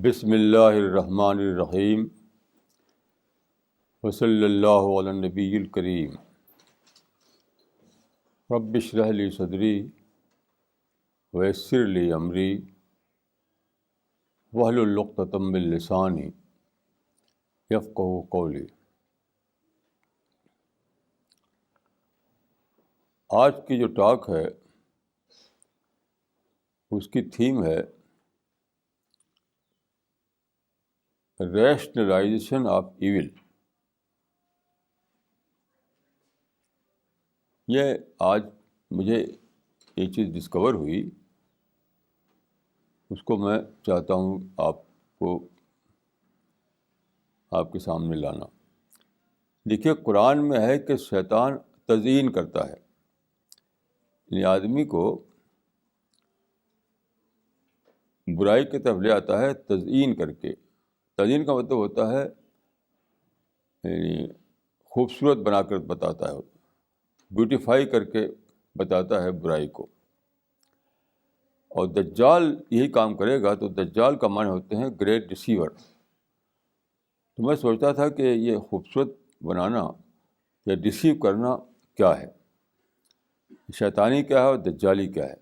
بسم اللہ الرحمن الرحیم وصلی اللہ علی النبی الکریم رب اشرح لی صدری ویسر لی امری واحلل عقدۃ من لسانی یفقہوا قولی۔ آج کی جو ٹاک ہے اس کی تھیم ہے ریشنلائزیشن آف ایول۔ یہ آج مجھے یہ چیز ڈسکور ہوئی، اس کو میں چاہتا ہوں آپ کے سامنے لانا۔ دیکھیے، قرآن میں ہے کہ شیطان تزیین کرتا ہے، یعنی آدمی کو برائی کی طرف لے آتا ہے تزیین کر کے۔ تزیین کا مطلب ہوتا ہے یعنی خوبصورت بنا کر بتاتا ہے، بیوٹیفائی کر کے بتاتا ہے برائی کو۔ اور دجال یہی کام کرے گا، تو دجال کا معنی ہوتے ہیں گریٹ ڈسیور۔ تو میں سوچتا تھا کہ یہ خوبصورت بنانا یا ڈسیو کرنا کیا ہے، شیطانی کیا ہے اور دجالی کیا ہے۔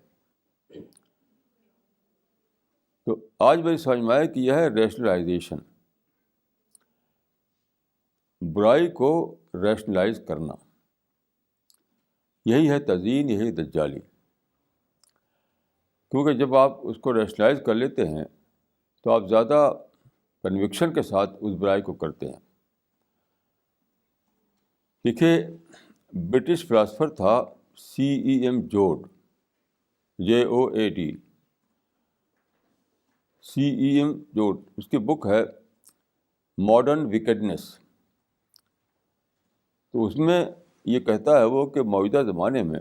تو آج میری سمجھ میں آیا کہ یہ ہے ریشنلائزیشن، برائی کو ریشنلائز کرنا، یہی ہے تزیین، یہی دجالی۔ کیونکہ جب آپ اس کو ریشنلائز کر لیتے ہیں تو آپ زیادہ کنوکشن کے ساتھ اس برائی کو کرتے ہیں۔ دیکھیے، برٹش فلاسفر تھا C.E.M. Jude, JOAD، C.E.M. Jude. اس کی بک ہے ماڈرن ویکڈنس۔ تو اس میں یہ کہتا ہے وہ کہ موجودہ زمانے میں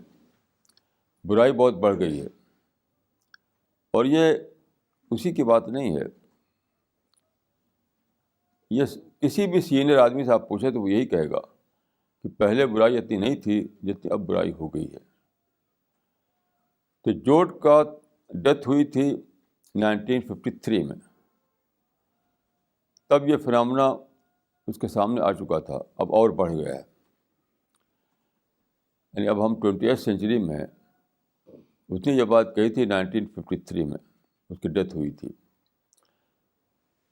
برائی بہت بڑھ گئی ہے، اور یہ اسی کی بات نہیں ہے، یہ کسی بھی سینئر آدمی سے آپ پوچھیں تو وہ یہی کہے گا کہ پہلے برائی اتنی نہیں تھی جتنی اب برائی ہو گئی ہے۔ تو جوڈ کا ڈیتھ ہوئی تھی 1953 میں، تب یہ فنامنا اس کے سامنے آ چکا تھا، اب اور بڑھ گیا ہے۔ یعنی اب ہم 20th سینچری میں ہیں، اس نے یہ بات کہی تھی 1953 میں، اس کی ڈیتھ ہوئی تھی۔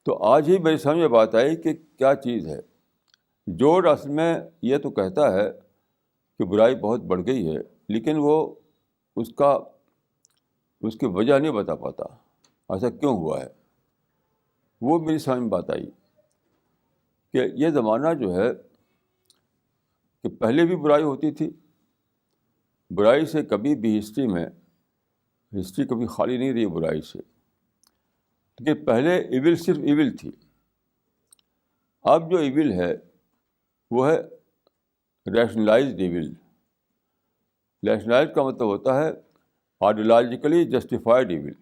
تو آج ہی میری سمجھ میں بات آئی کہ کیا چیز ہے۔ جوڈ اصل میں یہ تو کہتا ہے کہ برائی بہت بڑھ گئی ہے، لیکن وہ اس کی وجہ نہیں بتا پاتا، ایسا کیوں ہوا ہے۔ وہ میری سمجھ میں بات آئی کہ یہ زمانہ جو ہے کہ پہلے بھی برائی ہوتی تھی، برائی سے کبھی بھی ہسٹری کبھی خالی نہیں رہی برائی سے، لیکن پہلے ایول صرف ایول تھی۔ اب جو ایول ہے وہ ہے ریشنلائزڈ ایول۔ ریشنلائز کا مطلب ہوتا ہے آئیڈیالوجیکلی جسٹیفائڈ ایول،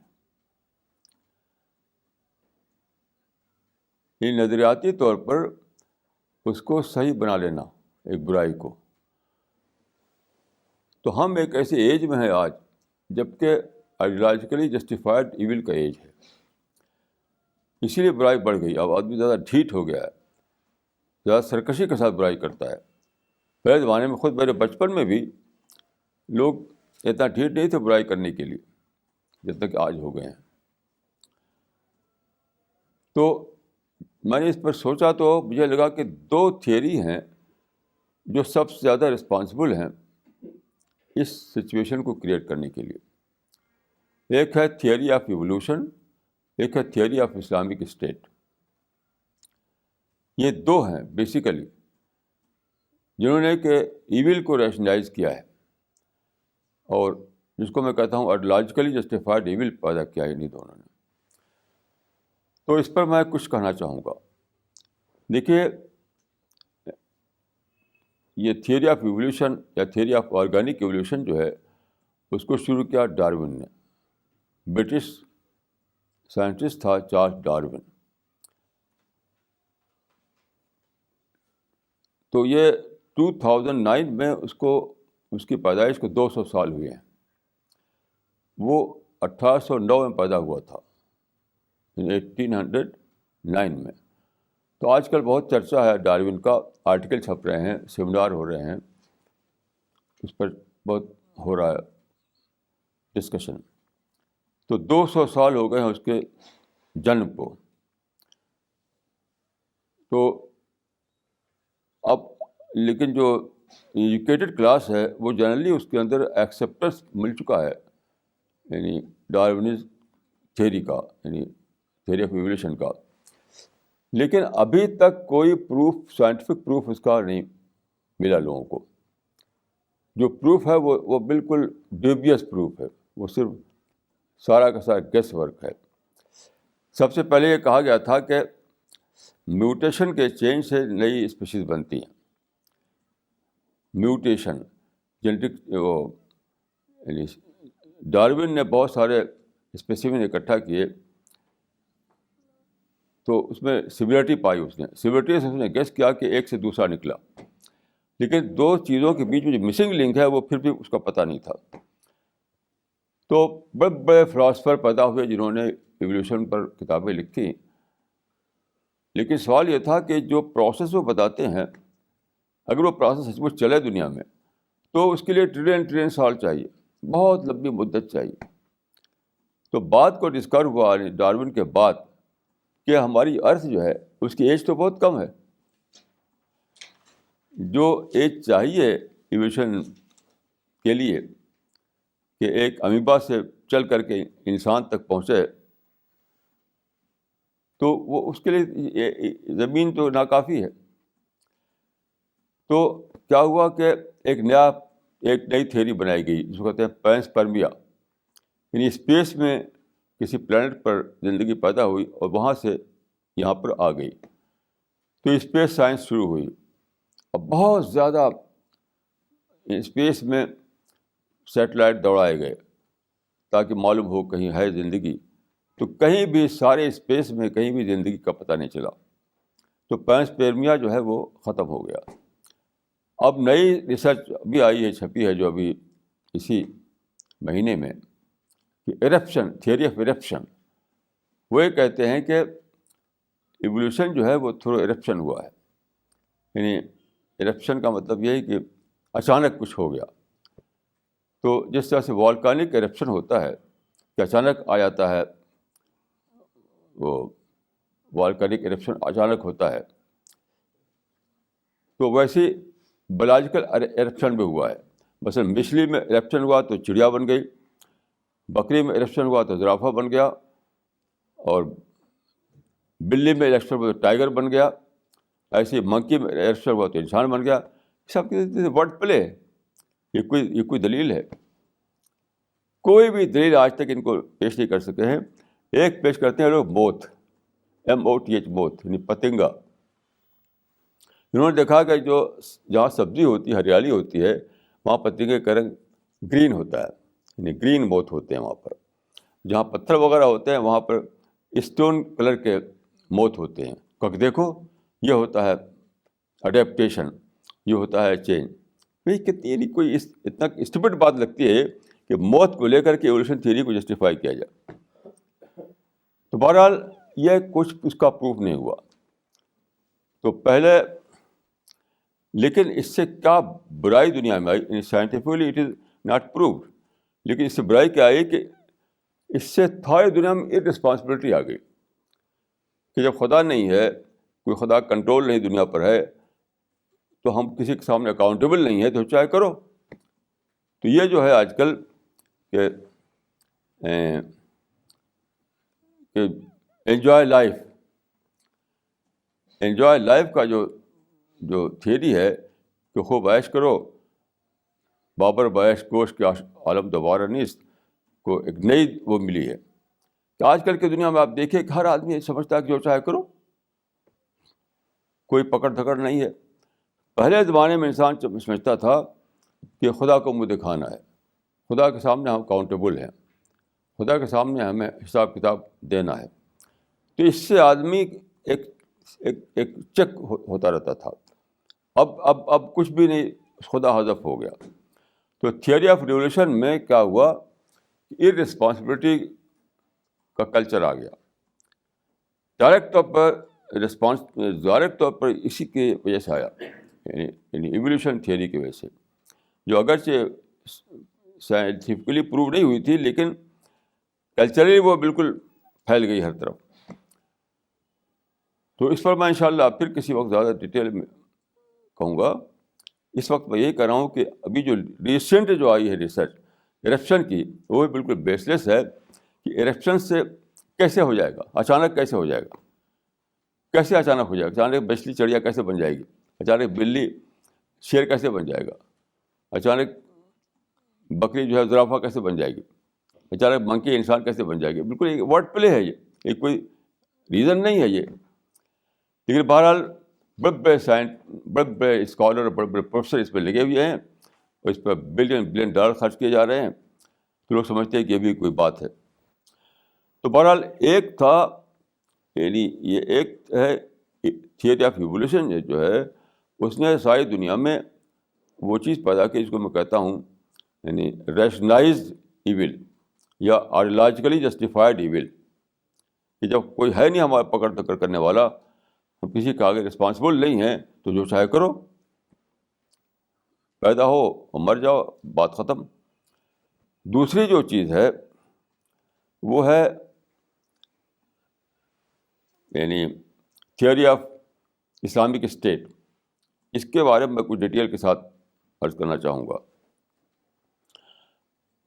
یہ نظریاتی طور پر اس کو صحیح بنا لینا ایک برائی کو۔ تو ہم ایک ایسی ایج میں ہیں آج جب کہ آئیڈیالوجیکلی جسٹیفائڈ ایول کا ایج ہے، اسی لیے برائی بڑھ گئی۔ اب آدمی زیادہ ڈھیٹ ہو گیا ہے، زیادہ سرکشی کے ساتھ برائی کرتا ہے۔ پہلے زمانے میں، خود میرے بچپن میں بھی لوگ اتنا ڈھیٹ نہیں تھے برائی کرنے کے لیے جتنا کہ آج ہو گئے ہیں۔ تو میں نے اس پر سوچا تو مجھے لگا کہ دو تھیوری ہیں جو سب سے زیادہ رسپانسبل ہیں اس سچویشن کو کریٹ کرنے کے لیے۔ ایک ہے تھیوری آف ایوولوشن، ایک ہے تھیوری آف اسلامک اسٹیٹ۔ یہ دو ہیں بیسیکلی جنہوں نے کہ ایول کو ریشنلائز کیا ہے، اور جس کو میں کہتا ہوں آئیڈیالوجیکلی جسٹیفائڈ ایول پیدا کیا ہے انہیں دونوں نے۔ تو اس پر میں کچھ کہنا چاہوں گا۔ دیکھیے، یہ تھیوری آف ایوولوشن یا تھیوری آف آرگینک ایوولوشن جو ہے، اس کو شروع کیا ڈارون نے، برٹش سائنٹسٹ تھا چارلس ڈارون۔ تو یہ 2009 میں اس کی پیدائش کو 200 سال ہوئے ہیں۔ وہ 1809 میں پیدا ہوا تھا، 1809 میں. تو آج کل بہت چرچا ہے ڈارون کا، آرٹیکل چھپ رہے ہیں، سیمینار ہو رہے ہیں، اس پر بہت ہو رہا ہے ڈسکشن. تو 200 سال ہو گئے ہیں اس کے جنم کو. تو اب لیکن جو ایجوکیٹڈ کلاس ہے وہ جنرلی اس کے اندر ایکسیپٹنس مل چکا ہے، یعنی ڈارونزم تھیوری کا، یعنی تھیوری آف ایولیوشن کا. لیکن ابھی تک کوئی پروف، سائنٹیفک پروف اس کا نہیں ملا لوگوں کو. جو پروف ہے وہ بالکل ڈیوبیس پروف ہے، وہ صرف سارا کا سارا گیس ورک ہے. سب سے پہلے یہ کہا گیا تھا کہ میوٹیشن کے چینج سے نئی اسپیشیز بنتی ہیں. میوٹیشن جینیٹک، وہ یعنی ڈارون نے بہت سارے اسپیسیمن اکٹھا کیے تو اس میں سملرٹی پائی. اس نے سملرٹی سے اس نے گیس کیا کہ ایک سے دوسرا نکلا، لیکن دو چیزوں کے بیچ میں جو مسنگ لنک ہے وہ پھر بھی اس کا پتہ نہیں تھا. تو بڑے بڑے فلاسفر پیدا ہوئے جنہوں نے ایولیوشن پر کتابیں لکھی، لیکن سوال یہ تھا کہ جو پروسیس وہ بتاتے ہیں اگر وہ پروسیس سچ مچ چلے دنیا میں تو اس کے لیے ٹریلین سال چاہیے، بہت لمبی مدت چاہیے. تو بات کو ڈسکور ہوا ڈارون کے بعد کہ ہماری ارتھ جو ہے اس کی ایج تو بہت کم ہے. جو ایج چاہیے ایولیوشن کے لیے کہ ایک امیبا سے چل کر کے انسان تک پہنچے، تو وہ اس کے لیے زمین تو ناکافی ہے. تو کیا ہوا کہ ایک نئی تھیوری بنائی گئی جس کو کہتے ہیں پینسپرمیا، یعنی اسپیس میں کسی پلانٹ پر زندگی پیدا ہوئی اور وہاں سے یہاں پر آ گئی. تو اسپیس سائنس شروع ہوئی. اب بہت زیادہ اسپیس میں سیٹلائٹ دوڑائے گئے تاکہ معلوم ہو کہیں ہے زندگی. تو کہیں بھی سارے اسپیس میں کہیں بھی زندگی کا پتہ نہیں چلا. تو پینسپرمیا جو ہے وہ ختم ہو گیا. اب نئی ریسرچ بھی آئی ہے، چھپی ہے جو ابھی اسی مہینے میں، کہ ایرپشن، تھیوری آف ایرپشن. وہ یہ کہتے ہیں کہ ایولیوشن جو ہے وہ تھرو ایرپشن ہوا ہے. یعنی ایرپشن کا مطلب یہ ہے کہ اچانک کچھ ہو گیا. تو جس طرح سے والکانک ایرپشن ہوتا ہے کہ اچانک آ جاتا ہے، وہ والکانک ایرپشن اچانک ہوتا ہے، تو ویسے بایولوجیکل ایرپشن بھی ہوا ہے. مثلا مچھلی میں ایرپشن ہوا تو چڑیا بن گئی، بکری میں ایرپشن ہوا تو زرافہ بن گیا، اور بلی میں ایرپشن ہوا تو ٹائیگر بن گیا. ایسے منکی میں ایرپشن ہوا تو انسان بن گیا. سب کے ورڈ پلے. یہ کوئی دلیل ہے؟ کوئی بھی دلیل آج تک ان کو پیش نہیں کر سکے ہیں. ایک پیش کرتے ہیں لوگ موت، MOTH، موت یعنی پتنگا. انہوں نے دیکھا کہ جہاں سبزی ہوتی ہے، ہریالی ہوتی ہے، وہاں پتنگے کا رنگ گرین ہوتا ہے، یعنی گرین موت ہوتے ہیں وہاں پر. جہاں پتھر وغیرہ ہوتے ہیں وہاں پر اسٹون کلر کے موت ہوتے ہیں. کیونکہ دیکھو یہ ہوتا ہے اڈیپٹیشن، یہ ہوتا ہے چینج. کتنی کوئی اتنا اسٹوپڈ بات لگتی ہے کہ موت کو لے کر کے ایولیوشن تھیوری کو جسٹیفائی کیا جائے. تو بہرحال یہ کچھ اس کا پروف نہیں ہوا. تو پہلے، لیکن اس سے کیا برائی دنیا میں آئی؟ Scientifically it is not proved, لیکن اس سے برائی کیا آئی کہ اس سے ساری دنیا میں ارسپانسبلٹی آ گئی کہ جب خدا نہیں ہے، کوئی خدا کنٹرول نہیں دنیا پر ہے، تو ہم کسی کے سامنے اکاؤنٹیبل نہیں ہے، تو چاہے کرو. تو یہ جو ہے آج کل کہ انجوائے لائف کا جو تھیوری ہے کہ خوب عیش کرو، بابر بیش کوش کے عالم دوبارہ نیست، کو ایک نئی وہ ملی ہے. کہ آج کل کی دنیا میں آپ دیکھیں کہ ہر آدمی سمجھتا ہے کہ جو چاہے کرو، کوئی پکڑ دھکڑ نہیں ہے. پہلے زمانے میں انسان سمجھتا تھا کہ خدا کو منہ دکھانا ہے، خدا کے سامنے ہم اکاؤنٹیبل ہیں، خدا کے سامنے ہمیں حساب کتاب دینا ہے. تو اس سے آدمی ایک چیک ہوتا رہتا تھا. اب کچھ بھی نہیں، خدا حذف ہو گیا. تو تھیوری آف ریولیوشن میں کیا ہوا؟ ارسپانسبلٹی کا کلچر آ گیا. ڈائریکٹ طور پر ڈائریکٹ طور پر اسی کی وجہ سے آیا، یعنی ایولیوشن تھیوری کی وجہ سے، جو اگرچہ سائنٹیفکلی پروو نہیں ہوئی تھی لیکن کلچرلی وہ بالکل پھیل گئی ہر طرف. تو اس پر میں انشاءاللہ پھر کسی وقت زیادہ ڈیٹیل میں کہوں گا. اس وقت میں یہی کہہ رہا ہوں کہ ابھی جو ریسنٹ جو آئی ہے ریسرچ ایرپشن کی، وہ بالکل بیس لیس ہے کہ ایرپشن سے کیسے ہو جائے گا، اچانک کیسے ہو جائے گا، کیسے اچانک ہو جائے گا، اچانک مچھلی چڑیا کیسے بن جائے گی، اچانک بلی شیر کیسے بن جائے گا، اچانک بکری جو ہے زرافہ کیسے بن جائے گی، اچانک منکی انسان کیسے بن جائے گی. بالکل ایک ورڈ پلے ہے یہ کوئی ریزن نہیں ہے یہ. لیکن بہرحال بڑے بڑے اسکالر اور بڑے بڑے پروفیسر اس پہ لگے ہوئے ہیں اور اس پہ بلین ڈالر خرچ کیے جا رہے ہیں. تو لوگ سمجھتے ہیں کہ یہ بھی کوئی بات ہے. تو بہرحال ایک تھا، یعنی یہ ایک ہے تھیوری آف ایولیوشن جو ہے، اس نے ساری دنیا میں وہ چیز پیدا کی جس کو میں کہتا ہوں یعنی ریشنلائزڈ ایول یا آئیڈیالوجیکلی جسٹیفائڈ ایول، کہ جب کوئی ہے نہیں ہمارا پکڑ دکڑ کرنے والا، ہم کسی کے آگے رسپانسبل نہیں ہیں، تو جو چاہے کرو، پیدا ہو اور مر جاؤ، بات ختم. دوسری جو چیز ہے وہ ہے یعنی تھیوری آف اسلامک اسٹیٹ. اس کے بارے میں کچھ ڈیٹیل کے ساتھ عرض کرنا چاہوں گا.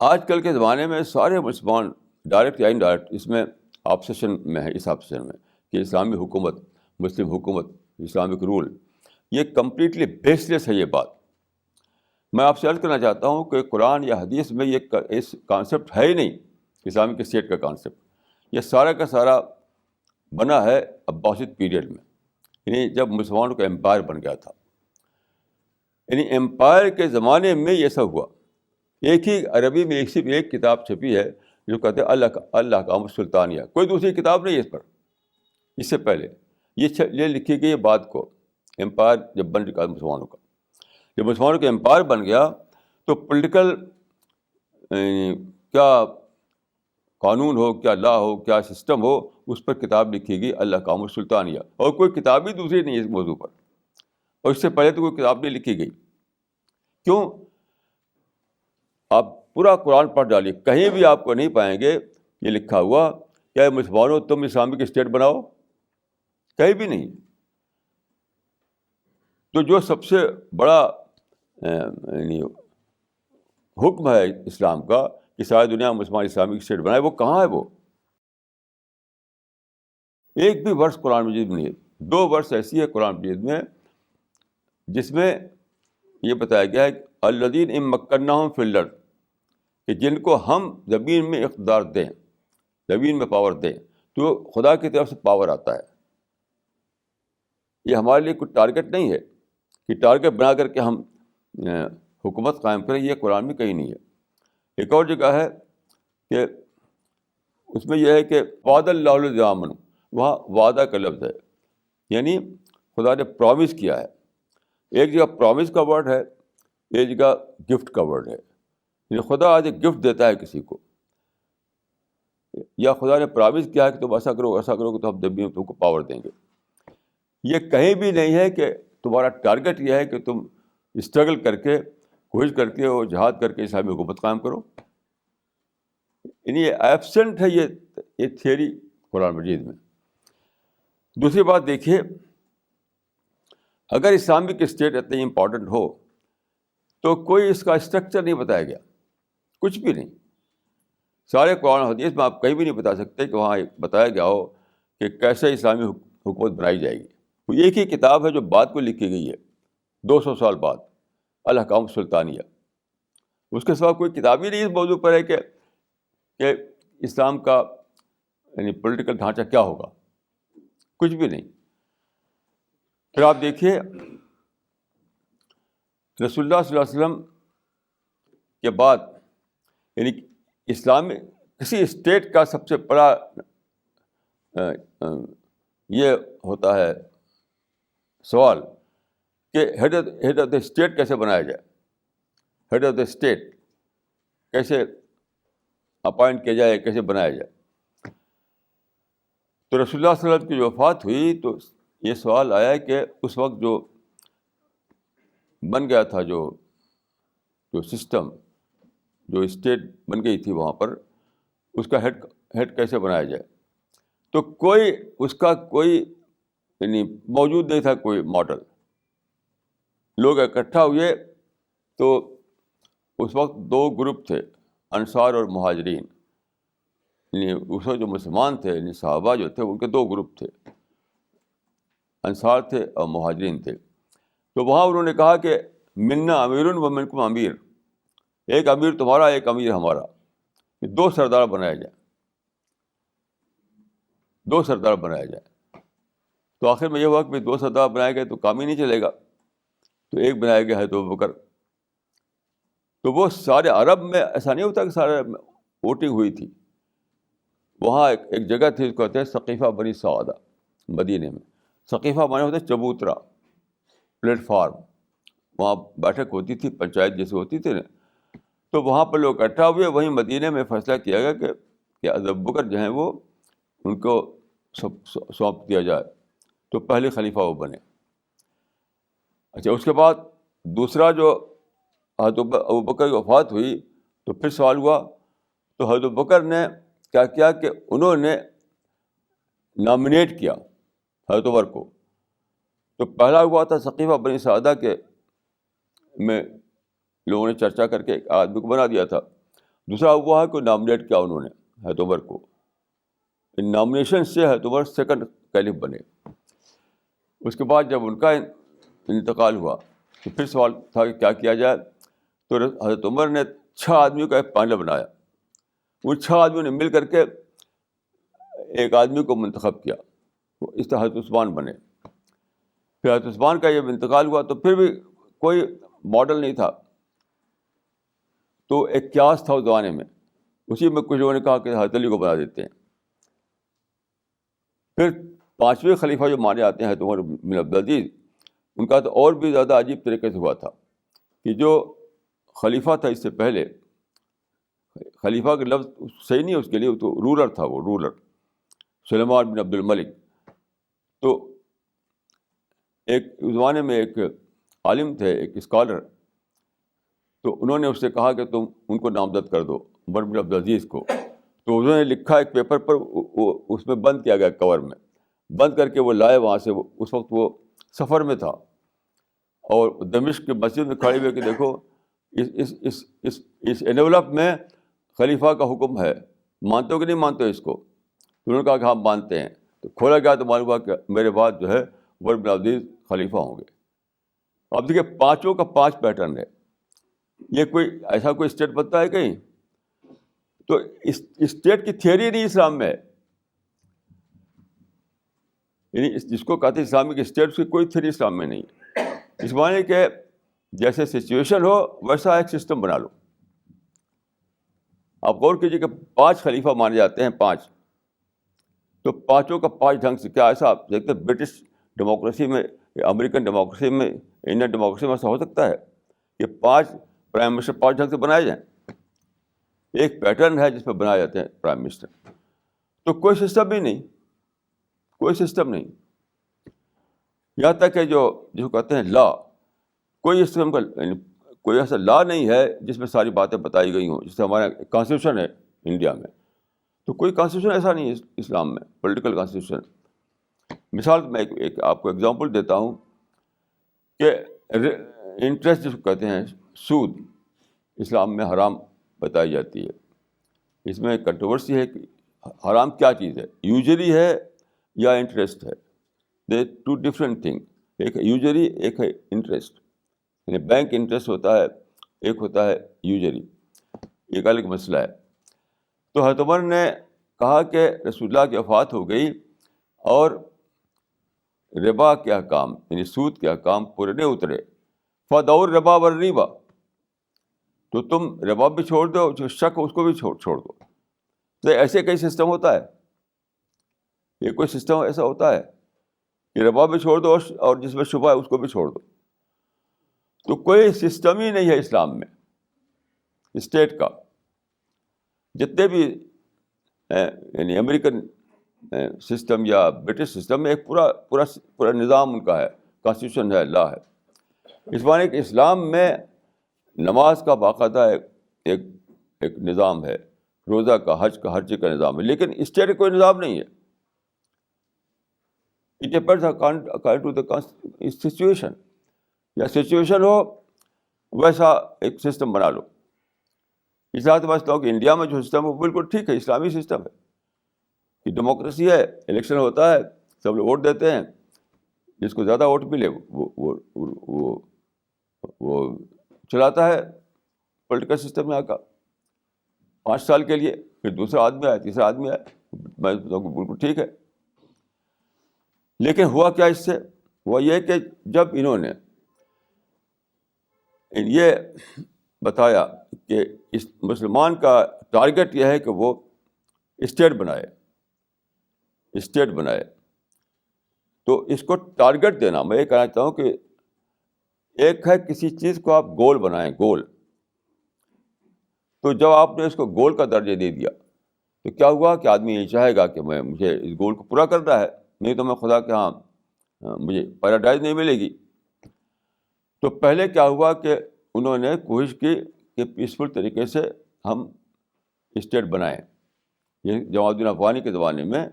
آج کل کے زمانے میں سارے مسلمان ڈائریکٹ یا انڈائریکٹ اس میں آبسیشن میں ہے، اس آبسیشن میں کہ اسلامی حکومت، مسلم حکومت، اسلامک رول، یہ کمپلیٹلی بیس لیس ہے یہ بات. میں آپ سے عرض کرنا چاہتا ہوں کہ قرآن یا حدیث میں یہ اس کانسیپٹ ہے ہی نہیں، اسلامک اسٹیٹ کا کانسیپٹ. یہ سارا کا سارا بنا ہے عباسد پیریڈ میں، یعنی جب مسلمانوں کا امپائر بن گیا تھا. یعنی امپائر کے زمانے میں یہ سب ہوا. ایک ہی عربی میں صرف ایک کتاب چھپی ہے جو کہتے ہیں اللہ کا سلطانیہ. کوئی دوسری کتاب نہیں ہے اس پر. اس سے پہلے یہ لکھی گئی بات کو، امپائر جب بن چکا مسلمانوں کا، جب مسلمانوں کا امپائر بن گیا تو پولیٹیکل کیا قانون ہو، کیا لا ہو، کیا سسٹم ہو، اس پر کتاب لکھی گئی اللہ کا سلطانیہ. اور کوئی کتاب ہی دوسری نہیں ہے اس موضوع پر، اور اس سے پہلے تو کوئی کتاب نہیں لکھی گئی. کیوں؟ آپ پورا قرآن پڑھ ڈالیے، کہیں بھی آپ کو نہیں پائیں گے یہ لکھا ہوا کہ مسلمانوں تم اسلامک اسٹیٹ بناؤ، کہیں بھی نہیں. تو جو سب سے بڑا یعنی حکم ہے اسلام کا کہ ساری دنیا میں مسلمان اسلامک اسٹیٹ بنائے، وہ کہاں ہے؟ وہ ایک بھی ورس قرآن مجید میں نہیں ہے. 2 ورس ایسی ہے قرآن مجید میں جس میں یہ بتایا گیا ہے الذین ان مکناہم فی الارض، کہ جن کو ہم زمین میں اقتدار دیں، زمین میں پاور دیں، تو خدا کی طرف سے پاور آتا ہے. یہ ہمارے لیے کوئی ٹارگیٹ نہیں ہے کہ ٹارگیٹ بنا کر کے ہم حکومت قائم کریں، یہ قرآن میں کہیں نہیں ہے. ایک اور جگہ ہے کہ اس میں یہ ہے کہ وعد اللہ الذین آمنوا، وہاں وعدہ کا لفظ ہے، یعنی خدا نے پرومس کیا ہے. ایک جگہ پرومس کا ورڈ ہے، ایک جگہ گفٹ کا ورڈ ہے. یعنی خدا آج ایک گفٹ دیتا ہے کسی کو، یا خدا نے پرومس کیا ہے کہ تم ایسا کرو ایسا کرو کہ تو ہم جب بھی تم کو پاور دیں گے. یہ کہیں بھی نہیں ہے کہ تمہارا ٹارگیٹ یہ ہے کہ تم اسٹرگل کر کے، کوشش کر کے اور جہاد کر کے اسلامی حکومت قائم کرو. یعنی یہ ایبسنٹ ہے یہ تھیوری قرآن مجید میں. دوسری بات دیکھیے، اگر اسلامک اسٹیٹ اتنی امپورٹنٹ ہو تو کوئی اس کا اسٹرکچر نہیں بتایا گیا، کچھ بھی نہیں. سارے قرآن حدیث میں آپ کہیں بھی نہیں بتا سکتے کہ وہاں بتایا گیا ہو کہ کیسے اسلامی حکومت بنائی جائے گی. وہ ایک ہی کتاب ہے جو بعد کو لکھی گئی ہے 200 سال بعد، الاحکام السلطانیہ. اس کے سوا کوئی کتاب ہی نہیں اس موضوع پر ہے کہ اسلام کا یعنی پولیٹیکل ڈھانچہ کیا ہوگا، کچھ بھی نہیں. پھر آپ دیکھیے رسول اللہ صلی اللہ علیہ وسلم کے بعد یعنی اسلام میں کسی اسٹیٹ کا سب سے بڑا یہ ہوتا ہے سوال کہ ہیڈ آف دا اسٹیٹ کیسے بنایا جائے، ہیڈ آف دا اسٹیٹ کیسے اپائنٹ کیا جائے، کیسے بنایا جائے. تو رسول اللہ صلی اللہ علیہ وسلم کی جو وفات ہوئی تو یہ سوال آیا کہ اس وقت جو بن گیا تھا جو سسٹم، جو اسٹیٹ بن گئی تھی وہاں پر، اس کا ہیڈ کیسے بنایا جائے. تو اس کا کوئی یعنی موجود نہیں تھا کوئی ماڈل. لوگ اکٹھا ہوئے تو اس وقت 2 گروپ تھے، انصار اور مہاجرین. یعنی اس وقت جو مسلمان تھے، یعنی صحابہ جو تھے، ان کے 2 گروپ تھے، انصار تھے اور مہاجرین تھے. تو وہاں انہوں نے کہا کہ منا امیر و منکم امیر، ایک امیر تمہارا، ایک امیر ہمارا، 2 سردار بنایا جائے، 2 سردار بنایا جائے. تو آخر میں یہ ہوا کہ 2 سردار بنائے گئے تو کام ہی نہیں چلے گا، تو ایک بنایا گیا ہے تو ابوبکر. تو وہ سارے عرب میں ایسا نہیں ہوتا کہ سارے ووٹنگ ہوئی تھی. وہاں ایک جگہ تھی، اس کو کہتے ہیں ثقیفہ بنی سعدہ، مدینے میں. ثقیفہ مانے ہوتے چبوترا، پلیٹ فارم. وہاں بیٹھک ہوتی تھی، پنچایت جیسے ہوتی تھی نا. تو وہاں پر لوگ اکٹھا ہوئے. وہیں مدینے میں فیصلہ کیا گیا کہ ابوبکر جو ہیں وہ ان کو سونپ دیا جائے، تو پہلے خلیفہ وہ بنے. اچھا، اس کے بعد دوسرا جو حضرت ابوبکر کی وفات ہوئی تو پھر سوال ہوا. تو حضرت ابوبکر نے کیا کیا کہ انہوں نے نامنیٹ کیا حضرت عمر کو. تو پہلا ہوا تھا ثقیفہ بنی سعدہ کے میں لوگوں نے چرچا کر کے ایک آدمی کو بنا دیا تھا. دوسرا ہوا ہے کہ نامنیٹ کیا انہوں نے حضرت عمر کو. ان نامنیشن سے حضرت عمر سیکنڈ کیلف بنے. اس کے بعد جب ان کا انتقال ہوا تو پھر سوال تھا کہ کیا کیا جائے. تو حضرت عمر نے 6 آدمیوں کا ایک پینل بنایا. ان 6 آدمیوں نے مل کر کے ایک آدمی کو منتخب کیا. اس طرح حضرت عثمان بنے. پھر حضرت عثمان کا جب انتقال ہوا تو پھر بھی کوئی ماڈل نہیں تھا. تو ایک قیاس تھا اس زمانے میں، اسی میں کچھ لوگوں نے کہا کہ حضرت علی کو بنا دیتے ہیں. پھر 5ویں خلیفہ جو مانے آتے ہیں حضرت عمر بن عبدالعزیز، ان کا تو اور بھی زیادہ عجیب طریقے سے ہوا تھا کہ جو خلیفہ تھا اس سے پہلے، خلیفہ کا لفظ صحیح نہیں ہے اس کے لیے، تو رولر تھا. وہ رولر سلیمان بن عبد الملک. تو ایک زمانے میں ایک عالم تھے، ایک اسکالر، تو انہوں نے اس سے کہا کہ تم ان کو نامزد کر دو، عمر بن عبدالعزیز کو. تو انہوں نے لکھا ایک پیپر پر، اس میں بند کیا گیا، کور میں بند کر کے وہ لائے وہاں سے. اس وقت وہ سفر میں تھا اور دمشق کی مسجد میں کھڑے ہوئے کہ دیکھو اس انویلپ میں خلیفہ کا حکم ہے، مانتے ہو کہ نہیں مانتے ہو اس کو؟ تو انہوں نے کہا کہ ہم مانتے ہیں. تو کھولا گیا تو معلوم ہوا کہ میرے بعد جو ہے عمر بن عبدالعزیز خلیفہ ہوں گے. اب دیکھیے 5 کا 5 پیٹرن ہے. یہ کوئی ایسا کوئی اسٹیٹ بنتا ہے کہیں؟ تو اسٹیٹ کی تھیوری نہیں اسلام میں ہے. یعنی جس کو کہتے ہیں اسلامک اسٹیٹ، اس کی کوئی تھیوری اسلام میں نہیں ہے. اس معنی کہ جیسے سچویشن ہو ویسا ایک سسٹم بنا لو. آپ غور کیجیے کہ 5 خلیفہ مانے جاتے ہیں، 5. تو 5 کا 5 ڈھنگ سے. کیا ایسا آپ دیکھتے ہیں برٹش ڈیموکریسی میں، امریکن ڈیموکریسی میں، انڈین ڈیموکریسی میں ایسا ہو سکتا ہے کہ 5 پرائم منسٹر 5 ڈھنگ سے بنائے جائیں؟ ایک پیٹرن ہے جس پہ بنائے جاتے ہیں پرائم منسٹر. تو کوئی سسٹم ہی نہیں، کوئی سسٹم نہیں. یہاں تک کہ جو کہتے ہیں لا، کوئی سسٹم کا کوئی ایسا لا نہیں ہے جس میں ساری باتیں بتائی گئی ہوں. جیسے ہمارا کانسٹیٹیوشن ہے انڈیا میں، تو کوئی کانسٹیٹیوشن ایسا نہیں ہے اسلام میں، پولیٹیکل کانسٹیٹیوشن. مثال میں ایک آپ کو ایگزامپل دیتا ہوں کہ انٹرسٹ جس کو کہتے ہیں، سود، اسلام میں حرام بتائی جاتی ہے. اس میں ایک کنٹروورسی ہے کہ حرام کیا چیز ہے، یوزری ہے یا انٹرسٹ ہے. دے 2 ڈفرینٹ تھنگ. ایک ہے یوزری، ایک ہے انٹرسٹ. یعنی بینک انٹرسٹ ہوتا ہے، ایک ہوتا ہے یوزری. ایک الگ مسئلہ ہے. تو حضرت عمر نے کہا کہ رسول اللہ کی وفات ہو گئی اور ربا کے احکام، یعنی سود کے احکام پورے نہیں اترے. فدور ربا والریبا، تو تم ربا بھی چھوڑ دو، جو شک اس کو بھی چھوڑ دو. تو ایسے کئی سسٹم ہوتا ہے. یہ کوئی سسٹم ایسا ہوتا ہے کہ ربا بھی چھوڑ دو اور جس میں شبہ ہے اس کو بھی چھوڑ دو. تو کوئی سسٹم ہی نہیں ہے اسلام میں اسٹیٹ کا. جتنے بھی یعنی امریکن سسٹم یا برٹش سسٹم میں ایک پورا نظام ان کا ہے، کانسٹیٹیوشن ہے، لا ہے. اس معنی کہ اسلام میں نماز کا باقاعدہ ایک نظام ہے، روزہ کا، حج کا، ہر چیز کا نظام ہے. لیکن اسٹیٹ کا کوئی نظام نہیں ہے. It depends according to the situation. یا سچویشن ہو ویسا ایک سسٹم بنا لو. اس طرح میں سمجھتا ہوں کہ انڈیا میں جو سسٹم ہے وہ بالکل ٹھیک ہے، اسلامی سسٹم ہے. کہ ڈیموکریسی ہے، الیکشن ہوتا ہے، سب لوگ ووٹ دیتے ہیں، جس کو زیادہ ووٹ ملے وہ چلاتا ہے پولیٹیکل سسٹم یہاں کا 5 سال کے لیے. پھر دوسرا آدمی آیا، تیسرا آدمی آیا. میں بالکل ٹھیک ہے. لیکن ہوا کیا اس سے؟ ہوا یہ کہ جب انہوں نے یہ بتایا کہ اس مسلمان کا ٹارگیٹ یہ ہے کہ وہ اسٹیٹ بنائے، تو اس کو ٹارگیٹ دینا، میں یہ کہنا چاہتا ہوں کہ ایک ہے کسی چیز کو آپ گول بنائیں، گول. تو جب آپ نے اس کو گول کا درجہ دے دیا تو کیا ہوا کہ آدمی یہ چاہے گا کہ مجھے اس گول کو پورا کرنا ہے، نہیں تو میں خدا کے ہاں مجھے پیراڈائز نہیں ملے گی. تو پہلے کیا ہوا کہ انہوں نے کوشش کی کہ پیسفل طریقے سے ہم اسٹیٹ بنائیں. یہ جمال الدین افغانی کے زمانے میں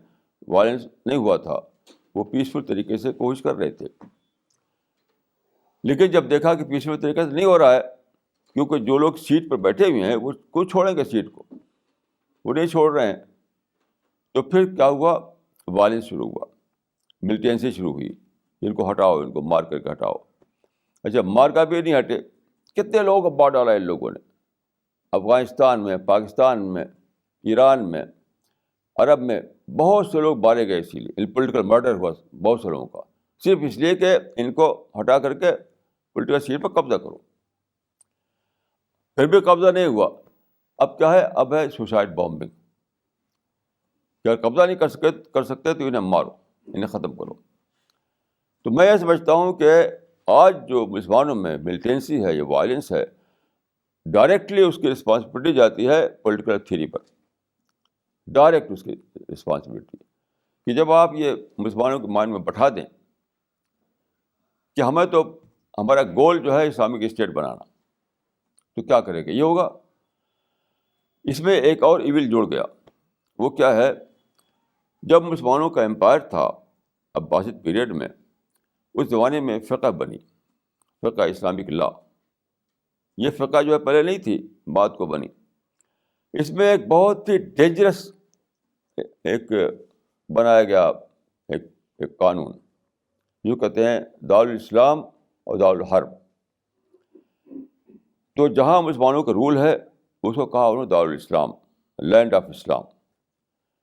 وائلنس نہیں ہوا تھا، وہ پیسفل طریقے سے کوشش کر رہے تھے. لیکن جب دیکھا کہ پیسفل طریقے سے نہیں ہو رہا ہے، کیونکہ جو لوگ سیٹ پر بیٹھے ہوئے ہیں وہ کوئی چھوڑیں گے سیٹ کو، وہ نہیں چھوڑ رہے ہیں. تو پھر کیا ہوا؟ وائلنس شروع ہوا، ملٹینسی شروع ہوئی. ان کو ہٹاؤ، ان کو مار کر کے ہٹاؤ. اچھا، مار کر بھی نہیں ہٹے. کتنے لوگوں کو مار ڈالا ان لوگوں نے، افغانستان میں، پاکستان میں، ایران میں، عرب میں بہت سے لوگ مارے گئے. اسی لیے پولیٹیکل مرڈر ہوا بہت سے لوگوں کا، صرف اس لیے کہ ان کو ہٹا کر کے پولیٹیکل سیٹ پر قبضہ کرو. پھر بھی قبضہ نہیں ہوا. اب کیا ہے؟ اب ہے سوسائڈ بامبنگ. اگر قبضہ نہیں کر سکتے تو انہیں مارو، انہیں ختم کرو. تو میں یہ سمجھتا ہوں کہ آج جو مسلمانوں میں ملیٹنسی ہے، یہ وائلنس ہے، ڈائریکٹلی اس کی رسپانسبلٹی جاتی ہے پولیٹیکل تھیوری پر. ڈائریکٹ اس کی رسپانسبلٹی کہ جب آپ یہ مسلمانوں کے مائنڈ میں بٹھا دیں کہ ہمارا گول جو ہے اسلامک اسٹیٹ بنانا، تو کیا کرے گا؟ یہ ہوگا. اس میں ایک اور ایول جڑ گیا. وہ کیا ہے؟ جب مسلمانوں کا امپائر تھا عباسد پیریڈ میں، اس زمانے میں فقہ بنی، فقہ اسلامک لا. یہ فقہ جو ہے پہلے نہیں تھی، بعد کو بنی. اس میں ایک بہت ہی ڈینجرس ایک بنایا گیا ایک قانون، جو کہتے ہیں دارالاسلام اور دارالحرب. تو جہاں مسلمانوں کا رول ہے اس کو کہا انہوں نے دارالاسلام، لینڈ آف اسلام.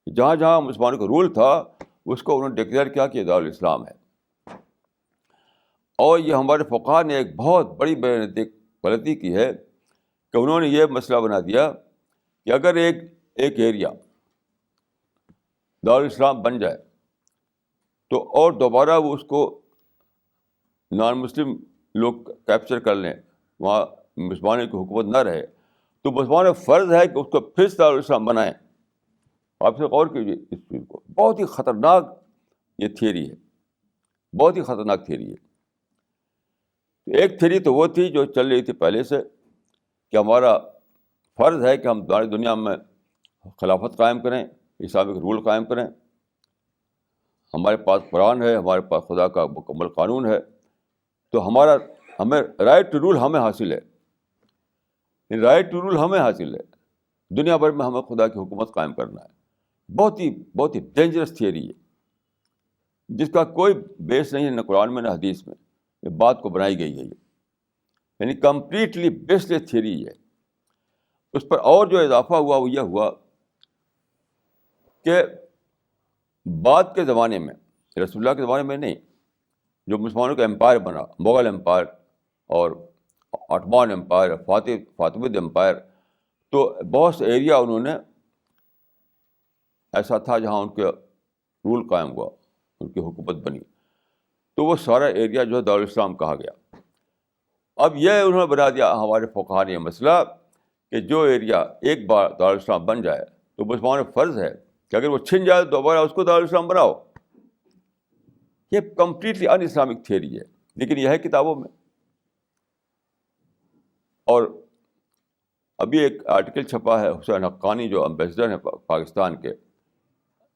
جہاں جہاں مسلمانوں کا رول تھا اس کو انہوں نے ڈکلیئر کیا کہ یہ دارالاسلام ہے. اور یہ ہمارے فقہاء نے ایک بہت بڑی غلطی کی ہے کہ انہوں نے یہ مسئلہ بنا دیا کہ اگر ایک ایریا دارالاسلام بن جائے تو اور دوبارہ وہ اس کو نان مسلم لوگ کیپچر کر لیں، وہاں مسلمانوں کی حکومت نہ رہے، تو مسلمانوں کا فرض ہے کہ اس کو پھر سے دارالاسلام بنائیں. آپ سے غور کیجیے اس چیز کو. بہت ہی خطرناک یہ تھیوری ہے، بہت ہی خطرناک تھیوری ہے. ایک تھیوری تو وہ تھی جو چل رہی تھی پہلے سے کہ ہمارا فرض ہے کہ ہم ساری دنیا میں خلافت قائم کریں، اسلامک رول قائم کریں. ہمارے پاس قرآن ہے، ہمارے پاس خدا کا مکمل قانون ہے، تو ہمیں رائٹ ٹو رول ہمیں حاصل ہے. رائٹ ٹو رول ہمیں حاصل ہے. دنیا بھر میں ہمیں خدا کی حکومت قائم کرنا ہے. بہت ہی ڈینجرس تھیوری ہے جس کا کوئی بیس نہیں ہے، نہ قرآن میں نہ حدیث میں. یہ بات کو بنائی گئی ہے، یعنی کمپلیٹلی بیس لیس تھیوری ہے. اس پر اور جو اضافہ ہوا وہ یہ ہوا کہ بعد کے زمانے میں، رسول اللہ کے زمانے میں نہیں، جو مسلمانوں کا امپائر بنا، مغل امپائر اور عثمان امپائر، فاطمید امپائر، تو بہت سے ایریا انہوں نے ایسا تھا جہاں ان کا رول قائم ہوا، ان کی حکومت بنی، تو وہ سارا ایریا جو ہے دارالاسلام کہا گیا. اب یہ انہوں نے بنا دیا ہمارے فقہاء نے یہ مسئلہ کہ جو ایریا ایک بار دارالاسلام بن جائے تو مسلمانوں کا فرض ہے کہ اگر وہ چھن جائے تو دوبارہ اس کو دارالاسلام بناؤ. یہ کمپلیٹلی ان اسلامک تھیوری ہے، لیکن یہ ہے کتابوں میں. اور ابھی ایک آرٹیکل چھپا ہے حسین حقانی جو امبیسڈر ہیں پاکستان کے،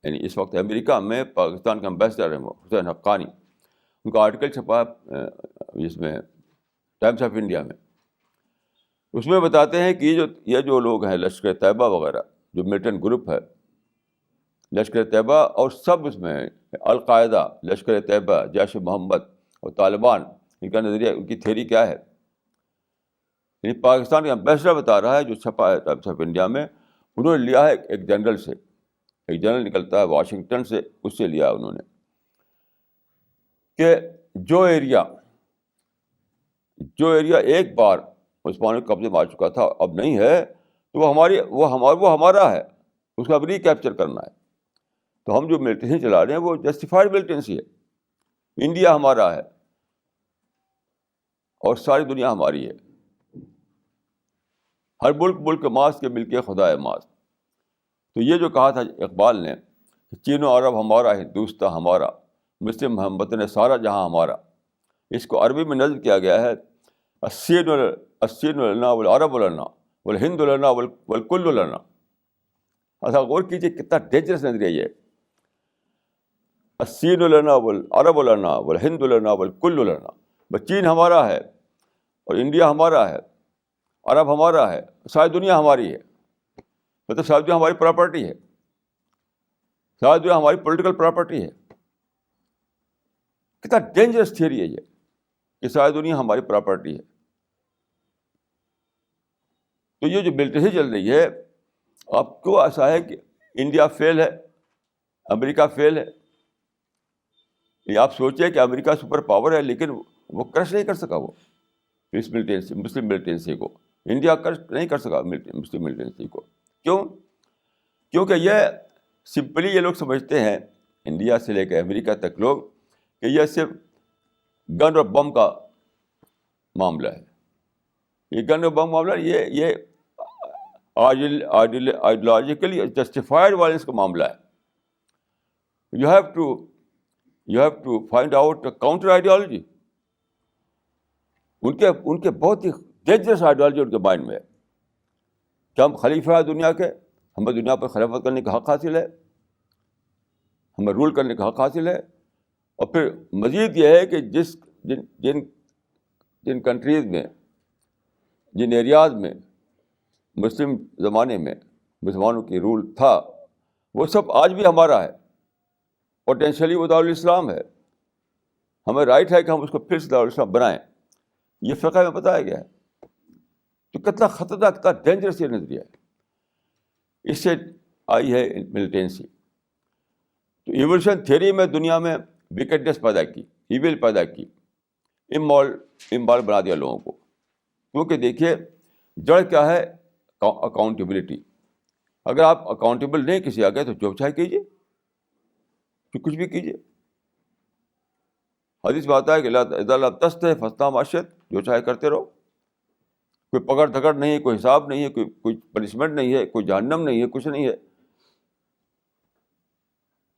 یعنی اس وقت امریکہ میں پاکستان کے امبیسڈر ہیں وہ حسین حقانی. ان کا آرٹیکل چھپا ہے اس میں ٹائمس آف انڈیا میں. اس میں بتاتے ہیں کہ یہ جو لوگ ہیں لشکر طیبہ وغیرہ جو ملیٹنٹ گروپ ہے، لشکر طیبہ اور سب اس میں القاعدہ، لشکر طیبہ، جیش محمد اور طالبان، ان کا نظریہ، ان کی تھیوری کیا ہے. یعنی پاکستان کا امبیسڈر بتا رہا ہے، جو چھپا ہے ٹائمس آف انڈیا میں، انہوں نے لیا ہے ایک جنرل سے، ایک جنرل نکلتا ہے واشنگٹن سے، اس سے لیا انہوں نے کہ جو ایریا ایک بار عثمانیوں کے قبضے میں آ چکا تھا اب نہیں ہے، تو وہ ہمارا ہے، اس کو اب ریکیپچر کرنا ہے. تو ہم جو ملٹنسی چلا رہے ہیں وہ جسٹیفائڈ ملٹنسی ہے. انڈیا ہمارا ہے اور ساری دنیا ہماری ہے. ہر ملک کے ماس کے مل کے خدا ہے ماس. تو یہ جو کہا تھا اقبال نے کہ چین و عرب ہمارا، ہندوستان ہمارا، مسلم ہم سارا جہاں ہمارا، اس کو عربی میں نظم کیا گیا ہے الصین لنا والعرب لنا والہند لنا والکل لنا. ایسا غور کیجیے کتنا ڈینجرس نظریہ یہ ہے. الصین لنا والعرب لنا والہند لنا والکل لنا. بس چین ہمارا ہے اور انڈیا ہمارا ہے، عرب ہمارا ہے، ساری دنیا ہماری ہے. مطلب ساری دنیا ہماری پراپرٹی ہے، ساری دنیا ہماری پولیٹیکل پراپرٹی ہے. کتنا ڈینجرس تھیوری ہے یہ کہ ساری دنیا ہماری پراپرٹی ہے. تو یہ جو ملٹنسی چل رہی ہے، آپ کو ایسا ہے کہ انڈیا فیل ہے، امریکہ فیل ہے. یہ آپ سوچیں کہ امریکہ سپر پاور ہے لیکن وہ کرش نہیں کر سکا وہ اس ملٹنسی، مسلم ملٹنسی کو. انڈیا کرش نہیں کر سکا مسلم ملٹنسی کو. کیوں؟ کیونکہ یہ سمپلی یہ لوگ سمجھتے ہیں، انڈیا سے لے کے امریکہ تک لوگ، کہ یہ صرف گن اور بم کا معاملہ ہے. یہ گن اور بم معاملہ یہ آئیڈیولوجیکلی جسٹیفائڈ وائلنس کا معاملہ ہے. You have to find out counter ideology. ان کے بہت ہی ڈینجرس آئیڈیالوجی ان کے مائنڈ میں ہے کہ ہم خلیفہ ہیں دنیا کے، ہمیں دنیا پر خلافت کرنے کا حق حاصل ہے، ہمیں رول کرنے کا حق حاصل ہے. اور پھر مزید یہ ہے کہ جن کنٹریز میں، جن ایریاز میں مسلم زمانے میں مسلمانوں کی رول تھا، وہ سب آج بھی ہمارا ہے. پوٹینشلی وہ دارالاسلام ہے. ہمیں رائٹ ہے کہ ہم اس کو پھر سے دارالاسلام بنائیں. یہ فقہ میں بتایا گیا ہے. تو کتنا خطرناک، کتنا ڈینجرس یہ نظریہ ہے. اس سے آئی ہے ملیٹنسی. تو ایوولوشن تھیوری میں دنیا میں ویکٹنس پیدا کی، ایول پیدا کی، امال بنا دیا لوگوں کو. کیونکہ دیکھیے جڑ کیا ہے؟ اکاؤنٹیبلٹی. اگر آپ اکاؤنٹیبل نہیں کسی آگے تو جو چاہے کیجیے، تو کچھ بھی کیجیے. حدیث میں آتا ہے کہ اذا لم تستحی فاصنع ما شئت، جو چاہے کرتے رہو. کوئی پکڑ دھکڑ نہیں ہے، کوئی حساب نہیں ہے، کوئی پنشمنٹ نہیں ہے، کوئی جہنم نہیں ہے، کچھ نہیں ہے.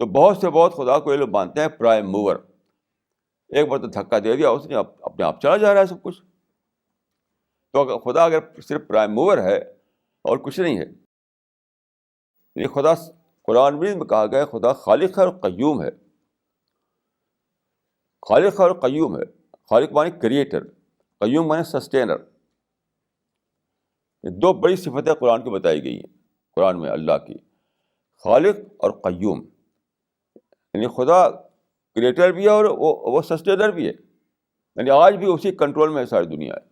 تو بہت سے بہت خدا کو یہ لوگ مانتے ہیں پرائم موور. ایک بار تو دھکا دے دیا اس نے، اپنے آپ چلا جا رہا ہے سب کچھ. تو خدا اگر صرف پرائم موور ہے اور کچھ نہیں ہے، یہ خدا قرآن میں کہا گیا خدا خالق ہے اور قیوم ہے. خالق اور قیوم ہے. خالق مانے کریٹر، قیوم مانے سسٹینر. یہ دو بڑی صفتیں قرآن کی بتائی گئی ہیں قرآن میں اللہ کی، خالق اور قیوم. یعنی خدا کریٹر بھی ہے اور وہ سسٹینر بھی ہے. یعنی آج بھی اسی کنٹرول میں ساری دنیا ہے.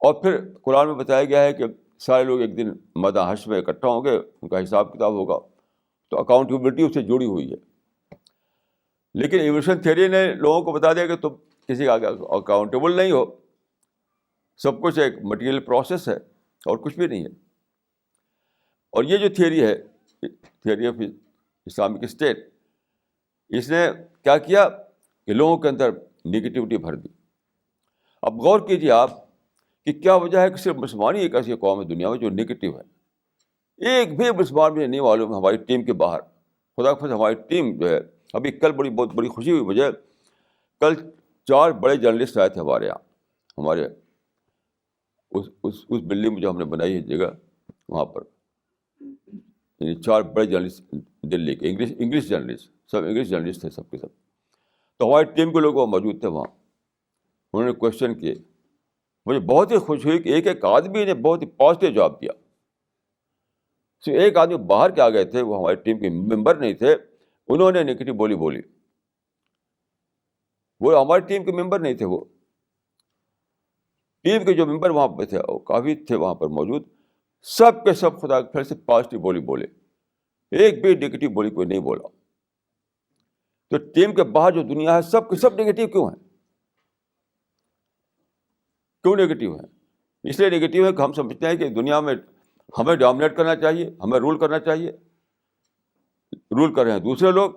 اور پھر قرآن میں بتایا گیا ہے کہ سارے لوگ ایک دن میدان حشر میں اکٹھا ہوں گے، ان کا حساب کتاب ہوگا. تو اکاؤنٹیبلٹی اس سے جڑی ہوئی ہے. لیکن ایوولوشن تھیوری نے لوگوں کو بتا دیا کہ تم کسی کا اکاؤنٹیبل نہیں ہو، سب کچھ ایک مٹیریل پروسیس ہے اور کچھ بھی نہیں ہے. اور یہ جو تھیوری ہے، تھیوری آف اسلامک اسٹیٹ، اس نے کیا کہ لوگوں کے اندر نگیٹیوٹی بھر دی. اب غور کیجیے آپ کہ کیا وجہ ہے کہ صرف مسلمان ہی ایک ایسی قوم ہے دنیا میں جو نگیٹو ہے. ایک بھی مسلمان مجھے نہیں معلوم ہماری ٹیم کے باہر. خدا کے فضل ہماری ٹیم جو ہے, ابھی کل بہت بڑی خوشی ہوئی مجھے, کل 4 بڑے جرنلسٹ آئے تھے ہمارے یہاں, ہمارے اس بلڈنگ میں جو ہم نے بنائی ہے جگہ, وہاں پر یعنی 4 بڑے جرنلسٹ دلی کے, انگلش جرنلسٹ, سب انگلش جرنلسٹ تھے سب کے سب. تو ہماری ٹیم کے لوگ موجود تھے وہاں. انہوں نے کوشچن کیے, مجھے بہت ہی خوش ہوئی کہ ایک آدمی نے بہت ہی پازیٹیو جواب دیا. صرف ایک آدمی باہر کے آ گئے تھے, وہ ہماری ٹیم کے ممبر نہیں تھے, انہوں نے نگیٹو بولی. وہ ہماری ٹیم کے ممبر نہیں تھے, وہ ٹیم کے جو ممبر وہاں پہ تھے وہ کافی تھے وہاں پر موجود, سب کے سب خدا کے پھر سے پازیٹیو بولے, ایک بھی نگیٹو بولی کوئی نہیں بولا. تو ٹیم کے باہر جو دنیا ہے سب کے سب نگیٹو کیوں ہیں؟ کیوں نگیٹو ہیں؟ اس لیے نگیٹو ہے کہ ہم سمجھتے ہیں کہ دنیا میں ہمیں ڈومینیٹ کرنا چاہیے, ہمیں رول کرنا چاہیے, رول کر رہے ہیں دوسرے لوگ.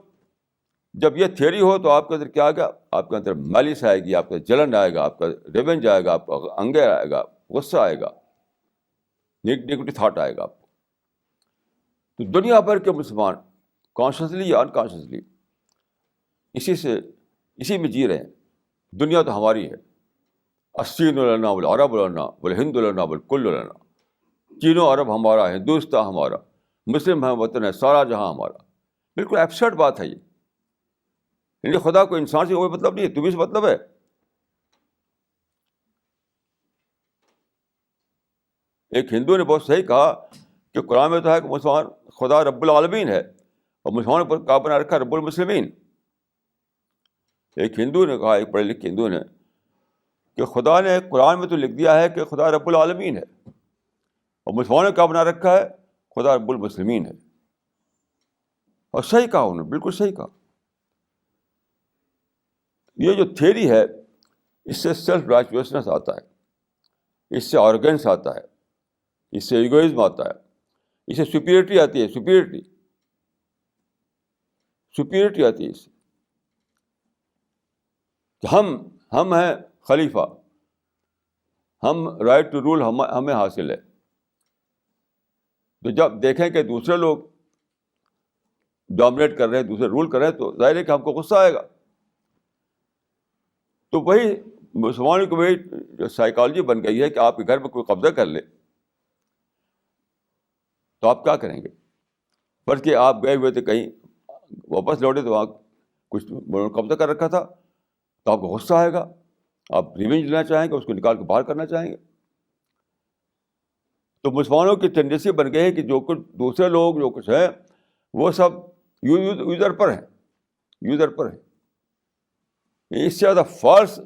جب یہ تھیوری ہو تو آپ کے اندر کیا آئے گا؟ آپ کے اندر مالس آئے گی, آپ کا جلن آئے گا, آپ کا ریونج آئے گا, آپ کا انگر آئے گا, غصہ آئے گا, نگیٹو تھاٹ آئے گا آپ کو. تو دنیا بھر کے مسلمان کانشیسلی یا انکانشیسلی اسی میں جی رہے ہیں. دنیا تو ہماری ہے, الصین لنا والعرب لنا والہند لنا والکل لنا. چین و عرب ہمارا, ہندوستان ہمارا, مسلم ہے وطن ہے, سارا جہاں ہمارا. بالکل ایبسرڈ بات ہے یہ. یعنی خدا کو انسان سے کوئی مطلب نہیں ہے, تمہیں سے مطلب ہے. ایک ہندو نے بہت صحیح کہا کہ قرآن میں تو ہے کہ مسلمان خدا رب العالمین ہے, اور مسلمانوں پر کہا بنا رکھا رب المسلمین. ایک ہندو نے کہا, ایک پڑھے لکھے ہندو نے, کہ خدا نے قرآن میں تو لکھ دیا ہے کہ خدا رب العالمین ہے, اور مسلمانوں کا بنا رکھا ہے خدا رب المسلمین ہے. اور صحیح کہا انہوں نے, بالکل صحیح کہا. یہ جو تھیوری ہے اس سے سیلف رائچوسنس آتا ہے, اس سے آرگنس آتا ہے, اس سے ایگوئزم آتا ہے, اس سے سپیریٹی آتی ہے, سپیریٹی آتی ہے اس سے کہ ہم ہیں خلیفہ, ہم رائٹ ٹو رول ہمیں حاصل ہے. تو جب دیکھیں کہ دوسرے لوگ ڈومینیٹ کر رہے ہیں, دوسرے رول کر رہے ہیں, تو ظاہر ہے کہ ہم کو غصہ آئے گا. تو وہی مسلمانوں کی وہی جو سائیکالوجی بن گئی ہے کہ آپ کے گھر میں کوئی قبضہ کر لے تو آپ کیا کریں گے؟ بلکہ آپ گئے ہوئے تھے کہیں, واپس لوٹے تو وہاں کچھ قبضہ کر رکھا تھا, تو آپ کو غصہ آئے گا, آپ ریونج لینا چاہیں گے, اس کو نکال کے باہر کرنا چاہیں گے. تو مسلمانوں کی ٹینڈنسی بن گئی ہے کہ جو کچھ دوسرے لوگ جو کچھ ہیں وہ سب یوزر پر ہیں. اس سے زیادہ فالس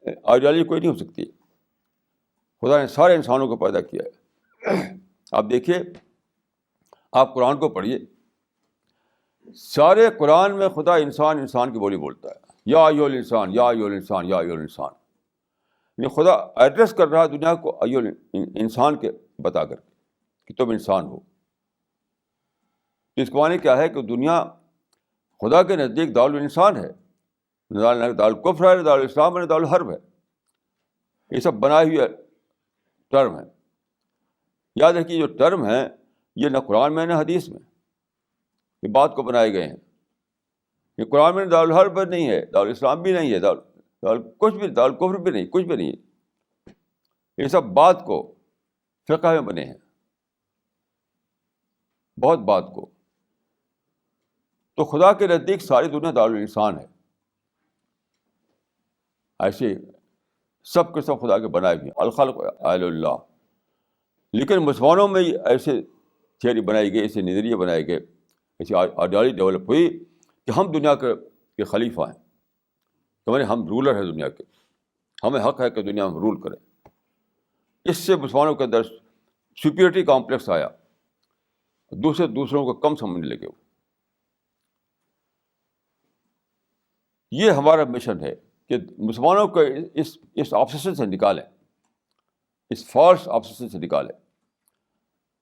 آئیڈیالوجی کوئی نہیں ہو سکتی. خدا نے سارے انسانوں کو پیدا کیا ہے. آپ دیکھیے, آپ قرآن کو پڑھیے, سارے قرآن میں خدا انسان کی بولی بولتا ہے, یا ایھا الانسان, یا ایھا الانسان, یا ایھا الانسان. یعنی خدا ایڈریس کر رہا ہے دنیا کو ایھا انسان کے بتا کر کہ تم انسان ہو. اس کے معنی کیا ہے کہ دنیا خدا کے نزدیک دارالانسان ہے, نہ دارالکفر ہے, نہ دارالاسلام ہے, نہ دارالحرب ہے. یہ سب بنائے ہوئے ٹرم ہیں. یاد رکھیے جو ٹرم ہیں یہ نہ قرآن میں نہ حدیث میں, یہ بات کو بنائے گئے ہیں. یہ قرآن میں دارالحرب نہیں ہے, دارالاسلام بھی نہیں ہے, کچھ بھی, دارالکفر بھی نہیں, کچھ بھی نہیں ہے. یہ سب بات کو فقہ میں بنے ہیں, بہت بات کو. تو خدا کے نزدیک ساری دنیا دارالانسان ہے. ایسے سب کے سب خدا کے بنائے ہوئے, الخلق آل اللہ. لیکن مسلمانوں میں ایسے تھیوری بنائی گئی, ایسے نظریے بنائے گئے, ایسی آئیڈیالوجی ڈیولپ ہوئی کہ ہم دنیا کے خلیفہ ہیں, تو ہم رولر ہیں دنیا کے, ہمیں حق ہے کہ دنیا میں رول کریں. اس سے مسلمانوں کے اندر سپیریٹی کمپلیکس آیا, دوسروں کو کم سمجھنے لگے. یہ ہمارا مشن ہے کہ مسلمانوں کو اس آبسیشن سے نکالیں, اس فالس آبسیشن سے نکالیں.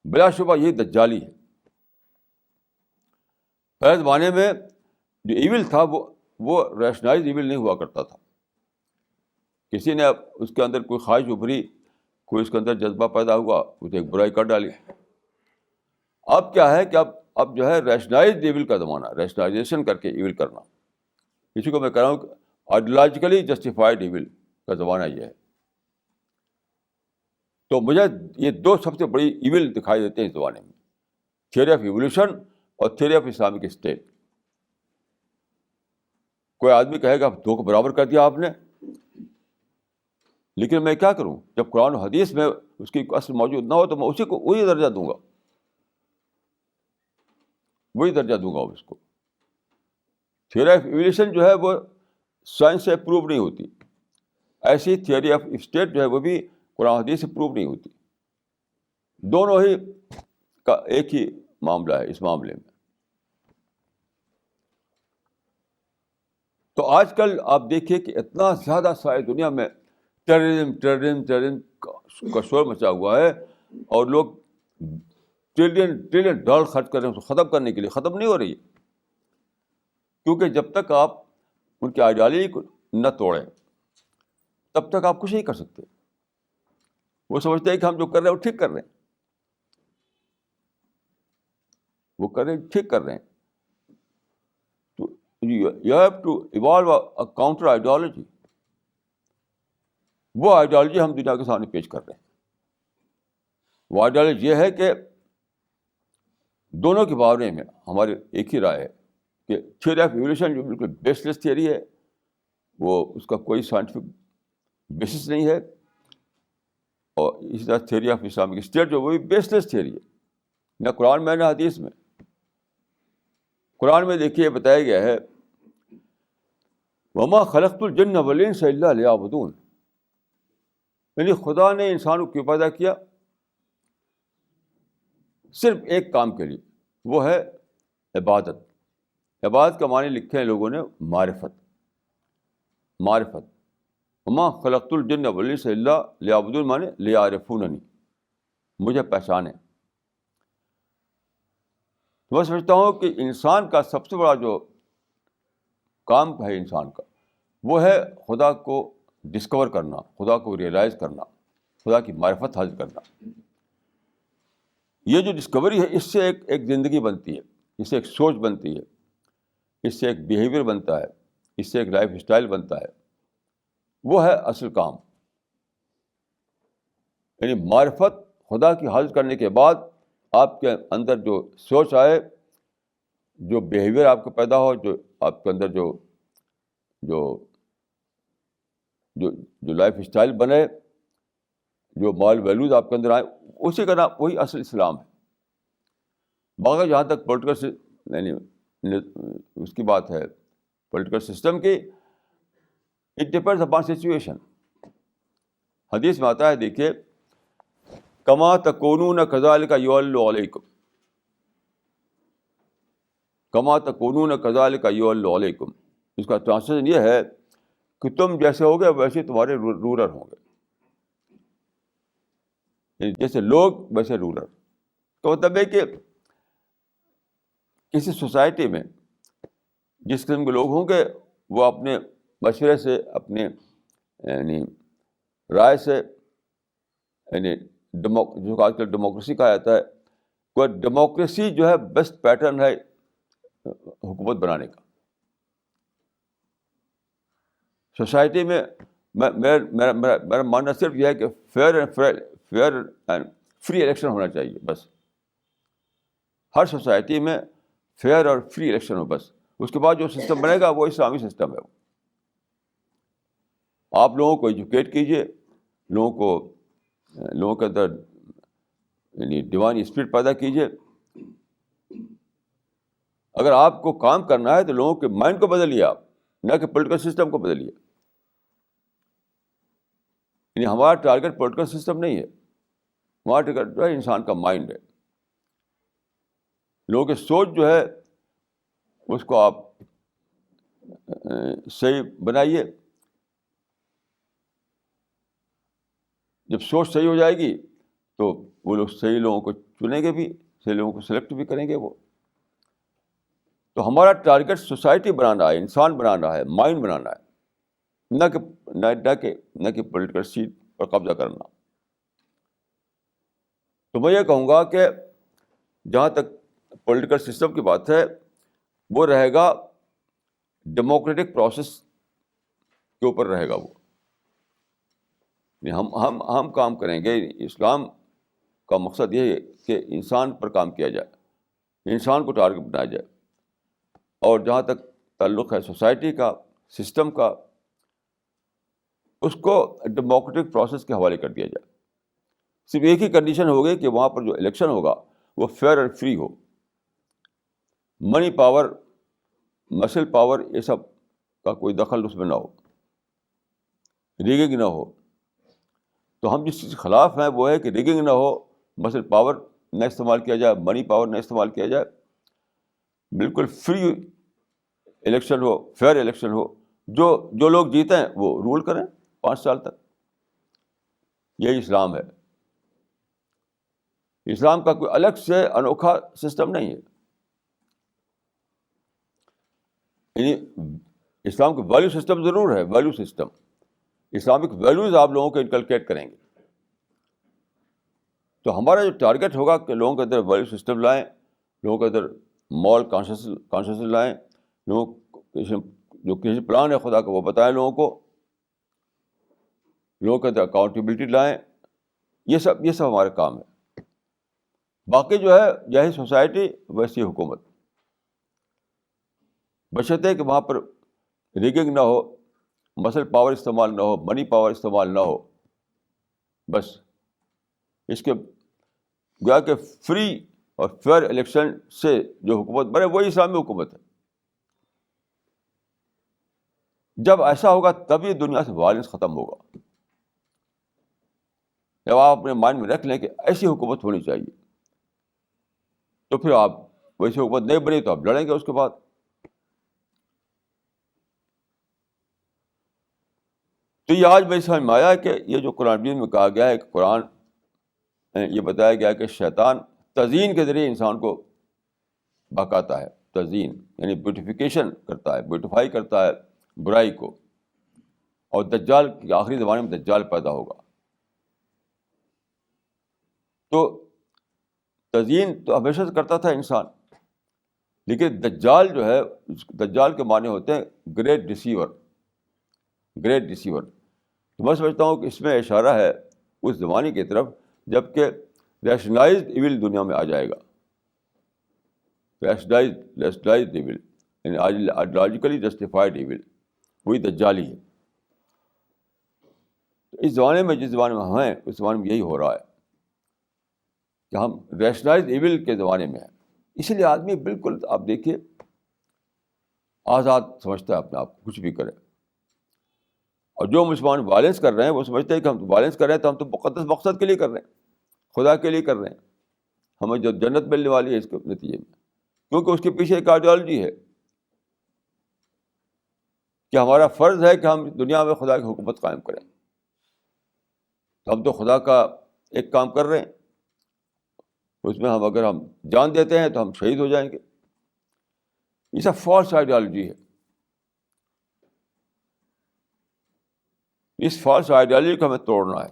بلا شبہ یہ دجالی ہے. پہلے زمانے میں جو ایول تھا وہ ریشنائز ایول نہیں ہوا کرتا تھا. کسی نے اس کے اندر کوئی خواہش ابھری کوئی اس کے اندر جذبہ پیدا ہوا, اسے ایک برائی کر ڈالی. اب کیا ہے کہ اب جو ہے ریشنائزڈ ایول کا زمانہ, ریشنائزیشن کر کے ایول کرنا, اسی کو میں کہہ رہا ہوں کہ آئیڈیولوجیکلی جسٹیفائڈ ایول کا زمانہ یہ ہے. تو مجھے یہ دو سب سے بڑی ایول دکھائی دیتے ہیں اس زمانے میں, تھیوری آف ایولیوشن اور تھیوری آف اسلامک اسٹیٹ. کوئی آدمی کہے گا دو کو برابر کر دیا آپ نے, لیکن میں کیا کروں جب قرآن و حدیث میں اس کی اصل موجود نہ ہو تو میں اسی کو وہی درجہ دوں گا, وہی درجہ دوں گا اس کو. تھیوری آف ایولیوشن جو ہے وہ سائنس سے پروو نہیں ہوتی, ایسی تھیوری آف اسٹیٹ جو ہے وہ بھی قرآن حدیث سے پروو نہیں ہوتی. دونوں ہی کا ایک ہی معاملہ ہے اس معاملے میں. تو آج کل آپ دیکھیے کہ اتنا زیادہ ساری دنیا میں ٹیررزم کا شور مچا ہوا ہے, اور لوگ ٹریلین ڈالر خرچ کر رہے ہیں اس کو ختم کرنے کے لیے. ختم نہیں ہو رہی ہے, کیونکہ جب تک آپ ان کی آئیڈیالوجی کو نہ توڑیں تب تک آپ کچھ نہیں کر سکتے. وہ سمجھتے ہیں کہ ہم جو کر رہے ہیں وہ ٹھیک کر رہے ہیں, وہ کر رہے ہیں ٹھیک کر رہے ہیں. تو you have to evolve a counter ideology. وہ آئیڈیالوجی ہم دنیا کے سامنے پیش کر رہے ہیں. وہ آئیڈیالوجی یہ ہے کہ دونوں کے بارے میں ہماری ایک ہی رائے ہے کہ تھیوری آف ایولیوشن جو بالکل بیس لیس تھیوری ہے, وہ اس کا کوئی سائنٹیفک بیسس نہیں ہے, اور اسی طرح تھیوری آف اسلامک اسٹیٹ جو وہ بھی بیس لیس تھیوری ہے, نہ قرآن میں نہ حدیث میں. قرآن میں دیکھیے بتایا گیا ہے وما خلقت الجن والانس الا لیعبدون, یعنی خدا نے انسان کو کیوں پیدا کیا؟ صرف ایک کام کے لیے, وہ ہے عبادت. عبادت کا معنی لکھے ہیں لوگوں نے معرفت. معرفت. وما خلقت الجن والانس الا لیعبدون معنی لیعرفوننی, مجھے پہچانے. میں سمجھتا ہوں کہ انسان کا سب سے بڑا جو کام ہے انسان کا, وہ ہے خدا کو ڈسکور کرنا, خدا کو ریئلائز کرنا, خدا کی معرفت حاصل کرنا. یہ جو ڈسکوری ہے اس سے ایک زندگی بنتی ہے, اس سے ایک سوچ بنتی ہے, اس سے ایک بیہیویئر بنتا ہے, اس سے ایک لائف اسٹائل بنتا ہے. وہ ہے اصل کام. یعنی معرفت خدا کی حاصل کرنے کے بعد آپ کے اندر جو سوچ آئے, جو بیہیویئر آپ کو پیدا ہو, جو آپ کے اندر جو جو جو جو لائف اسٹائل بنے, جو مال ویلیوز آپ کے اندر آئے, اسی کا نام وہی اصل اسلام ہے. باقی جہاں تک پولیٹیکل یعنی اس کی بات ہے پولیٹیکل سسٹم کی, اٹ ڈپینڈس اپان سچویشن. حدیث میں آتا ہے دیکھیے کما تکونون کذالک یولّ علیکم, کما تکونون کذالک یولّ علیکم. اس کا ٹرانسلیشن یہ ہے کہ تم جیسے ہوگے ویسے تمہارے رولر ہوں گے, یعنی جیسے لوگ ویسے رولر. تو مطلب ہے کہ کسی سوسائٹی میں جس قسم کے لوگ ہوں گے وہ اپنے مشورے سے, اپنے یعنی رائے سے, یعنی جو آج کل ڈیموکریسی کہا جاتا ہے, وہ ڈیموکریسی جو ہے بیسٹ پیٹرن ہے حکومت بنانے کا. سوسائٹی میں میرا ماننا صرف یہ ہے کہ فیئر اینڈ فری الیکشن ہونا چاہیے بس. ہر سوسائٹی میں فیئر اور فری الیکشن ہو بس. اس کے بعد جو سسٹم بنے گا وہ اسلامی سسٹم ہے. آپ لوگوں کو ایجوکیٹ کیجیے, لوگوں کے اندر یعنی ڈیوائن اسپرٹ پیدا کیجیے. اگر آپ کو کام کرنا ہے تو لوگوں کے مائنڈ کو بدلیے آپ, نہ کہ پولیٹیکل سسٹم کو بدلیے. یعنی ہمارا ٹارگیٹ پولیٹیکل سسٹم نہیں ہے, ہمارا ٹارگیٹ جو ہے انسان کا مائنڈ ہے. لوگوں کی سوچ جو ہے اس کو آپ صحیح بنائیے. جب سوچ صحیح ہو جائے گی تو وہ لوگ صحیح لوگوں کو چنیں گے بھی, صحیح لوگوں کو سلیکٹ بھی کریں گے وہ. تو ہمارا ٹارگیٹ سوسائٹی بنانا ہے, انسان بنانا ہے, مائنڈ بنانا ہے, نہ کہ پولیٹیکل سیٹ پر قبضہ کرنا. تو میں یہ کہوں گا کہ جہاں تک پولیٹیکل سسٹم کی بات ہے وہ رہے گا ڈیموکریٹک پروسیس کے اوپر رہے گا. وہ ہم کام کریں گے. اسلام کا مقصد یہ ہے کہ انسان پر کام کیا جائے, انسان کو ٹارگٹ بنایا جائے. اور جہاں تک تعلق ہے سوسائٹی کا, سسٹم کا, اس کو ڈیموکریٹک پروسیس کے حوالے کر دیا جائے. صرف ایک ہی کنڈیشن ہوگی کہ وہاں پر جو الیکشن ہوگا وہ فیئر اور فری ہو. منی پاور, مسل پاور, یہ سب کا کوئی دخل اس میں نہ ہو, ریگنگ نہ ہو. تو ہم جس چیز کے خلاف ہیں وہ ہے کہ ریگنگ نہ ہو, مسل پاور نہ استعمال کیا جائے, منی پاور نہ استعمال کیا جائے. بالکل فری الیکشن ہو, فیئر الیکشن ہو. جو لوگ جیتے ہیں وہ رول کریں 5 سال تک. یہی اسلام ہے. اسلام کا کوئی الگ سے انوکھا سسٹم نہیں ہے. یعنی اسلام کا ویلیو سسٹم ضرور ہے, ویلیو سسٹم. اسلامک ویلیوز آپ لوگوں کو انکلکیٹ کریں گے. تو ہمارا جو ٹارگیٹ ہوگا کہ لوگوں کے اندر ویلیو سسٹم لائیں, لوگوں کے اندر مورل کانشیس لائیں, لوگوں جو کسی پلان ہے خدا کا وہ بتائیں لوگوں کو, لوگوں کے اندر اکاؤنٹیبلٹی لائیں. یہ سب ہمارا کام ہے. باقی جو ہے جیسی سوسائٹی ویسی حکومت, بشرطے کہ وہاں پر ریگنگ نہ ہو, مسل پاور استعمال نہ ہو, منی پاور استعمال نہ ہو. بس اس کے گویا کہ فری اور فیئر الیکشن سے جو حکومت بنے وہی اسلامی حکومت ہے. جب ایسا ہوگا تبھی دنیا سے وائلنس ختم ہوگا. جب آپ اپنے مائنڈ میں رکھ لیں کہ ایسی حکومت ہونی چاہیے, تو پھر آپ ویسی حکومت نہیں بنی تو آپ لڑیں گے اس کے بعد. تو یہ آج میری سمجھ میں آیا کہ یہ جو قرآن مجید میں کہا گیا ہے کہ قرآن یہ بتایا گیا کہ شیطان تزیین کے ذریعے انسان کو بہکاتا ہے. تزیین یعنی بیوٹیفیکیشن کرتا ہے, بیوٹیفائی کرتا ہے برائی کو. اور دجال کے آخری زمانے میں دجال پیدا ہوگا. تو تزیین تو ہمیشہ سے کرتا تھا انسان, لیکن دجال جو ہے, دجال کے معنی ہوتے ہیں گریٹ ڈیسیور, گریٹ ڈیسیور. تو میں سمجھتا ہوں کہ اس میں اشارہ ہے اس زمانے کی طرف جب کہ ریشنلائزڈ ایول دنیا میں آ جائے گا. ریشنلائزڈ ایول یعنی آئیڈیالوجیکلی جسٹیفائڈ ایول, وہی دجالی ہے. اس زمانے میں جس زمانے میں ہم ہیں اس زمانے میں یہی ہو رہا ہے کہ ہم ریشنلائزڈ ایول کے زمانے میں ہیں. اسی لیے آدمی بالکل آپ دیکھیے آزاد سمجھتا ہے اپنے آپ کو, کچھ بھی کرے. اور جو مسلمان وائلنس کر رہے ہیں وہ سمجھتے ہیں کہ ہم وائلنس کر رہے ہیں تو ہم تو مقدس مقصد کے لیے کر رہے ہیں, خدا کے لیے کر رہے ہیں, ہمیں جو جنت ملنے والی ہے اس کے نتیجے میں. کیونکہ اس کے پیچھے ایک آئیڈیالوجی ہے کہ ہمارا فرض ہے کہ ہم دنیا میں خدا کی حکومت قائم کریں. تو ہم تو خدا کا ایک کام کر رہے ہیں, اس میں اگر ہم جان دیتے ہیں تو ہم شہید ہو جائیں گے. یہ سب فالس آئیڈیالوجی ہے. اس فالس آئیڈیالوجی کو ہمیں توڑنا ہے.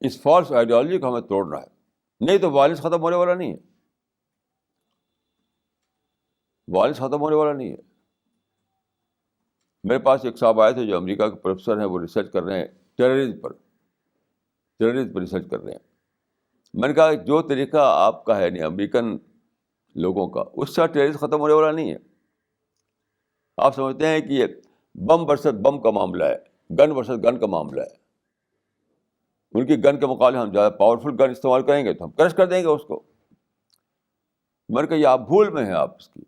اس فالس آئیڈیالوجی کو ہمیں توڑنا ہے, نہیں تو وائلنس ختم ہونے والا نہیں ہے. وائلنس ختم ہونے والا نہیں ہے. میرے پاس ایک صاحب آئے تھے جو امریکہ کے پروفیسر ہیں, وہ ریسرچ کر رہے ہیں ٹیررزم پر ریسرچ کر رہے ہیں. میں نے کہا جو طریقہ آپ کا ہے یعنی امریکن لوگوں کا, اس سے ٹیررزم ختم ہونے والا نہیں ہے. آپ سمجھتے ہیں کہ یہ بم ورسز بم کا معاملہ ہے, گن ورسز گن کا معاملہ ہے. ان کی گن کے مقابلے ہم زیادہ پاورفل گن استعمال کریں گے تو ہم کرش کر دیں گے اس کو. میں نے کہا یہ آپ بھول میں ہیں آپ اس کی.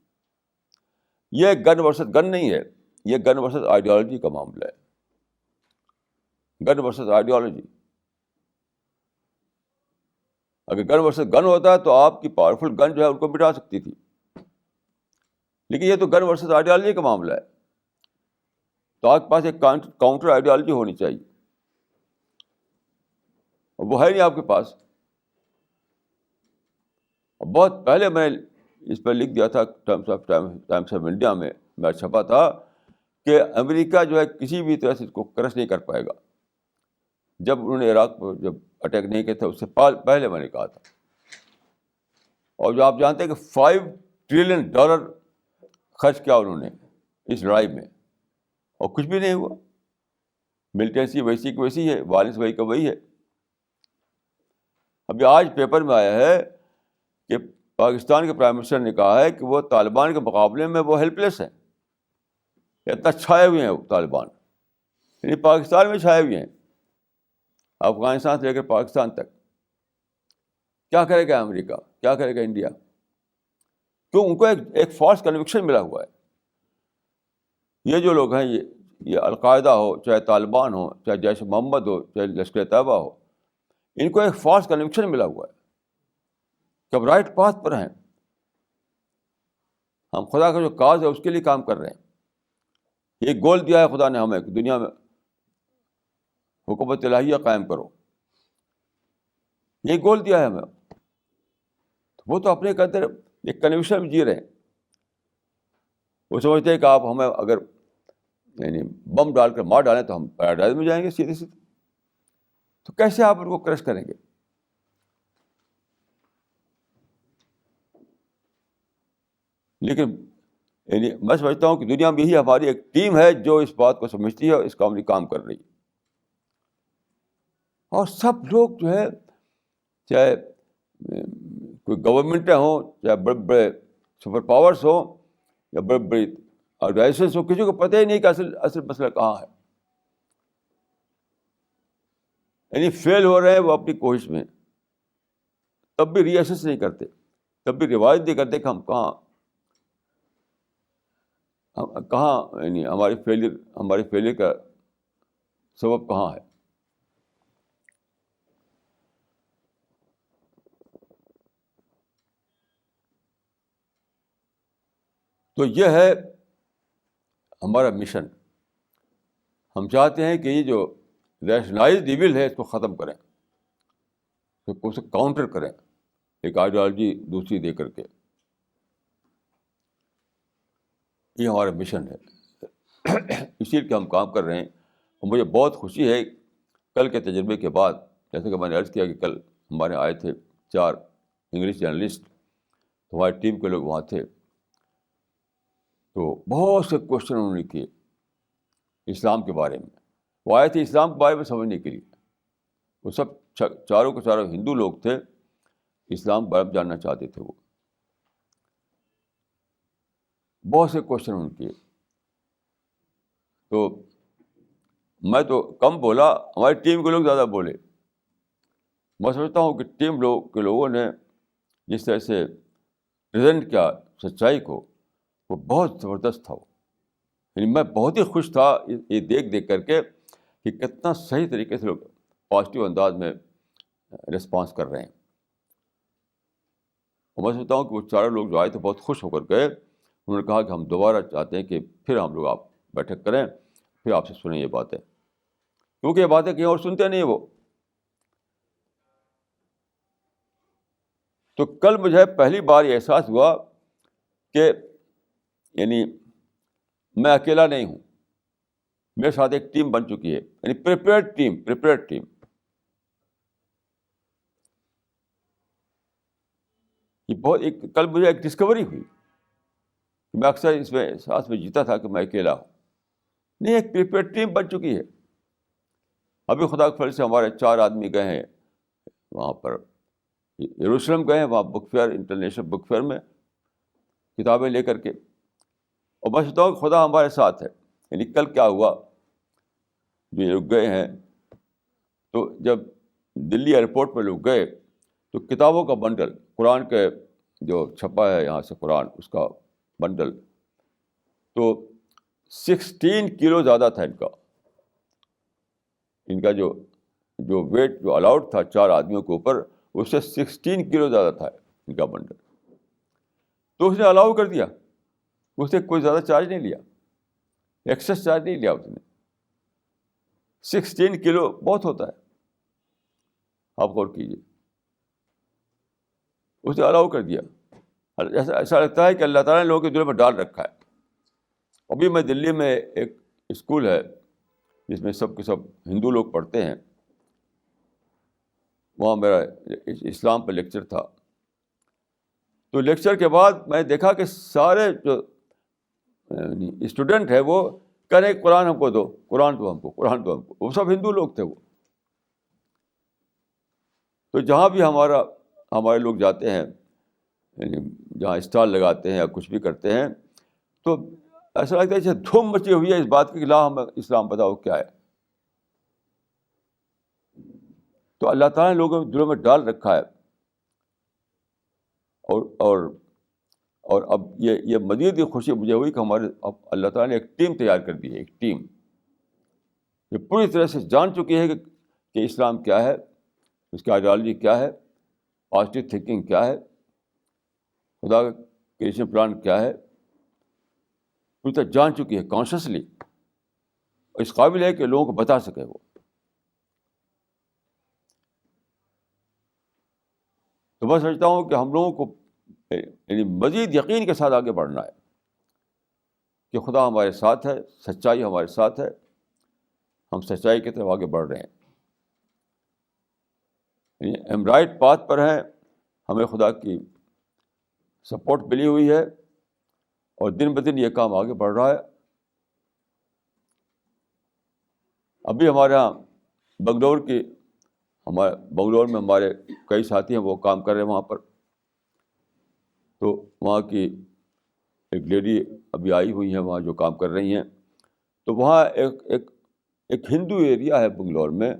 یہ گن ورسز گن نہیں ہے, یہ گن ورسز آئیڈیالوجی کا معاملہ ہے. گن ورسز آئیڈیالوجی. اگر گن ورسز گن ہوتا ہے تو آپ کی پاورفل گن جو ہے ان کو مٹا سکتی تھی, لیکن یہ تو گن ورسز آئیڈیالوجی کا معاملہ ہے. تو آپ کے پاس ایک کاؤنٹر آئیڈیالوجی ہونی چاہیے, وہ ہے نہیں آپ کے پاس. بہت پہلے میں اس پہ لکھ دیا تھا ٹائمس آف انڈیا میں چھپا تھا کہ امریکہ جو ہے کسی بھی طرح سے اس کو کرش نہیں کر پائے گا. جب انہوں نے عراق پر جب اٹیک نہیں کیا تھا اس سے پہلے میں نے کہا تھا. اور جو آپ جانتے ہیں کہ $5 ٹریلین خرچ کیا انہوں نے اس لڑائی میں, اور کچھ بھی نہیں ہوا. ملٹنسی ویسی کی ویسی ہے, وائلنس وہی کا وہی ہے. ابھی آج پیپر میں آیا ہے کہ پاکستان کے پرائم منسٹر نے کہا ہے کہ وہ طالبان کے مقابلے میں وہ ہیلپ لیس ہیں, اتنا چھائے ہوئے ہیں وہ طالبان, یعنی پاکستان میں چھائے ہوئے ہیں, افغانستان سے لے کر پاکستان تک. کیا کرے گا امریکہ, کیا کرے گا انڈیا؟ کیوں؟ ان کو ایک فالس کنوکشن ملا ہوا ہے. یہ جو لوگ ہیں, یہ القاعدہ ہو, چاہے طالبان ہو, چاہے جیش محمد ہو, چاہے لشکر طیبہ ہو, ان کو ایک فالس کنوکشن ملا ہوا ہے کہ اب رائٹ پاتھ پر ہیں, ہم خدا کا جو کاز ہے اس کے لیے کام کر رہے ہیں. یہ گول دیا ہے خدا نے ہمیں کہ دنیا میں حکومت الہیہ قائم کرو, یہ گول دیا ہے ہمیں. وہ تو اپنے کے اندر ایک کنوکشن میں جی رہے ہیں. وہ سمجھتے ہیں کہ آپ ہمیں اگر یعنی بم ڈال کر مار ڈالیں تو ہم پیراڈائز میں جائیں گے سیدھے سیدھے. تو کیسے آپ ان کو کرش کریں گے؟ لیکن یعنی میں سمجھتا ہوں کہ دنیا میں یہی ہماری ایک ٹیم ہے جو اس بات کو سمجھتی ہے اور اس کام میں کام کر رہی ہے. اور سب لوگ جو ہے, چاہے کوئی گورنمنٹیں ہوں, چاہے بڑے بڑے سپر پاورس ہوں, یا بڑے بڑی آرگنائزیشنس ہوں, کسی کو پتہ ہی نہیں کہ اصل مسئلہ کہاں ہے. یعنی فیل ہو رہے ہیں وہ اپنی کوشش میں, تب بھی ری ایسس نہیں کرتے, تب بھی ریوائز نہیں کرتے کہ ہم کہاں یعنی ہماری فیلئر کا سبب کہاں ہے. تو یہ ہے ہمارا مشن. ہم چاہتے ہیں کہ یہ جو ریشنلائزڈ ایول ہے اس کو ختم کریں, اسے کاؤنٹر کریں ایک آئیڈیالوجی دوسری دے کر کے. یہ ہمارا مشن ہے, اسی لیے ہم کام کر رہے ہیں. اور مجھے بہت خوشی ہے کل کے تجربے کے بعد, جیسے کہ میں نے عرض کیا کہ کل ہمارے آئے تھے 4 انگلش جرنلسٹ, ہماری ٹیم کے لوگ وہاں تھے. تو بہت سے کوشچن انہوں نے کیے اسلام کے بارے میں. وہ آئے تھے اسلام کے بارے میں سمجھنے کے لیے. وہ سب چاروں کے چاروں ہندو لوگ تھے, اسلام کے بارے میں جاننا چاہتے تھے. وہ بہت سے کوشچن انہوں نے کیے. تو میں تو کم بولا, ہماری ٹیم کے لوگ زیادہ بولے. میں سمجھتا ہوں کہ ٹیم کے لوگوں نے جس طرح سے پریزنٹ کیا سچائی کو, وہ بہت زبردست تھا. یعنی میں بہت ہی خوش تھا یہ دیکھ کر کے کہ کتنا صحیح طریقے سے لوگ پازیٹیو انداز میں رسپانس کر رہے ہیں. اور میں سمجھتا ہوں کہ وہ 4 لوگ جو آئے تھے بہت خوش ہو کر گئے. انہوں نے کہا کہ ہم دوبارہ چاہتے ہیں کہ پھر ہم لوگ آپ بیٹھک کریں, پھر آپ سے سنیں یہ باتیں, کیونکہ یہ باتیں کہیں اور سنتے نہیں وہ. تو کل مجھے پہلی بار یہ احساس ہوا کہ یعنی میں اکیلا نہیں ہوں, میرے ساتھ ایک ٹیم بن چکی ہے, یعنی پریپیئرڈ ٹیم. یہ بہت کل مجھے ایک ڈسکوری ہوئی. میں اکثر اس میں احساس میں جیتا تھا کہ میں اکیلا ہوں, نہیں, ایک پریپیئرڈ ٹیم بن چکی ہے. ابھی خدا کے فضل سے ہمارے 4 آدمی گئے ہیں وہاں پر, یروشلم گئے ہیں, وہاں book fair, international book fair میں کتابیں لے کر کے. اور میں سمجھتا ہوں کہ خدا ہمارے ساتھ ہے. یعنی کل کیا ہوا, جو لوگ گئے ہیں, تو جب دلی ایئرپورٹ پہ لوگ گئے تو کتابوں کا بنڈل, قرآن کے جو چھپا ہے یہاں سے قرآن, اس کا بنڈل, تو 16 کلو زیادہ تھا ان کا جو ویٹ جو الاؤڈ تھا 4 آدمیوں کے اوپر, اس سے 16 کلو زیادہ تھا ان کا بنڈل. تو اس نے الاؤ کر دیا, اس نے کوئی زیادہ چارج نہیں لیا, ایکسس چارج نہیں لیا اس نے. 16 کلو بہت ہوتا ہے, آپ غور کیجیے. اس نے الاؤ کر دیا. ایسا لگتا ہے کہ اللہ تعالیٰ نے لوگوں کے دلوں میں ڈال رکھا ہے. ابھی میں دلی میں ایک اسکول ہے جس میں سب کے سب ہندو لوگ پڑھتے ہیں, وہاں میرا اسلام پہ لیکچر تھا. تو لیکچر کے بعد میں دیکھا کہ سارے جو اسٹوڈنٹ ہے وہ کہہ رہے قرآن ہم کو دو, قرآن دو ہم کو, قرآن دو ہم کو. وہ سب ہندو لوگ تھے وہ. تو جہاں بھی ہمارے لوگ جاتے ہیں, جہاں اسٹال لگاتے ہیں یا کچھ بھی کرتے ہیں, تو ایسا لگتا ہے جیسے دھوم مچی ہوئی ہے اس بات کی کہ لا ہمیں اسلام بتاؤ کیا ہے. تو اللہ تعالیٰ نے لوگوں کے دلوں میں ڈال رکھا ہے. اور اب یہ مزید ہی خوشی مجھے ہوئی کہ ہمارے اب اللہ تعالیٰ نے ایک ٹیم تیار کر دی ہے. ایک ٹیم یہ پوری طرح سے جان چکی ہے کہ اسلام کیا ہے, اس کی آئیڈیالوجی کیا ہے, پازیٹیو تھنکنگ کیا ہے, خدا کا کریشن پلان کیا ہے. پوری طرح جان چکی ہے کانشیسلی, اس قابل ہے کہ لوگوں کو بتا سکے وہ. تو میں سمجھتا ہوں کہ ہم لوگوں کو یعنی مزید یقین کے ساتھ آگے بڑھنا ہے کہ خدا ہمارے ساتھ ہے, سچائی ہمارے ساتھ ہے, ہم سچائی کی طرف آگے بڑھ رہے ہیں, یعنی ہم رائٹ پاتھ پر ہیں, ہمیں خدا کی سپورٹ ملی ہوئی ہے, اور دن بدن یہ کام آگے بڑھ رہا ہے. ابھی ہمارے یہاں بنگلور میں ہمارے کئی ساتھی ہیں, وہ کام کر رہے ہیں وہاں پر. تو وہاں کی ایک لیڈی ابھی آئی ہوئی ہیں وہاں جو کام کر رہی ہیں. تو وہاں ایک ہندو ایریا ہے بنگلور میں,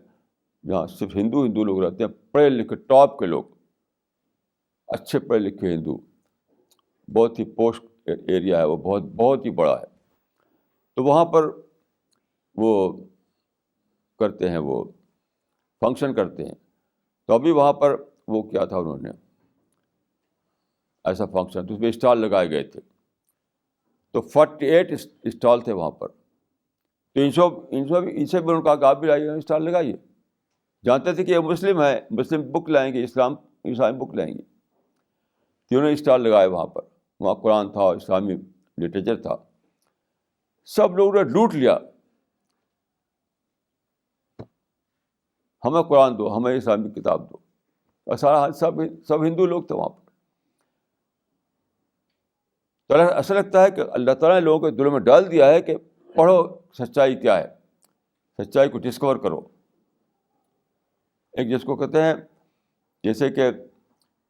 جہاں صرف ہندو لوگ رہتے ہیں, پڑھے لکھے ٹاپ کے لوگ, اچھے پڑھے لکھے ہندو. بہت ہی پوسٹ ایریا ہے وہ, بہت ہی بڑا ہے. تو وہاں پر وہ کرتے ہیں, وہ فنکشن کرتے ہیں. تو ابھی وہاں پر وہ کیا تھا, انہوں نے ایسا فنکشن, تو اس میں اسٹال لگائے گئے تھے. تو 48 اسٹال تھے وہاں پر. تو ان سے بھی انہوں نے کہا کہ آپ بھی لائیے, اسٹال لگائیے. جانتے تھے کہ یہ مسلم ہے, مسلم بک لائیں گے, اسلامی بک لائیں گے. تو انہوں نے اسٹال لگائے وہاں پر. وہاں قرآن تھا, اسلامی لٹریچر تھا. سب لوگوں نے لوٹ لیا, ہمیں قرآن دو, ہمیں اسلامی کتاب دو. اور سب ہندو لوگ تھے وہاں پر. تو ایسا لگتا ہے کہ اللہ تعالیٰ نے لوگوں کے دلوں میں ڈال دیا ہے کہ پڑھو سچائی کیا ہے, سچائی کو ڈسکور کرو. ایک جس کو کہتے ہیں, جیسے کہ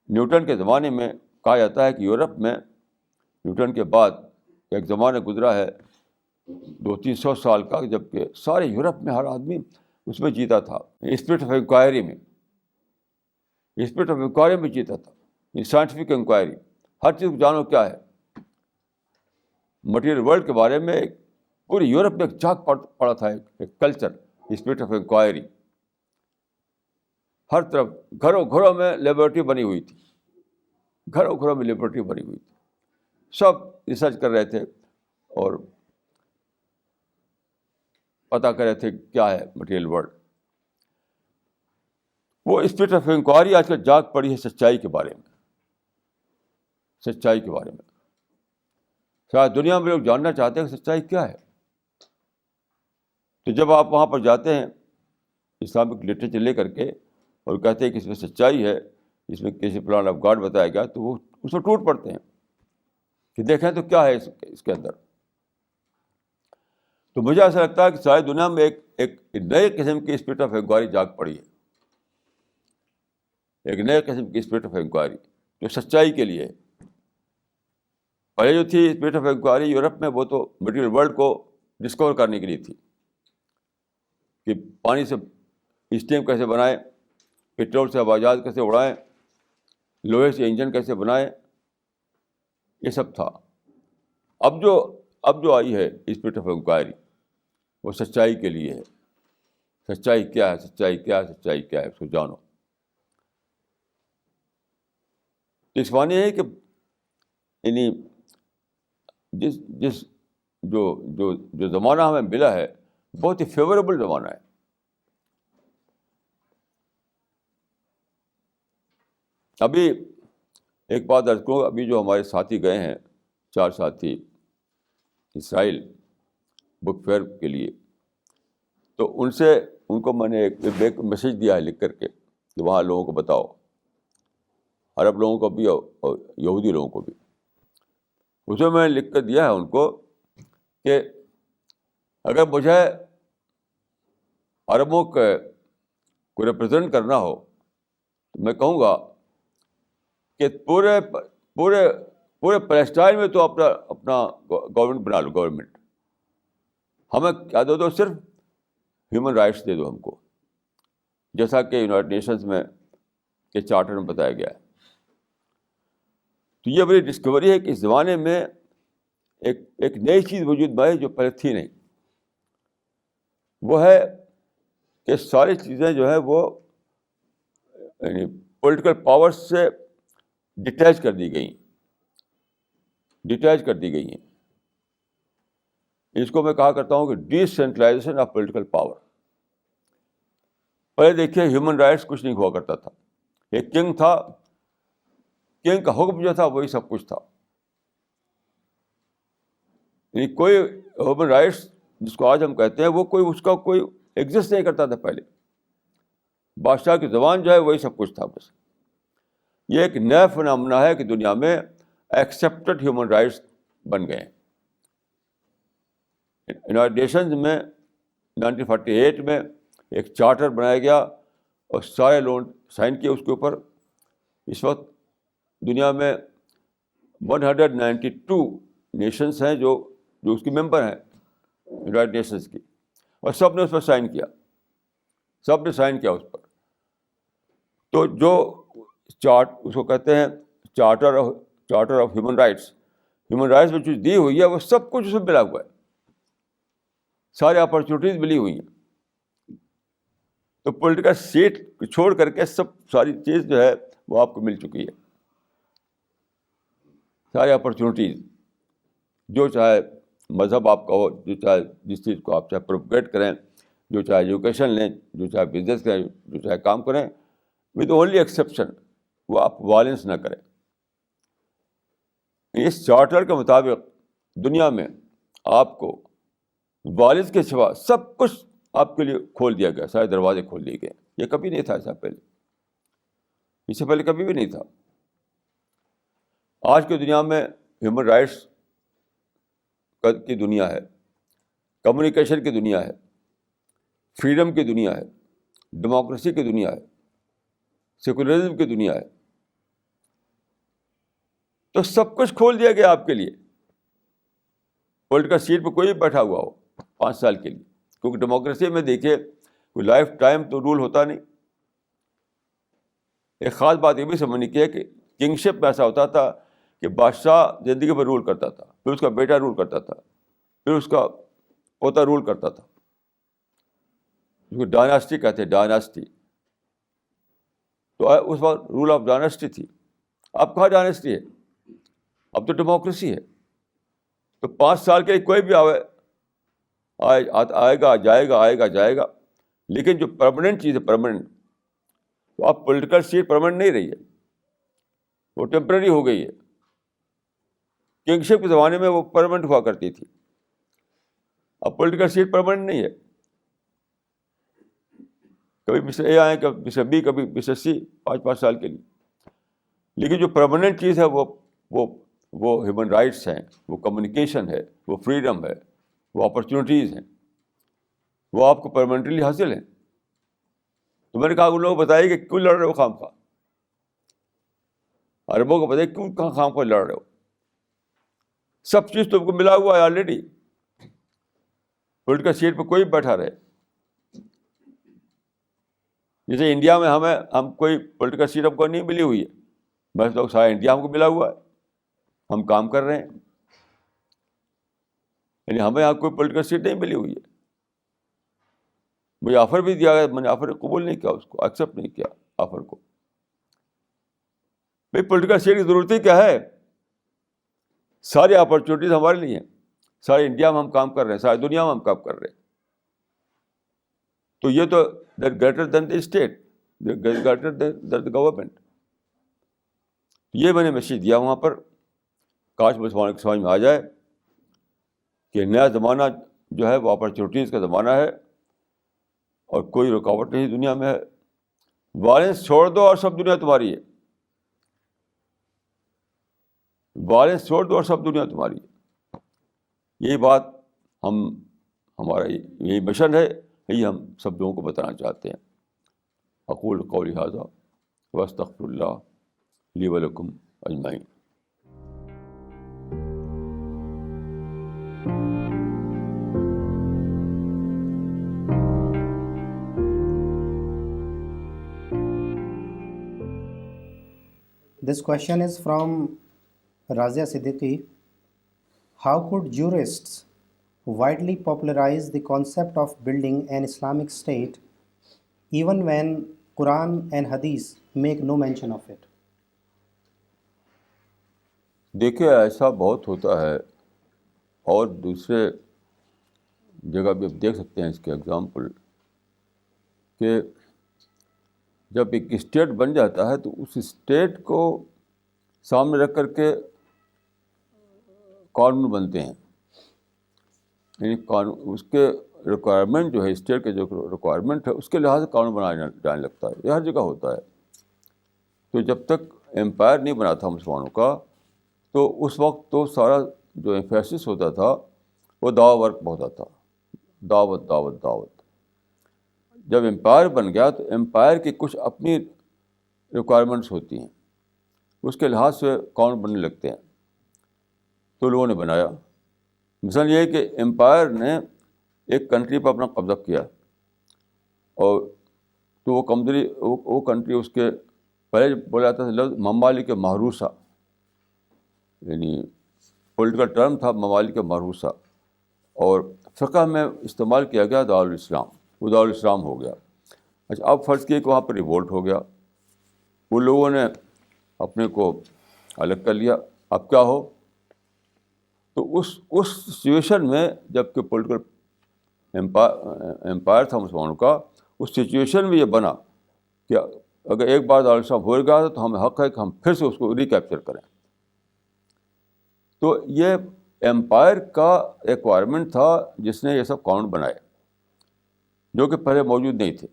نیوٹن کے زمانے میں کہا جاتا ہے کہ یورپ میں نیوٹن کے بعد ایک زمانہ گزرا ہے 200-300 سال کا, جب کہ سارے یورپ میں ہر آدمی اس میں جیتا تھا, اسپرٹ آف انکوائری میں جیتا تھا. سائنٹیفک انکوائری, ہر چیز کو جانو کیا ہے. مٹیریل ورلڈ کے بارے میں پوری یورپ میں ایک جھاگ پڑا تھا, ایک کلچر, اسپرٹ آف انکوائری. ہر طرف گھروں میں لیبورٹری بنی ہوئی تھی, سب ریسرچ کر رہے تھے اور پتہ کر رہے تھے کیا ہے مٹیریل ورلڈ. وہ اسپرٹ آف انکوائری آج کل جاگ پڑی ہے سچائی کے بارے میں. شاید دنیا میں لوگ جاننا چاہتے ہیں کہ سچائی کیا ہے. تو جب آپ وہاں پر جاتے ہیں اسلامک لٹریچر لے کر کے اور کہتے ہیں کہ اس میں سچائی ہے, اس میں کسی پلان آف گاڈ بتایا گیا, تو وہ اس میں ٹوٹ پڑتے ہیں کہ دیکھیں تو کیا ہے اس کے اندر. تو مجھے ایسا لگتا ہے کہ ساری دنیا میں ایک نئے قسم کی اسپرٹ آف انکوائری جاگ پڑی ہے, ایک نئے قسم کی اسپرٹ آف انکوائری جو سچائی کے لیے ہے. پہلے جو تھی اسپرٹ آف انکوائری یورپ میں, وہ تو مٹیریل ورلڈ کو ڈسکور کرنے کے لیے تھی کہ پانی سے اسٹیم کیسے بنائیں, پیٹرول سے ہوائی جہاز کیسے اڑائیں, لوہے سے انجن کیسے بنائیں, یہ سب تھا. اب جو آئی ہے اسپرٹ آف انکوائری, وہ سچائی کے لیے ہے. سچائی کیا ہے, اس کو جانو. اس معنی ہے کہ یعنی جو زمانہ ہمیں ملا ہے بہت ہی فیوریبل زمانہ ہے. ابھی ایک بات عرض کروں, ابھی جو ہمارے ساتھی گئے ہیں 4 ساتھی اسرائیل بک فیئر کے لیے, تو ان کو میں نے ایک میسیج دیا ہے لکھ کر کے کہ وہاں لوگوں کو بتاؤ، عرب لوگوں کو بھی اور یہودی لوگوں کو بھی. اس میں نے لکھ کر دیا ہے ان کو کہ اگر مجھے عربوں کو ریپرزینٹ کرنا ہو تو میں کہوں گا کہ پورے پورے پورے پیلسٹائن میں تو اپنا گورنمنٹ بنا لو. گورنمنٹ ہمیں کیا دے دو، صرف ہیومن رائٹس دے دو ہم کو، جیسا کہ یونائٹڈ نیشنز میں کے چارٹر میں بتایا گیا ہے. تو یہ بڑی ڈسکوری ہے کہ اس زمانے میں ایک نئی چیز وجود میں آئی جو پہلے تھی نہیں. وہ ہے کہ ساری چیزیں جو ہے وہ یعنی پولیٹیکل پاور سے ڈیٹیچ کر دی گئی ہیں. اس کو میں کہا کرتا ہوں کہ D centralization of political power. پہلے دیکھیے ہیومن رائٹس کچھ نہیں ہوا کرتا تھا. ایک کنگ تھا، کنگ کا حکم جو تھا وہی سب کچھ تھا. یعنی کوئی ہیومن رائٹس جس کو آج ہم کہتے ہیں وہ اس کا کوئی ایگزسٹ نہیں کرتا تھا پہلے. بادشاہ کی زبان جو ہے وہی سب کچھ تھا بس. یہ ایک نیا فنامنا ہے کہ دنیا میں ایکسیپٹڈ ہیومن رائٹس بن گئے ہیں. یونائٹڈ نیشنز میں 1948 میں ایک چارٹر بنایا گیا اور سارے لوگ سائن کیے اس کے اوپر. اس وقت دنیا میں 192 نیشنز ہیں جو اس کی ممبر ہیں یونائٹڈ نیشنز کی، اور سب نے اس پر سائن کیا. اس پر. تو جو اس کو کہتے ہیں چارٹر آف ہیومن رائٹس میں جو دی ہوئی ہے وہ سب کچھ اس میں ملا ہوا ہے. ساری اپرچونیٹیز ملی ہوئی ہیں. تو پولیٹیکل سیٹ چھوڑ کر کے ساری چیز جو ہے وہ آپ کو مل چکی ہے. ساری اپرچونیٹیز، جو چاہے مذہب آپ کا ہو، جو چاہے جس چیز کو آپ چاہے پروپیگیٹ کریں، جو چاہے ایجوکیشن لیں، جو چاہے بزنس کریں، جو چاہے کام کریں، ود اونلی ایکسیپشن وہ آپ وائلنس نہ کریں. اس چارٹر کے مطابق دنیا میں آپ کو وائلنس کے سوا سب کچھ آپ کے لیے کھول دیا گیا، سارے دروازے کھول دیے گئے. یہ کبھی نہیں تھا ایسا پہلے، اس سے پہلے کبھی بھی نہیں تھا. آج کی دنیا میں ہیومن رائٹس کی دنیا ہے، کمیونیکیشن کی دنیا ہے، فریڈم کی دنیا ہے، ڈیموکریسی کی دنیا ہے، سیکولرزم کی دنیا ہے. تو سب کچھ کھول دیا گیا آپ کے لیے. پولیٹیکل سیٹ پہ کوئی بیٹھا ہوا ہو 5 سال کے لیے، کیونکہ ڈیموکریسی میں دیکھیے کوئی لائف ٹائم تو رول ہوتا نہیں. ایک خاص بات یہ بھی سمجھنی کی ہے کہ کنگشپ میں ایسا ہوتا تھا کہ بادشاہ زندگی پر رول کرتا تھا، پھر اس کا بیٹا رول کرتا تھا، پھر اس کا پوتا رول کرتا تھا. اس کو ڈائناسٹی کہتے ہیں، ڈائناسٹی. تو اس وقت رول آف ڈائناسٹی تھی. اب کہاں ڈائناسٹی ہے؟ اب تو ڈیموکریسی ہے. تو 5 سال کے لیے کوئی بھی آئے گا جائے گا. لیکن جو پرماننٹ چیز ہے، پرماننٹ، تو اب پولیٹیکل سیٹ پرماننٹ نہیں رہی ہے، وہ ٹیمپرری ہو گئی ہے. کنگشپ کے زمانے میں وہ پرماننٹ ہوا کرتی تھی، اب پولیٹیکل سیٹ پرماننٹ نہیں ہے. کبھی مسٹر اے آئے، کبھی مسٹر بی، کبھی مسٹر سی، 5 سال کے لیے. لیکن جو پرماننٹ چیز ہے وہ ہیومن رائٹس ہیں، وہ کمیونیکیشن ہے، وہ فریڈم ہے، وہ اپرچونیٹیز ہیں، وہ آپ کو پرماننٹلی حاصل ہیں. تو میں نے کہا ان لوگوں کو بتائیے کہ کیوں لڑ رہے ہو خام خواہ. عربوں کو بتائیے کیوں خام خواہ لڑ رہے ہو. سب چیز تم کو ملا ہوا ہے آلریڈی. پولیٹیکل سیٹ پہ کوئی بیٹھا رہے. جیسے انڈیا میں ہم کوئی پولیٹیکل سیٹ ہم کو نہیں ملی ہوئی ہے، بس لوگ سارا انڈیا ہم کو ملا ہوا ہے، ہم کام کر رہے ہیں. یعنی ہمیں یہاں کوئی پولیٹیکل سیٹ نہیں ملی ہوئی ہے. مجھے آفر بھی دیا گیا، میں نے آفر قبول نہیں کیا، اس کو ایکسیپٹ نہیں کیا آفر کو. بھائی پولیٹیکل سیٹ کی ضرورت ہی کیا ہے؟ ساری اپرچونیٹیز ہمارے لیے ہیں. سارے انڈیا میں ہم کام کر رہے ہیں، ساری دنیا میں ہم کام کر رہے ہیں. تو یہ تو greater than the state, greater than the government. یہ میں نے میسیج دیا وہاں پر. کاش مسلمانوں کی سمجھ میں آ جائے کہ نیا زمانہ جو ہے وہ اپرچونیٹیز کا زمانہ ہے، اور کوئی رکاوٹ نہیں دنیا میں ہے. وائلنس چھوڑ دو اور سب دنیا تمہاری ہے. وائلنس چھوڑ دو اور سب دنیا تمہاری ہے. یہی بات ہمارا یہی مشن ہے, یہی ہم سب لوگوں کو بتانا چاہتے ہیں. اقول قولی ھذا واستغفر اللہ لی ولکم اجمعین. This question is from Razia Siddiqui. How could jurists widely popularize the concept of building an Islamic state even when Quran and Hadith make no mention of it? دیکھیے ایسا بہت ہوتا ہے, اور دوسرے جگہ بھی آپ دیکھ سکتے ہیں اس کے ایگزامپل, کہ جب ایک اسٹیٹ بن جاتا ہے تو اس اسٹیٹ کو سامنے رکھ کر کے قانون بنتے ہیں. یعنی قانون, اس کے ریکوائرمنٹ جو ہے, اسٹیٹ کے جو ریکوائرمنٹ ہے اس کے لحاظ سے قانون بنایا جانے لگتا ہے. یہ ہر جگہ ہوتا ہے. تو جب تک امپائر نہیں بنا تھا مسلمانوں کا, تو اس وقت تو سارا جو ایمفیسس ہوتا تھا وہ دعوی ورک بہت ہوتا تھا, دعوت دعوت دعوت. جب امپائر بن گیا تو امپائر کی کچھ اپنی ریکوائرمنٹس ہوتی ہیں, اس کے لحاظ سے قانون بننے لگتے ہیں. تو لوگوں نے بنایا. مثلاً یہ ہے کہ امپائر نے ایک کنٹری پر اپنا قبضہ کیا, اور تو وہ کنٹری اس کے پہلے بولا جاتا تھا لفظ ممالک محروسہ, یعنی پولیٹیکل ٹرم تھا ممالک محروسہ, اور فقہ میں استعمال کیا گیا دارالاسلام. وہ دارالاسلام ہو گیا. اچھا, اب فرض کیے کہ وہاں پر ریوولٹ ہو گیا, ان لوگوں نے اپنے کو الگ کر لیا. اب کیا ہو؟ تو اس سچویشن میں جب کہ پولیٹیکل امپائر تھا مسلمانوں کا, اس سچویشن میں یہ بنا کہ اگر ایک بار دارالاسلام ہو گیا تو ہمیں حق ہے کہ ہم پھر سے اس کو ریکیپچر کریں. تو یہ امپائر کا ریکوائرمنٹ تھا جس نے یہ سب قانون بنائے, جو کہ پہلے موجود نہیں تھے.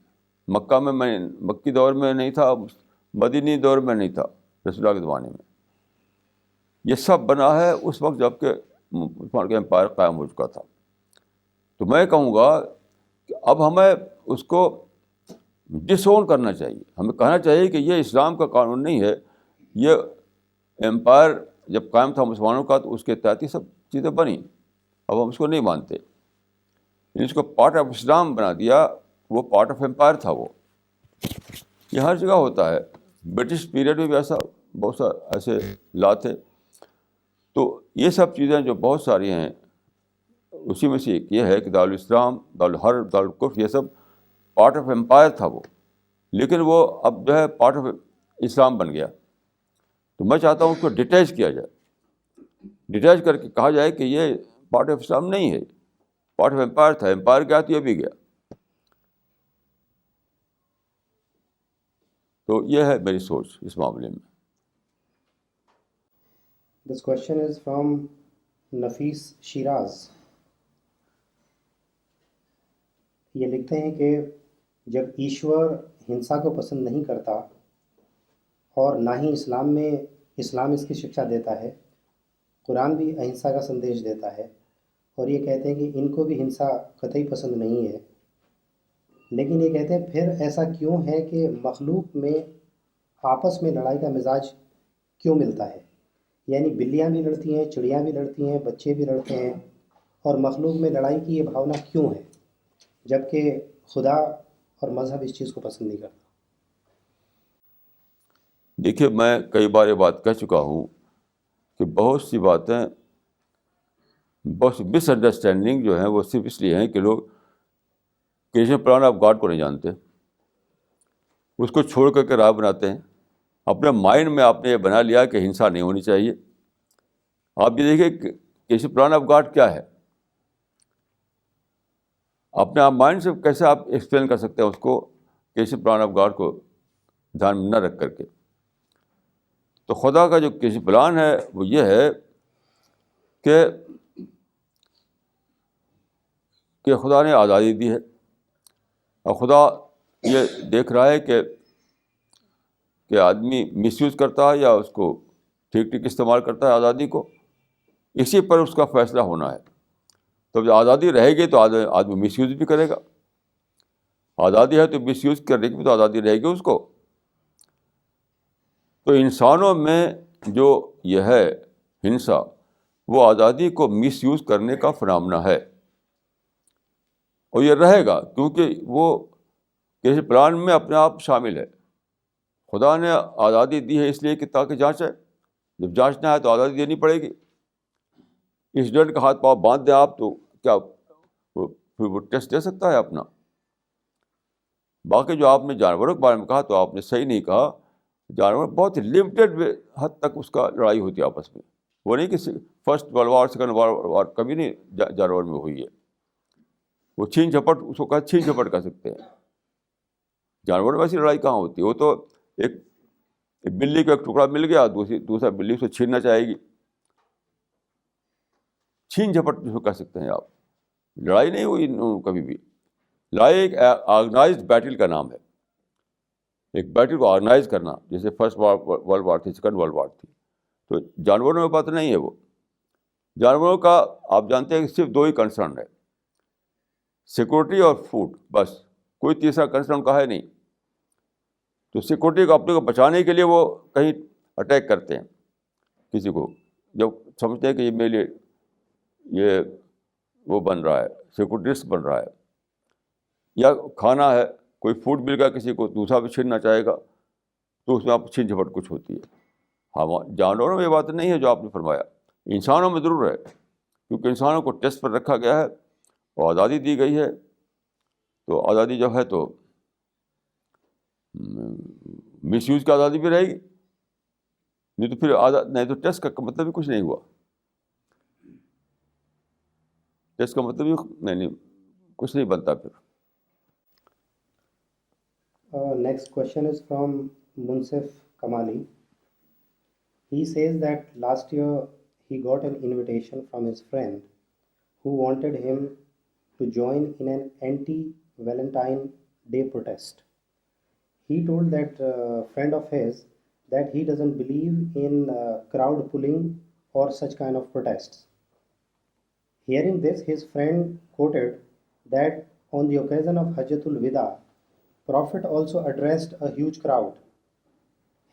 مکی دور میں نہیں تھا, مدینی دور میں نہیں تھا, رسول اللہ کے زمانے میں. یہ سب بنا ہے اس وقت جب کہ مسلمان کا امپائر قائم ہو چکا تھا. تو میں کہوں گا کہ اب ہمیں اس کو ڈس اون کرنا چاہیے. ہمیں کہنا چاہیے کہ یہ اسلام کا قانون نہیں ہے. یہ امپائر جب قائم تھا مسلمانوں کا تو اس کے تحت ہی سب چیزیں بنی. اب ہم اس کو نہیں مانتے, اس کو پارٹ آف اسلام بنا دیا. وہ پارٹ آف امپائر تھا. وہ یہ ہر جگہ ہوتا ہے. برٹش پیریڈ میں بھی ایسا بہت سا ایسے لا تھے. تو یہ سب چیزیں جو بہت ساری ہیں, اسی میں سے ایک یہ ہے کہ دارالاسلام, دارالحرب, دارالکفر, یہ سب پارٹ آف امپائر تھا وہ, لیکن وہ اب جو ہے پارٹ آف اسلام بن گیا. تو میں چاہتا ہوں اس کو ڈیٹیچ کیا جائے, ڈیٹیچ کر کے کہا جائے کہ یہ پارٹ آف اسلام نہیں ہے, پارٹ آف امپائر تھا. امپائر گیا تو یہ بھی گیا. تو یہ ہے میری سوچ اس معاملے میں. This question is from Nafis Shiraz. یہ لکھتے ہیں کہ جب ایشور ہنسا کو پسند نہیں کرتا اور نہ ہی اسلام اس کی شکشا دیتا ہے, قرآن بھی اہنسا کا سندیش دیتا ہے, اور یہ کہتے ہیں کہ ان کو بھی ہنسا قطعی پسند نہیں ہے, لیکن یہ کہتے ہیں پھر ایسا کیوں ہے کہ مخلوق میں آپس میں لڑائی کا مزاج کیوں ملتا ہے؟ یعنی بلیاں بھی لڑتی ہیں, چڑیاں بھی لڑتی ہیں, بچے بھی لڑتے ہیں, اور مخلوق میں لڑائی کی یہ بھاونا کیوں ہے جبکہ خدا اور مذہب اس چیز کو پسند نہیں کرتا؟ دیکھیے, میں کئی بار یہ بات کہہ چکا ہوں کہ بہت سی باتیں, بہت سی مس انڈرسٹینڈنگ جو ہیں وہ صرف اس لیے ہیں کہ لوگ کریشن پلان آف گاڈ کو نہیں جانتے, اس کو چھوڑ کر کے راہ بناتے ہیں. اپنے مائنڈ میں آپ نے یہ بنا لیا کہ ہنسا نہیں ہونی چاہیے. آپ یہ دیکھیے کہ کریشن پلان آف گاڈ کیا ہے. اپنے آپ مائنڈ سے کیسے آپ ایکسپلین کر سکتے ہیں اس کو, کریشن پلان آف گاڈ کو دھیان میں نہ رکھ کر کے. تو خدا کا جو کریشن پلان ہے وہ یہ ہے کہ خدا نے آزادی دی ہے, اور خدا یہ دیکھ رہا ہے کہ کہ آدمی مس یوز کرتا ہے یا اس کو ٹھیک ٹھیک استعمال کرتا ہے آزادی کو، اسی پر اس کا فیصلہ ہونا ہے. تو جب آزادی رہے گی تو آدمی مس یوز بھی کرے گا. آزادی ہے تو مس یوز کرنے کی بھی تو آزادی رہے گی اس کو. تو انسانوں میں جو یہ ہے ہنسا، وہ آزادی کو مس یوز کرنے کا فنامنا ہے، اور یہ رہے گا کیونکہ وہ کسی پلان میں اپنے آپ شامل ہے. خدا نے آزادی دی ہے اس لیے کہ تاکہ جانچے. جب جانچنا ہے تو آزادی دینی پڑے گی. اسٹوڈنٹ کا ہاتھ پاؤں باندھ دیں آپ تو کیا وہ ٹیسٹ دے سکتا ہے اپنا؟ باقی جو آپ نے جانوروں کے بارے میں کہا تو آپ نے صحیح نہیں کہا. جانور بہت لمیٹڈ حد تک اس کا لڑائی ہوتی ہے آپس میں. وہ نہیں کہ first world war second world war کبھی نہیں جانور میں ہوئی ہے. وہ چھین جھپٹ اس کو چھین جھپٹ کہہ سکتے ہیں. جانوروں میں ایسی لڑائی کہاں ہوتی ہے؟ وہ تو ایک بلی کو ایک ٹکڑا مل گیا، دوسرا بلی اسے چھیننا چاہے گی. چھین جھپٹ جس کو کہہ سکتے ہیں آپ. لڑائی نہیں ہوئی کبھی بھی. لڑائی ایک آرگنائزڈ بیٹل کا نام ہے. ایک بیٹل کو آرگنائز کرنا، جیسے فرسٹ ورلڈ وار تھی، سیکنڈ ورلڈ وار تھی. تو جانوروں میں بات نہیں ہے. وہ جانوروں کا آپ جانتے ہیں کہ صرف دو ہی کنسرن ہے، سیکورٹی اور فوڈ. بس کوئی تیسرا کنسرن کا ہے نہیں. تو سیکورٹی کو اپنے کو بچانے کے لیے وہ کہیں اٹیک کرتے ہیں کسی کو، جب سمجھتے ہیں کہ یہ میرے لیے یہ وہ بن رہا ہے، سیکورٹی رسک بن رہا ہے. یا کھانا ہے، کوئی فوڈ مل گیا کسی کو، دوسرا بھی چھیننا چاہے گا تو اس میں آپ چھین جھپٹ کچھ ہوتی ہے. ہاں جانوروں میں یہ بات نہیں ہے جو آپ نے فرمایا. انسانوں میں ضرور ہے، کیونکہ انسانوں کو ٹیسٹ پر رکھا گیا ہے اور آزادی دی گئی ہے. تو آزادی جو ہے تو مس یوز کی آزادی بھی رہے گی. نہیں تو پھر نہیں تو ٹیسٹ کا مطلب بھی کچھ نہیں ہوا. ٹیسٹ کا مطلب بھی نہیں کچھ نہیں بنتا پھر. Next question is from Munsif Kamali. He says that last year he got an invitation from his friend who wanted him to join in an anti-Valentine Day protest. He told that friend of his that he doesn't believe in crowd pulling or such kind of protests. Hearing this, his friend quoted that on the occasion of Hajjatul Wida, Prophet also addressed a huge crowd.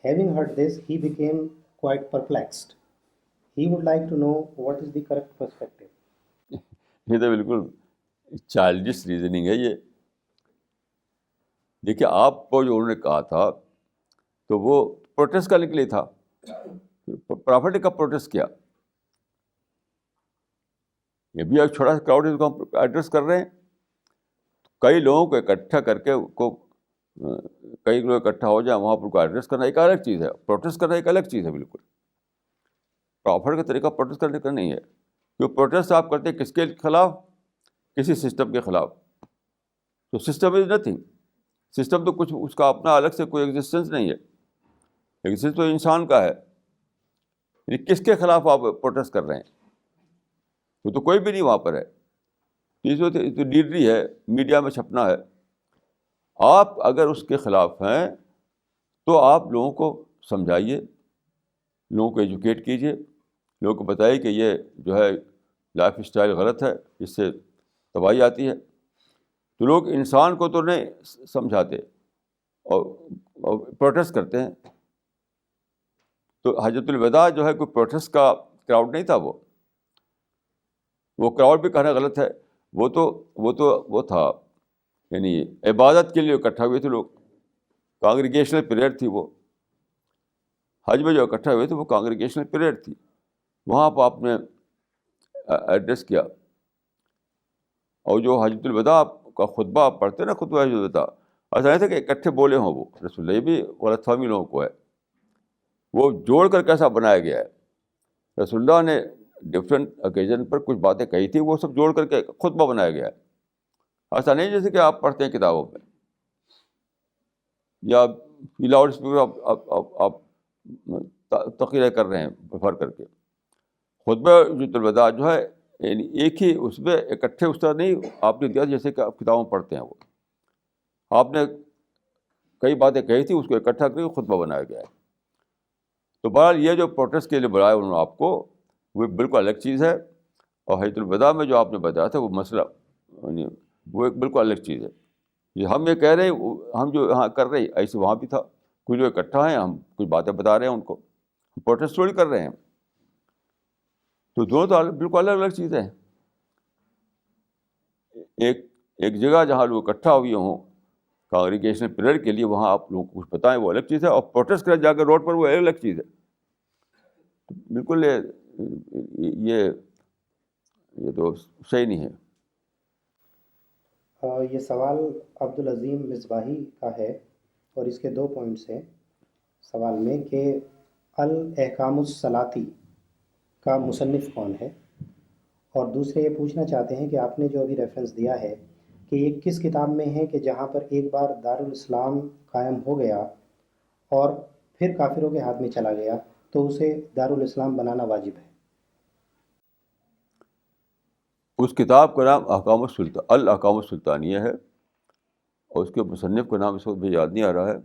Having heard this, he became quite perplexed. He would like to know what is the correct perspective. یہ تو بالکل childish reasoning ہے یہ. دیکھیے آپ کو جو انہوں نے کہا تھا تو وہ پروٹیسٹ کرنے کے لیے تھا. پرافٹ نے کب پروٹیسٹ کیا؟ یہ بھی ایک چھوٹا سا کراؤڈ ہے کو ہم ایڈریس کر رہے ہیں. کئی لوگوں کو اکٹھا کر کے کئی لوگ اکٹھا ہو جائیں وہاں پر کو ایڈریس کرنا ایک الگ چیز ہے. پروٹیسٹ کرنا ایک الگ چیز ہے بالکل. پرافٹ کا طریقہ پروٹیسٹ کرنے کا نہیں ہے. جو پروٹیسٹ آپ کرتے ہیں کس کے خلاف؟ کسی سسٹم کے خلاف. تو سسٹم از نتھنگ. سسٹم تو کچھ اس کا اپنا الگ سے کوئی ایگزسٹنس نہیں ہے. ایگزسٹنس تو انسان کا ہے. یعنی کس کے خلاف آپ پروٹیسٹ کر رہے ہیں؟ وہ تو کوئی بھی نہیں وہاں پر ہے. اس وقت تو لیڈری ہے، میڈیا میں چھپنا ہے. آپ اگر اس کے خلاف ہیں تو آپ لوگوں کو سمجھائیے، لوگوں کو ایجوکیٹ کیجیے، لوگوں کو بتائیے کہ یہ جو ہے لائف اسٹائل غلط ہے، اس سے تباہی آتی ہے. تو لوگ انسان کو تو نہیں سمجھاتے اور پروٹیسٹ کرتے ہیں. تو حجۃ الوداع جو ہے کوئی پروٹیسٹ کا کراؤڈ نہیں تھا. وہ کراؤڈ بھی کہنا غلط ہے. وہ تھا یعنی عبادت کے لیے اکٹھا ہوئے تھے لوگ. کانگریگیشنل پیریڈ تھی. وہ حج میں جو اکٹھا ہوئے تھے وہ کانگریگیشنل پیریڈ تھی. وہاں پہ آپ نے ایڈریس کیا. اور جو حجۃ الوداع کا خطبہ آپ پڑھتے ہیں نا، خطبہ حجۃ الوداع، ایسا نہیں تھا کہ اکٹھے بولے ہوں وہ رسول اللہ. یہ بھی غلط فہمی لوگوں کو ہے. وہ جوڑ کر کیسا بنایا گیا ہے. رسول اللہ نے ڈفرینٹ اوکیزن پر کچھ باتیں کہی تھی، وہ سب جوڑ کر کے خطبہ بنایا گیا ہے. ایسا نہیں جیسے کہ آپ پڑھتے ہیں کتابوں میں یا لاؤڈ اسپیکر آپ تقریر کر رہے ہیں پریفر کر کے. خطبہ حجۃ الوداع جو ہے یعنی ایک ہی اس میں اکٹھے اس طرح نہیں آپ نے دیا جیسے کہ آپ کتابوں میں پڑھتے ہیں. وہ آپ نے کئی باتیں کہی تھی اس کو اکٹھا کر کے خطبہ بنایا گیا ہے. تو بہرحال یہ جو پروٹیسٹ کے لیے بلایا انہوں نے آپ کو وہ بالکل الگ چیز ہے, اور حجۃ الوداع میں جو آپ نے بتایا تھا وہ مسئلہ وہ ایک بالکل الگ چیز ہے. یہ ہم یہ کہہ رہے ہیں, ہم جو یہاں کر رہے ہیں ایسے وہاں بھی تھا, کچھ لوگ اکٹھا ہیں, ہم کچھ باتیں بتا رہے ہیں ان کو, ہم پروٹیسٹ تھوڑی کر رہے ہیں. تو دونوں تو بالکل الگ الگ چیزیں ہیں. ایک جگہ جہاں لوگ اکٹھا ہوئے ہوں کانگریگیشنل پریئر کے لیے, وہاں آپ لوگوں کو کچھ بتائیں وہ الگ چیز ہے, اور پروٹیسٹ کریں جا کر روڈ پر وہ الگ چیز ہے. بالکل یہ تو صحیح نہیں ہے. یہ سوال عبدالعظیم مصباحی کا ہے اور اس کے 2 پوائنٹس ہیں سوال میں کہ الاحکام الصلاتی کا مصنف کون ہے, اور دوسرے یہ پوچھنا چاہتے ہیں کہ آپ نے جو ابھی ریفرنس دیا ہے کہ یہ کس کتاب میں ہے کہ جہاں پر ایک بار دارالاسلام قائم ہو گیا اور پھر کافروں کے ہاتھ میں چلا گیا تو اسے دارالاسلام بنانا واجب ہے. اس کتاب کا نام الاحکام السلطانیہ ہے, اور اس کے مصنف کا نام اس وقت بھی یاد نہیں آ رہا ہے,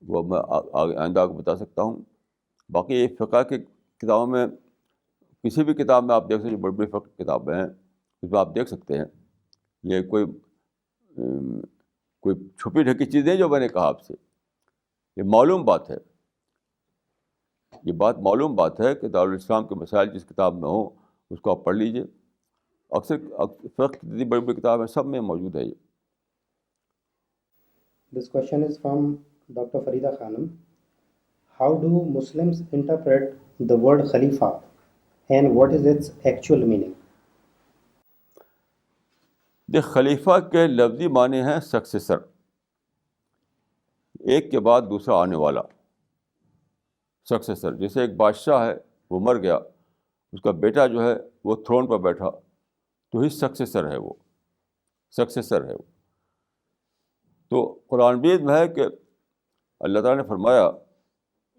وہ میں آئندہ آپ کو بتا سکتا ہوں. باقی یہ فقہ کی کتابوں میں کسی بھی کتاب میں آپ دیکھ سکتے ہیں, بڑی بڑی فقہ کتابیں ہیں اس میں آپ دیکھ سکتے ہیں. یہ کوئی چھپی ڈھکی چیز نہیں جو میں نے کہا آپ سے, یہ معلوم بات ہے. یہ بات معلوم بات ہے کہ دارالاسلام کے مسائل جس کتاب میں ہوں اس کو آپ پڑھ لیجیے. اکثر فقہ کی جتنی بڑی بڑی کتابیں سب میں موجود ہے یہ. This question is from Dr. Farida Khanum. How do Muslims interpret the word Khalifa and what is its actual meaning? دیکھ, خلیفہ کے لفظی معنی ہیں سکسیسر, ایک کے بعد دوسرا آنے والا. سکسیسر جیسے ایک بادشاہ ہے, وہ مر گیا, اس کا بیٹا جو ہے وہ تھرون پر بیٹھا, تو ہی سکسیسر ہے وہ. تو قرآن مجید میں ہے کہ اللہ تعالیٰ نے فرمایا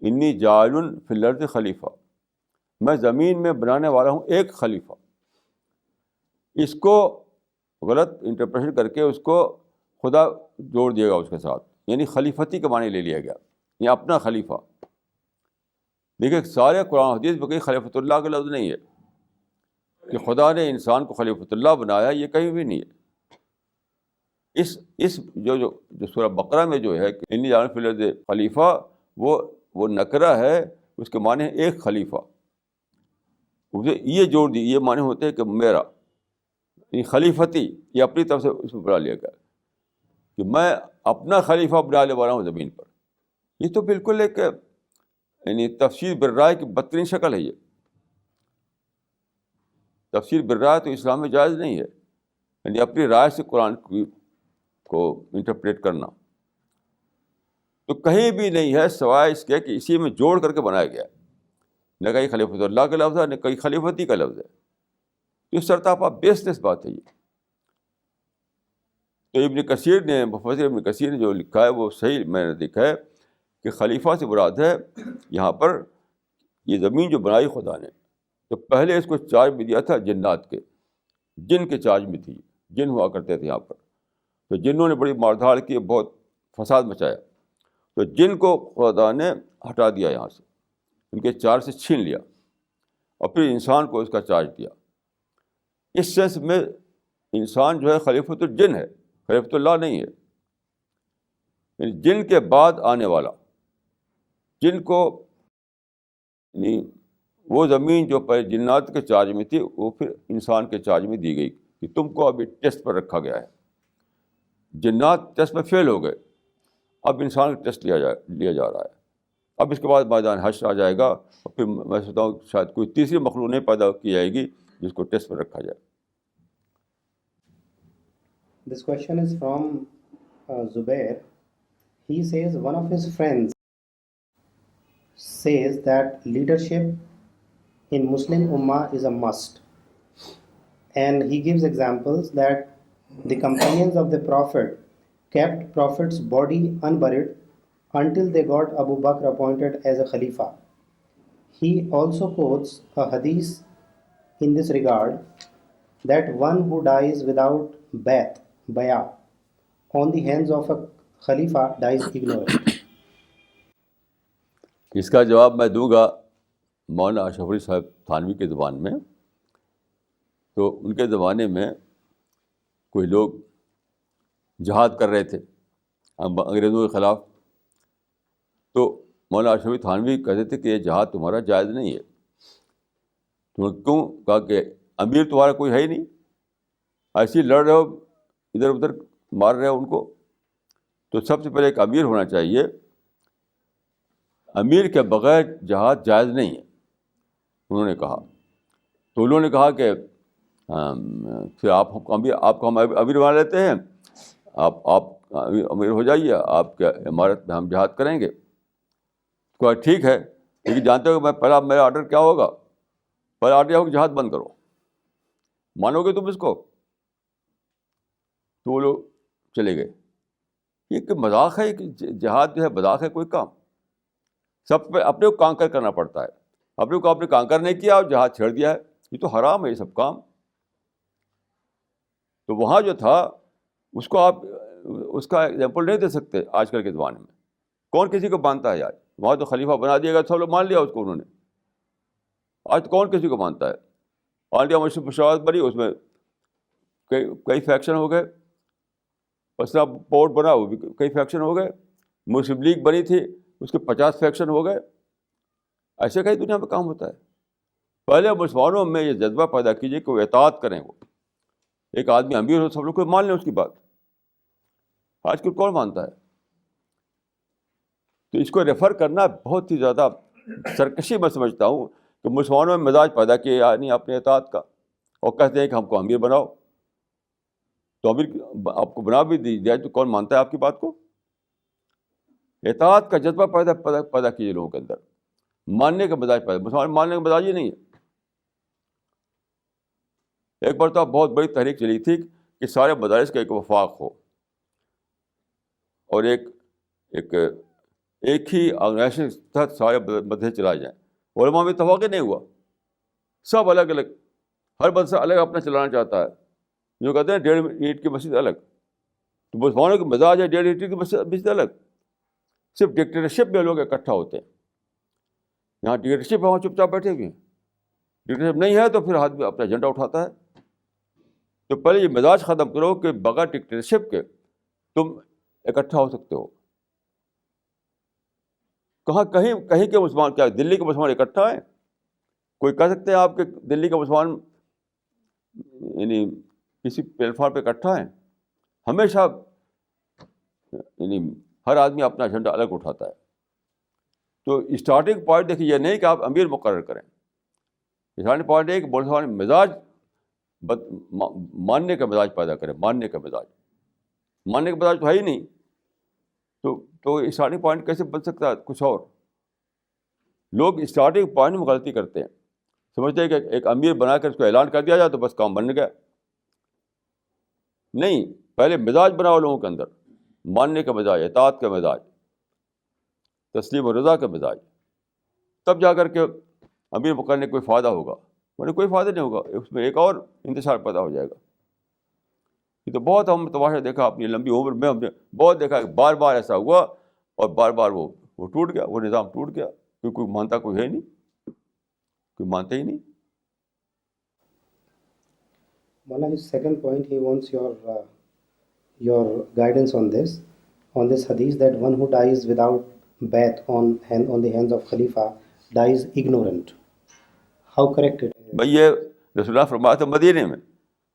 انی جاعل فی الارض خلیفہ, میں زمین میں بنانے والا ہوں ایک خلیفہ. اس کو غلط انٹرپریشن کر کے اس کو خدا جوڑ دیا گا اس کے ساتھ, یعنی خلیفتی کا معنی لے لیا گیا, یہ اپنا خلیفہ. دیکھیے سارے قرآن حدیث میں کہیں خلیفۃ اللہ کا لفظ نہیں ہے کہ خدا نے انسان کو خلیفۃ اللہ بنایا, یہ کہیں بھی نہیں ہے. اس جو سورہ بقرہ میں جو ہے کہ انی جاعل فی الارض خلیفہ, وہ نکرہ ہے, اس کے معنی ہے ایک خلیفہ. اسے یہ جوڑ دی, یہ معنی ہوتے ہیں کہ میرا, یہ خلیفتی, یہ اپنی طرف سے اس میں بنا لیا گیا کہ میں اپنا خلیفہ بنانے والا ہوں زمین پر. یہ تو بالکل ایک یعنی تفسیر بالرائے کی بدترین شکل ہے. یہ تفسیر بالرائے تو اسلام میں جائز نہیں ہے, یعنی اپنی رائے سے قرآن کو انٹرپریٹ کرنا. تو کہیں بھی نہیں ہے سوائے اس کے کہ اسی میں جوڑ کر کے بنایا گیا ہے. نہ کہیں خلیفۃ اللہ کا لفظ ہے, نہ کہیں خلیفتی کا لفظ ہے. اس سرتاپا بیس لیس بات ہے یہ. تو ابن کثیر نے, مفسر ابن کثیر نے جو لکھا ہے وہ صحیح میں نے دیکھا ہے کہ خلیفہ سے مراد ہے یہاں پر یہ زمین جو بنائی خدا نے, تو پہلے اس کو چارج بھی دیا تھا جنات کے, جن کے چارج میں تھی, جن ہوا کرتے تھے یہاں پر. تو جنوں نے بڑی مار دھاڑ کی, بہت فساد مچایا, تو جن کو خدا نے ہٹا دیا یہاں سے, ان کے چارج سے چھین لیا, اور پھر انسان کو اس کا چارج دیا. اس سینس میں انسان جو ہے خلیفۃ الجن ہے, خلیفۃ اللہ نہیں ہے. یعنی جن کے بعد آنے والا, جن کو یعنی وہ زمین جو پہلے جنات کے چارج میں تھی وہ پھر انسان کے چارج میں دی گئی کہ تم کو ابھی ٹیسٹ پر رکھا گیا ہے. جنات ٹیسٹ میں فیل ہو گئے, اب انسان کا ٹیسٹ لیا جا رہا ہے. اب اس کے بعد میدان حشر آ جائے گا, اور پھر میں سوچتا ہوں شاید کوئی تیسری مخلوق نہیں پیدا کی جائے گی جس کو ٹیسٹ پر رکھا جائے. This question is from Zubair. He says one of his friends says that leadership in Muslim Ummah is a must. And he gives examples that the companions of the Prophet kept Prophet's body unburied until they got Abu Bakr appointed as a Khalifa. He also quotes a hadith in this regard that one who dies without bay'ah on the hands of a Khalifa dies ignorant. اس کا جواب میں دوں گا مولانا اشرف علی صاحب تھانوی کے زبان میں. تو ان کے زمانے میں کوئی لوگ جہاد کر رہے تھے انگریزوں کے خلاف. تو مولانا اشرف علی تھانوی کہتے تھے کہ یہ جہاد تمہارا جائز نہیں ہے. تم کیوں؟ کہا کہ امیر تمہارا کوئی ہے ہی نہیں, ایسے ہی لڑ رہے ہو, ادھر ادھر مار رہے ہو ان کو. تو سب سے پہلے ایک امیر ہونا چاہیے, امیر کے بغیر جہاد جائز نہیں ہے, انہوں نے کہا. تو انہوں نے کہا کہ پھر آپ کو ہم امیر بنا لیتے ہیں, آپ امیر ہو جائیے, آپ کے عمارت میں ہم جہاد کریں گے. کہا ٹھیک ہے, لیکن جانتے ہو میں پہلا میرا آرڈر کیا ہوگا؟ پہلا آرڈر یہ ہوگا کہ جہاد بند کرو. مانو گے تم اس کو؟ تو وہ لوگ چلے گئے. یہ کہ مذاق ہے کہ جہاد جو ہے مذاق ہے کوئی کام. سب پہ اپنے کو کانکر کرنا پڑتا ہے. اپنے کو آپ نے کانکر نہیں کیا اور جہاد چھیڑ دیا ہے, یہ تو حرام ہے یہ سب کام. تو وہاں جو تھا اس کو آپ اس کا ایگزامپل نہیں دے سکتے آج کل کے زمانے میں. کون کسی کو مانتا ہے آج؟ وہاں تو خلیفہ بنا دیا گیا, سب لوگ مان لیا اس کو انہوں نے. آج تو کون کسی کو مانتا ہے؟ آل انڈیا مسلم مشاورت بنی, اس میں کئی فیکشن ہو گئے. پسنا بورڈ بنا, وہ بھی کئی فیکشن ہو گئے. مسلم لیگ بنی تھی, اس کے 50 فیکشن ہو گئے. ایسے کئی دنیا میں کام ہوتا ہے. پہلے مسلمانوں میں یہ جذبہ پیدا کیجیے کہ وہ اطاعت کریں. وہ ایک آدمی امیر ہو, سب لوگ کو مان لیں اس کی بات. آج کل کون مانتا ہے؟ تو اس کو ریفر کرنا بہت ہی زیادہ سرکشی میں سمجھتا ہوں کہ مسلمانوں میں مزاج پیدا کیا نہیں اپنے اطاعت کا, اور کہتے ہیں کہ ہم کو امیر بناؤ. تو امیر آپ کو بنا بھی دی جائے تو کون مانتا ہے آپ کی بات کو؟ اطاعت کا جذبہ پیدا کیجیے لوگوں کے اندر. ماننے کا مزاج پیدا, مسلمان ماننے کا مزاج ہی نہیں ہے. ایک بار تو بہت بڑی تحریک چلی تھی کہ سارے مدارس کا ایک وفاق ہو اور ایک ہی آرگنائزیشن کے تحت سارے مدرسے چلائے جائیں. علماء میں اتفاق ہی نہیں ہوا, سب الگ الگ, ہر مدرسہ الگ اپنا چلانا چاہتا ہے. جو کہتے ہیں 1.5 اینٹ کی مسجد الگ, تو مسلمانوں کے مزاج ہے 1.5 اینٹ کی مسجد الگ. صرف ڈکٹیٹرشپ میں لوگ اکٹھا ہوتے ہیں. یہاں ڈکٹیٹرشپ ہے, وہاں چپ چاپ بیٹھے ہوئے ہیں. ڈکٹیٹرشپ نہیں ہے تو پھر آدمی اپنا ایجنڈا اٹھاتا ہے. تو پہلے یہ مزاج ختم کرو کہ بغیر ڈکٹیٹرشپ کے تم اکٹھا ہو سکتے ہو. کہیں کے مسلمان, کیا دلی کے مسلمان اکٹھا ہیں؟ کوئی کہہ سکتے ہیں آپ کہ دلی کے مسلمان یعنی کسی پلیٹ فارم پہ اکٹھا ہیں؟ ہمیشہ یعنی ہر آدمی اپنا ایجنڈا الگ اٹھاتا ہے. تو اسٹارٹنگ پوائنٹ دیکھیے یہ نہیں کہ آپ امیر مقرر کریں. اسٹارٹنگ پوائنٹ یہ کہ مسلمان مزاج ماننے کا مزاج پیدا کریں. ماننے کا مزاج تو ہے ہی نہیں. تو اسٹارٹنگ پوائنٹ کیسے بن سکتا ہے کچھ اور؟ لوگ اسٹارٹنگ پوائنٹ میں غلطی کرتے ہیں, سمجھتے ہیں کہ ایک امیر بنا کر اس کو اعلان کر دیا جائے تو بس کام بن گیا. نہیں, پہلے مزاج بناؤ لوگوں کے اندر, ماننے کا مزاج, اطاعت کا مزاج, تسلیم و رضا کا مزاج. تب جا کر کے امیر مقرر کوئی فائدہ ہوگا, ورنہ کوئی فائدہ نہیں ہوگا. اس میں ایک اور انتشار پیدا ہو جائے گا. یہ تو بہت ہم تماشا دیکھا اپنی لمبی عمر میں, ہم نے بہت دیکھا کہ بار بار ایسا ہوا اور بار بار وہ ٹوٹ گیا, وہ نظام ٹوٹ گیا, کیونکہ کوئی مانتا کوئی ہے نہیں, کوئی مانتا ہی نہیں. Mala, his second point, he wants your guidance on this hadith, that one who dies without bayat on the hands of Khalifa dies ignorant. How correct it is? بھئی یہ رسول اللہ فرمایا تھا مدینے میں,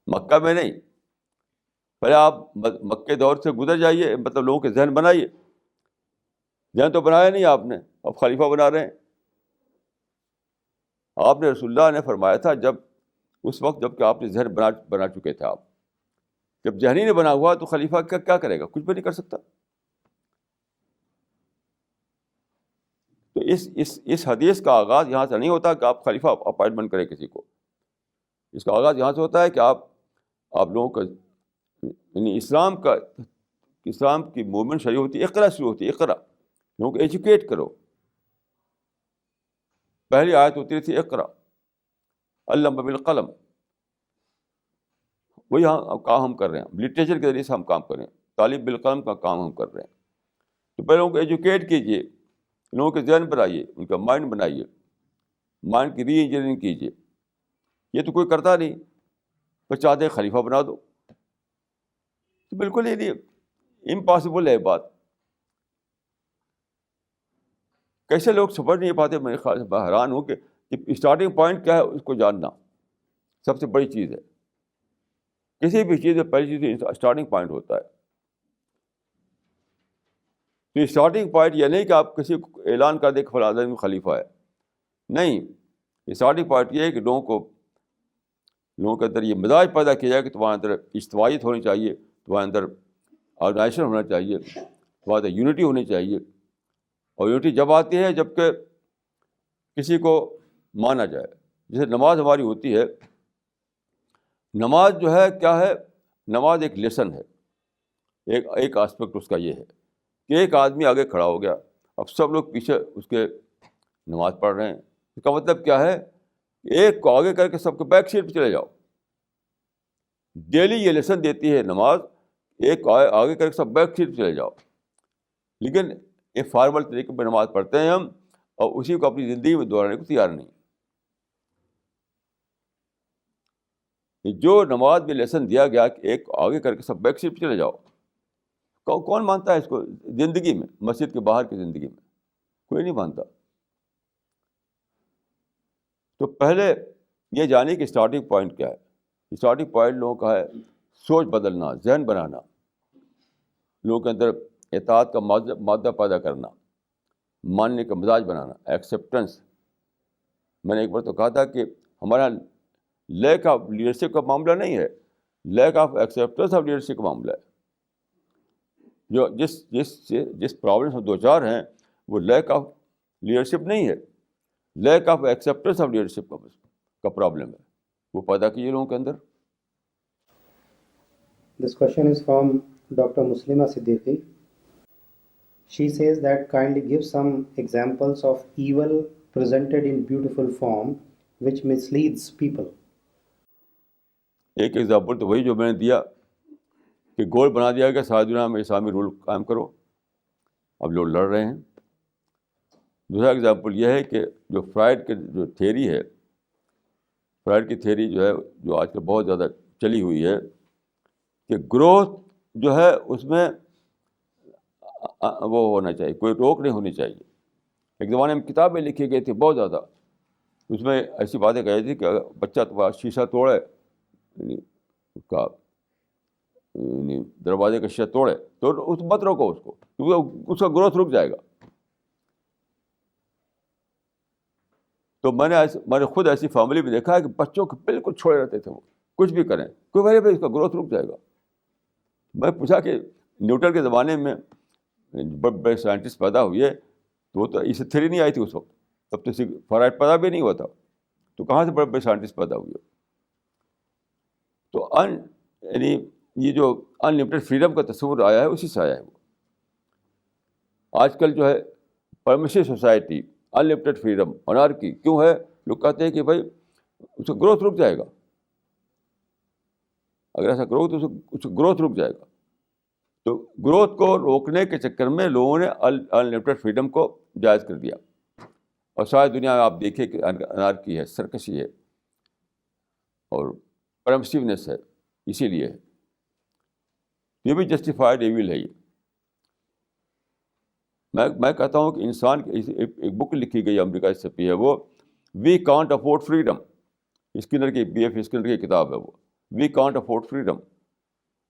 مکہ میں نہیں. پہلے آپ مکے دور سے گزر جائیے, مطلب لوگوں کے ذہن بنائیے. ذہن تو بنایا نہیں آپ نے, اب خلیفہ بنا رہے ہیں. آپ نے رسول اللہ نے فرمایا تھا اس وقت جب کہ آپ نے ذہن بنا چکے تھے. آپ جب ذہن ہی نہیں بنا ہوا تو خلیفہ کیا کرے گا؟ کچھ بھی نہیں کر سکتا. تو اس حدیث کا آغاز یہاں سے نہیں ہوتا کہ آپ خلیفہ اپائنٹمنٹ کریں کسی کو. اس کا آغاز یہاں سے ہوتا ہے کہ آپ لوگوں کا یعنی اسلام کی موومنٹ شروع ہوتی ہے, اقرا شروع ہوتی ہے. اقرا, لوگوں کو ایجوکیٹ کرو. پہلی آیت ہوتی تھی اقرا علم بالقلم. وہی کام ہم کر رہے ہیں, لٹریچر کے ذریعے سے ہم کام کر رہے ہیں. تعلیم بالقلم کا کام ہم کر رہے ہیں. تو پہلے لوگوں کو ایجوکیٹ کیجیے، لوگوں کے ذہن بنائیے، ان کا مائنڈ بنائیے، مائنڈ کی ری انجینئرنگ کیجیے. یہ تو کوئی کرتا نہیں، بس چاہتے ہیں خلیفہ بنا دو. تو بالکل ہی نہیں، امپاسبل ہے یہ بات. کیسے لوگ سمجھ نہیں پاتے؟ میرے خیال سے میں حیران ہوں کہ اسٹارٹنگ پوائنٹ کیا ہے اس کو جاننا سب سے بڑی چیز ہے. کسی بھی چیز میں پہلی چیز اسٹارٹنگ پوائنٹ ہوتا ہے. تو اسٹارٹنگ پوائنٹ یہ نہیں کہ آپ کسی کو اعلان کر دیں کہ فلاں آدمی خلیفہ ہے. نہیں، اسٹارٹنگ پوائنٹ یہ ہے کہ لوگوں کے اندر یہ مزاج پیدا کیا جائے کہ تمہارے اندر اجتماعیت ہونی چاہیے، تمہارے اندر آرگنائزیشن ہونا چاہیے، تمہارے اندر یونٹی ہونی چاہیے. اور یونٹی جب آتی ہے جب کہ کسی کو مانا جائے. جیسے نماز ہماری ہوتی ہے، نماز جو ہے کیا ہے؟ نماز ایک لیسن ہے. ایک آسپیکٹ اس کا یہ ہے کہ ایک آدمی آگے کھڑا ہو گیا، اب سب لوگ پیچھے اس کے نماز پڑھ رہے ہیں. اس کا مطلب کیا ہے؟ ایک کو آگے کر کے سب کو بیک سیٹ پہ چلے جاؤ. ڈیلی یہ لیسن دیتی ہے نماز، ایک کو آگے کر کے سب بیک سیٹ پہ چلے جاؤ. لیکن ایک فارمل طریقے پہ نماز پڑھتے ہیں ہم، اور اسی کو اپنی زندگی میں دہرانے کو تیار نہیں. جو نماز میں لیسن دیا گیا کہ ایک آگے کر کے سب بیک سیٹ پہ چلے جاؤ، کون مانتا ہے اس کو زندگی میں؟ مسجد کے باہر کی زندگی میں کوئی نہیں مانتا. تو پہلے یہ جانے کہ اسٹارٹنگ پوائنٹ کیا ہے. اسٹارٹنگ پوائنٹ لوگوں کا ہے سوچ بدلنا، ذہن بنانا، لوگوں کے اندر اطاعت کا مادہ پیدا کرنا، ماننے کا مزاج بنانا، ایکسیپٹنس. میں نے ایک بار تو کہا تھا کہ ہمارا لیک آف لیڈرشپ کا معاملہ نہیں ہے، lack of acceptance of leadership کا معاملہ ہے. جو جس پرابلم سے دو چار ہیں وہ لیک آف لیڈرشپ نہیں ہے، lack of acceptance of leadership کا پرابلم ہے. وہ پیدا کیجیے لوگوں کے اندر. This question is from Dr. Muslima Siddiqui. She says that kindly give some examples of evil presented in beautiful form which misleads people. ایک ایگزامپل تو وہی جو میں نے دیا کہ گول بنا دیا کہ ساری دنیا میں اسلامی رول قائم کرو، اب لوگ لڑ رہے ہیں. دوسرا ایگزامپل یہ ہے کہ جو فرائڈ کی جو تھیوری ہے، فرائڈ کی تھیوری جو ہے جو آج کل بہت زیادہ چلی ہوئی ہے کہ گروتھ جو ہے اس میں وہ ہونا چاہیے، کوئی روک نہیں ہونی چاہیے. ایک زمانے میں کتابیں لکھی گئی تھی بہت زیادہ، اس میں ایسی باتیں کہی تھی کہ بچہ تمہارا شیشہ توڑے، یعنی اس کا دروازے کا شیشہ توڑے تو اس مت روکو اس کو، کیونکہ اس کا گروتھ رک جائے گا. تو میں نے خود ایسی فیملی میں دیکھا ہے کہ بچوں کو بالکل چھوڑے رہتے تھے، وہ کچھ بھی کریں، کوئی بھائی بھائی اس کا گروتھ رک جائے گا. میں پوچھا کہ نیوٹن کے زمانے میں بڑے بڑے سائنٹسٹ پیدا ہوئے تو وہ تو اس تھیوری نہیں آئی تھی اس وقت، تب تو فرائڈ پیدا بھی نہیں ہوا تھا، تو کہاں سے بڑے بڑے سائنٹسٹ پیدا ہوئے؟ تو یعنی یہ جو انلمیٹڈ فریڈم کا تصور آیا ہے اسی سے آیا ہے. وہ آج کل جو ہے permissive society, unlimited freedom, anarchy کیوں ہے؟ لوگ کہتے ہیں کہ بھائی اس کا گروتھ رک جائے گا، اگر ایسا کرو تو اس کا گروتھ رک جائے گا. تو گروتھ کو روکنے کے چکر میں لوگوں نے انلمیٹڈ فریڈم کو جائز کر دیا. اور ساری دنیا میں آپ دیکھیں کہ انارکی ہے، سرکشی ہے اور پرمسیونیس ہے. اسی لیے یہ بھی جسٹیفائڈ ایول ہے. یہ میں کہتا ہوں کہ انسان ایک بک لکھی گئی امریکہ سے چھپی ہے، وہ we can't afford freedom, Skinner کی BF اسکنر کی کتاب ہے وہ، وی کانٹ افورڈ فریڈم.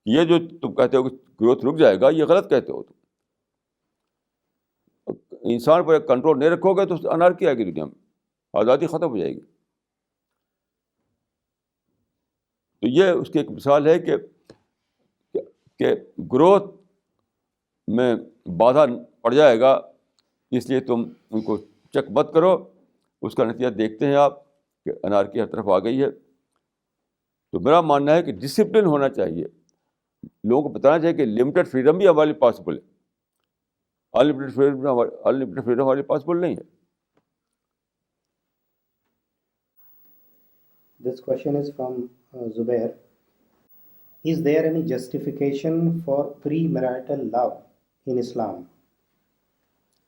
یہ جو تم کہتے ہو کہ گروتھ رک جائے گا، یہ غلط کہتے ہو. تم انسان پر کنٹرول نہیں رکھو گے تو انارکی آئے گی، دنیا میں آزادی ختم ہو جائے گی. تو یہ اس کی ایک مثال ہے کہ گروتھ میں بادھا پڑ جائے گا، اس لیے تم ان کو چیک مت کرو. اس کا نتیجہ دیکھتے ہیں آپ کہ انارکی ہر طرف آ گئی ہے. تو میرا ماننا ہے کہ ڈسپلن ہونا چاہیے، لوگوں کو بتانا چاہیے کہ لمیٹڈ فریڈم بھی ہمارے پاسبل ہے، انلمیٹڈ فریڈم ہمارے پاسبل نہیں ہے. This question is from Zubair. Is there any justification for premarital love in Islam?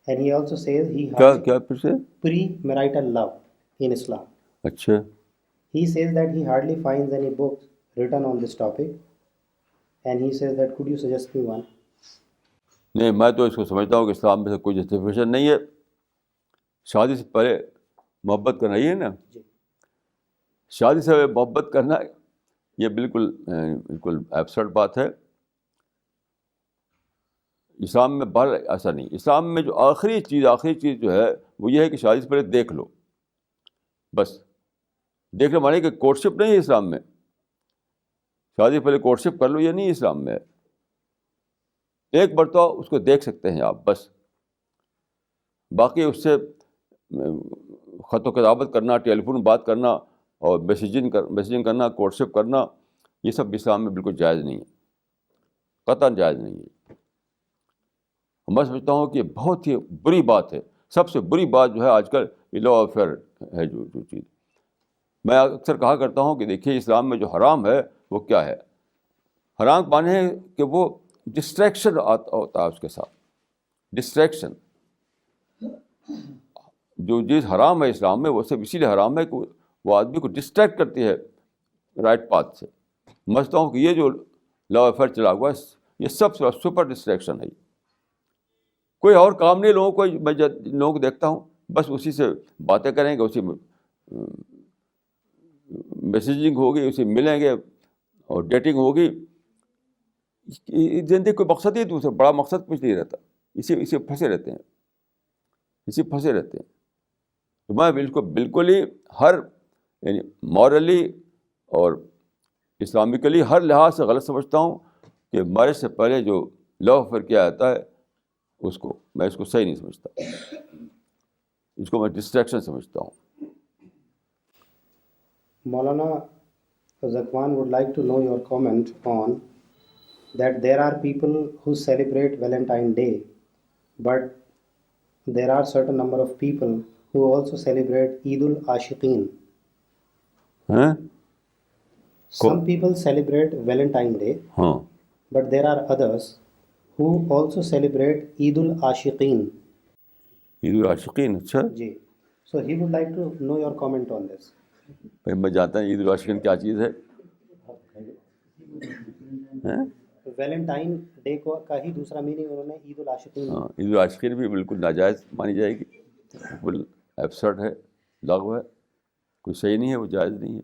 And he also says he کیا has کیا پھر سے؟ premarital love in Islam. اچھا. He says that he hardly finds any books written on this topic, and he says that could you suggest me one? نہیں, میں تو اس کو سمجھتا ہوں کہ اسلام میں سے کوئی جسٹیفیکیشن نہیں ہے. شادی سے پہلے محبت کرنا ہی ہے نا. جی. شادی سے محبت کرنا یہ بالکل ایبسرڈ بات ہے. اسلام میں بہر ایسا نہیں. اسلام میں جو آخری چیز جو ہے وہ یہ ہے کہ شادی سے پہلے دیکھ لو. بس دیکھنا مانے کہ کورٹشپ نہیں ہے اسلام میں. شادی سے پہلے کورٹشپ کر لو, یہ نہیں اسلام میں. ایک مرتبہ اس کو دیکھ سکتے ہیں آپ بس. باقی اس سے خط و کتابت کرنا, ٹیلی فون بات کرنا اور میسیجنگ کرنا, کورٹشپ کرنا, یہ سب اسلام میں بالکل جائز نہیں ہے, قطعاً جائز نہیں ہے. میں سمجھتا ہوں کہ بہت ہی بری بات ہے. سب سے بری بات جو ہے آج کل یہ لو افیئر ہے. جو چیز میں اکثر کہا کرتا ہوں کہ دیکھیے اسلام میں جو حرام ہے وہ کیا ہے. حرام مانے ہے کہ وہ ڈسٹریکشن ہوتا ہے اس کے ساتھ. ڈسٹریکشن جو چیز حرام ہے اسلام میں وہ سب اسی لیے حرام ہے کہ وہ آدمی کو ڈسٹریکٹ کرتی ہے رائٹ پاتھ سے. سمجھتا ہوں کہ یہ جو لو افیئر چلا ہوا ہے یہ سب سے سپر ڈسٹریکشن ہے. کوئی اور کام نہیں لوگوں کو. میں لوگوں کو دیکھتا ہوں بس اسی سے باتیں کریں گے, اسی میسیجنگ ہوگی, اسی ملیں گے اور ڈیٹنگ ہوگی. زندگی کوئی مقصد ہی دوسرا بڑا مقصد کچھ نہیں رہتا. اسی پھنسے رہتے ہیں. تو میں بالکل ہی ہر یعنی مورلی اور اسلامکلی ہر لحاظ سے غلط سمجھتا ہوں کہ میرج سے پہلے جو لو افیئر کیا جاتا ہے اس کو صحیح نہیں سمجھتا. اس کو میں ڈسٹریکشن سمجھتا ہوں. Maulana Zakwan would like to know your comment on that there are people who celebrate Valentine Day, but there are certain number of people who also celebrate Eid ul-Ashiqeen. Some people celebrate Valentine Day, but there are others who also celebrate Eid ul-Ashiqeen. Eid ul-Ashiqeen, اچھا جی. So he would like to know your comment on this. میں جانتا ہوں عید العاشقین کیا چیز ہے. Valentine day کو کا ہی دوسرا میننگ انہوں نے عید العاشقین. عید العاشقین بھی بالکل ناجائز مانی جائے گی. بالکل ایبسرڈ ہے, لغو ہے, کوئی صحیح نہیں ہے, وہ جائز نہیں ہے.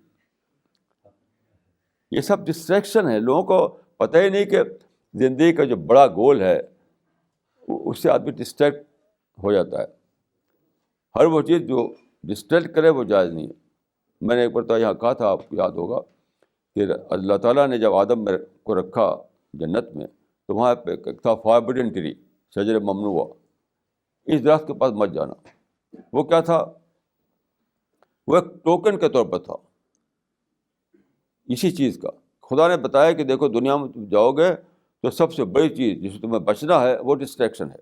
یہ سب ڈسٹریکشن ہے. لوگوں کو پتہ ہی نہیں کہ زندگی کا جو بڑا گول ہے اس سے آدمی ڈسٹریکٹ ہو جاتا ہے. ہر وہ چیز جو ڈسٹریکٹ کرے وہ جائز نہیں ہے. میں نے ایک مرتبہ یہاں کہا تھا, آپ کو یاد ہوگا, کہ اللہ تعالیٰ نے جب آدم کو رکھا جنت میں تو وہاں پہ ایک تھا فاربڈن ٹری, شجر ممنوع, اس درخت کے پاس مت جانا. وہ کیا تھا؟ وہ ایک ٹوکن کے طور پر تھا اسی چیز کا. خدا نے بتایا کہ دیکھو دنیا میں تم جاؤ گے تو سب سے بڑی چیز جس سے تمہیں بچنا ہے وہ ڈسٹریکشن ہے.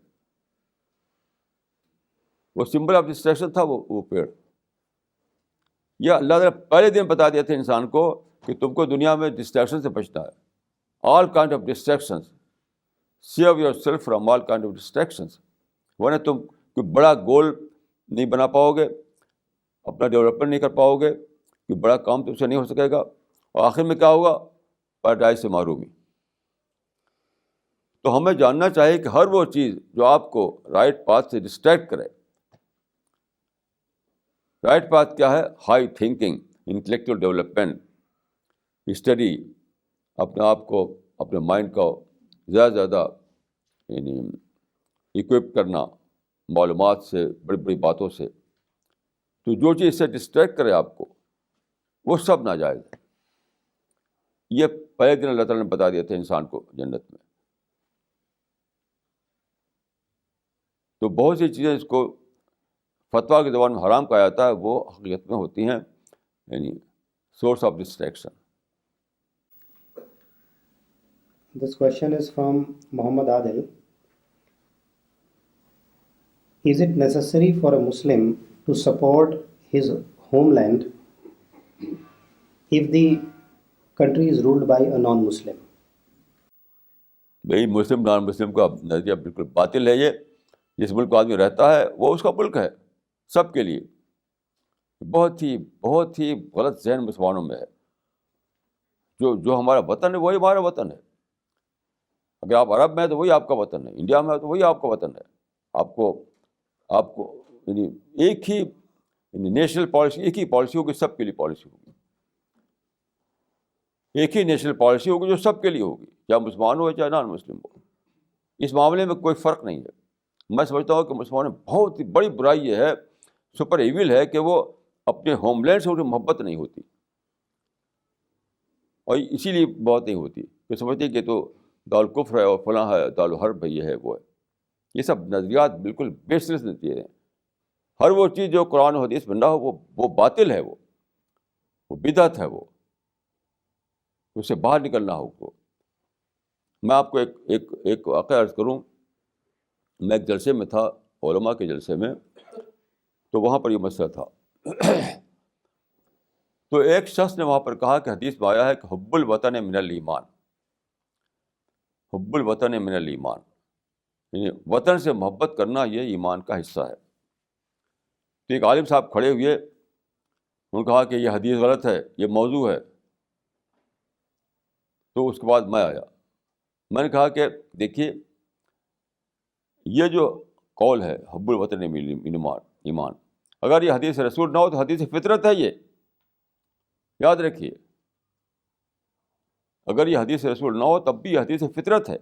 وہ سمبل آف ڈسٹریکشن تھا وہ پیڑ. یہ اللہ تعالیٰ پہلے دن بتا دیا تھا انسان کو کہ تم کو دنیا میں ڈسٹریکشن سے بچنا ہے. All kind of distractions, save your self from all kind of distractions. ورنہ تم کوئی بڑا گول نہیں بنا پاؤ گے, اپنا ڈیولپمنٹ نہیں کر پاؤ گے, کوئی بڑا کام تم سے نہیں ہو سکے گا, اور آخر میں کیا ہوگا؟ پیراڈائز سے محرومی. تو ہمیں جاننا چاہیے کہ ہر وہ چیز جو آپ کو رائٹ پاتھ سے ڈسٹریکٹ کرے. رائٹ پاتھ کیا ہے؟ High thinking, intellectual development, study, اپنے آپ کو, اپنے مائنڈ کو زیادہ سے زیادہ یعنی اکوپ کرنا معلومات سے, بڑی بڑی باتوں سے. تو جو چیز اس سے ڈسٹریکٹ کرے آپ کو وہ سب ناجائز ہے. یہ پہلے دن اللہ تعالیٰ نے بتا دیا تھا انسان کو جنت میں. تو بہت سی چیزیں اس کو فتویٰ کی زبان میں حرام کہا جاتا ہے, وہ حقیقت میں ہوتی ہیں یعنی source of distraction. This question is from Muhammad Adil. Is it necessary for a Muslim to support his homeland if the country is ruled by a non-Muslim? بھائی مسلم نان مسلم کا نظریہ بالکل باطل ہے. یہ جس ملک کا آدمی رہتا ہے وہ اس کا ملک ہے سب کے لیے. بہت ہی غلط ذہن مسلمانوں میں ہے. جو ہمارا وطن ہے وہی ہمارا وطن ہے. اگر آپ عرب میں ہیں تو وہی آپ کا وطن ہے, انڈیا میں ہے تو وہی آپ کا وطن ہے. آپ کو یعنی ایک ہی نیشنل پالیسی, ایک ہی پالیسی ہوگی, سب کے لیے پالیسی ہوگی. ایک ہی نیشنل پالیسی ہوگی جو سب کے لیے ہوگی, چاہے مسلمان ہو چاہے نان مسلم ہو. اس معاملے میں کوئی فرق نہیں ہے. میں سمجھتا ہوں کہ مسلمانوں میں بہت ہی بڑی برائی یہ ہے, سپر ایول ہے, کہ وہ اپنے ہوم لینڈ سے انہیں محبت نہیں ہوتی. اور اسی لیے بہت نہیں ہوتی کہ سمجھتے کہ تو دارالکفر ہے اور فلاں ہے, دارالحرب ہے, یہ ہے وہ ہے. یہ سب نظریات بالکل بیس لیس نظریے ہیں. ہر وہ چیز جو قرآن و حدیث میں نہ ہو وہ باطل ہے, وہ بدعت ہے, وہ اس سے باہر نکلنا ہو. کو میں آپ کو ایک واقعہ عرض کروں. میں ایک جلسے میں تھا, علماء کے جلسے میں, تو وہاں پر یہ مسئلہ تھا. تو ایک شخص نے وہاں پر کہا کہ حدیث میں آیا ہے کہ حب الوطن من الایمان, حب الوطن من الایمان, یعنی وطن سے محبت کرنا یہ ایمان کا حصہ ہے. تو ایک عالم صاحب کھڑے ہوئے, انہوں نے کہا کہ یہ حدیث غلط ہے, یہ موضوع ہے. تو اس کے بعد میں آیا, میں نے کہا کہ دیکھیے یہ جو قول ہے حب الوطن من ایمان, اگر یہ حدیث رسول نہ ہو تو حدیث فطرت ہے. یہ یاد رکھیے, اگر یہ حدیث رسول نہ ہو تب بھی یہ حدیث فطرت ہے.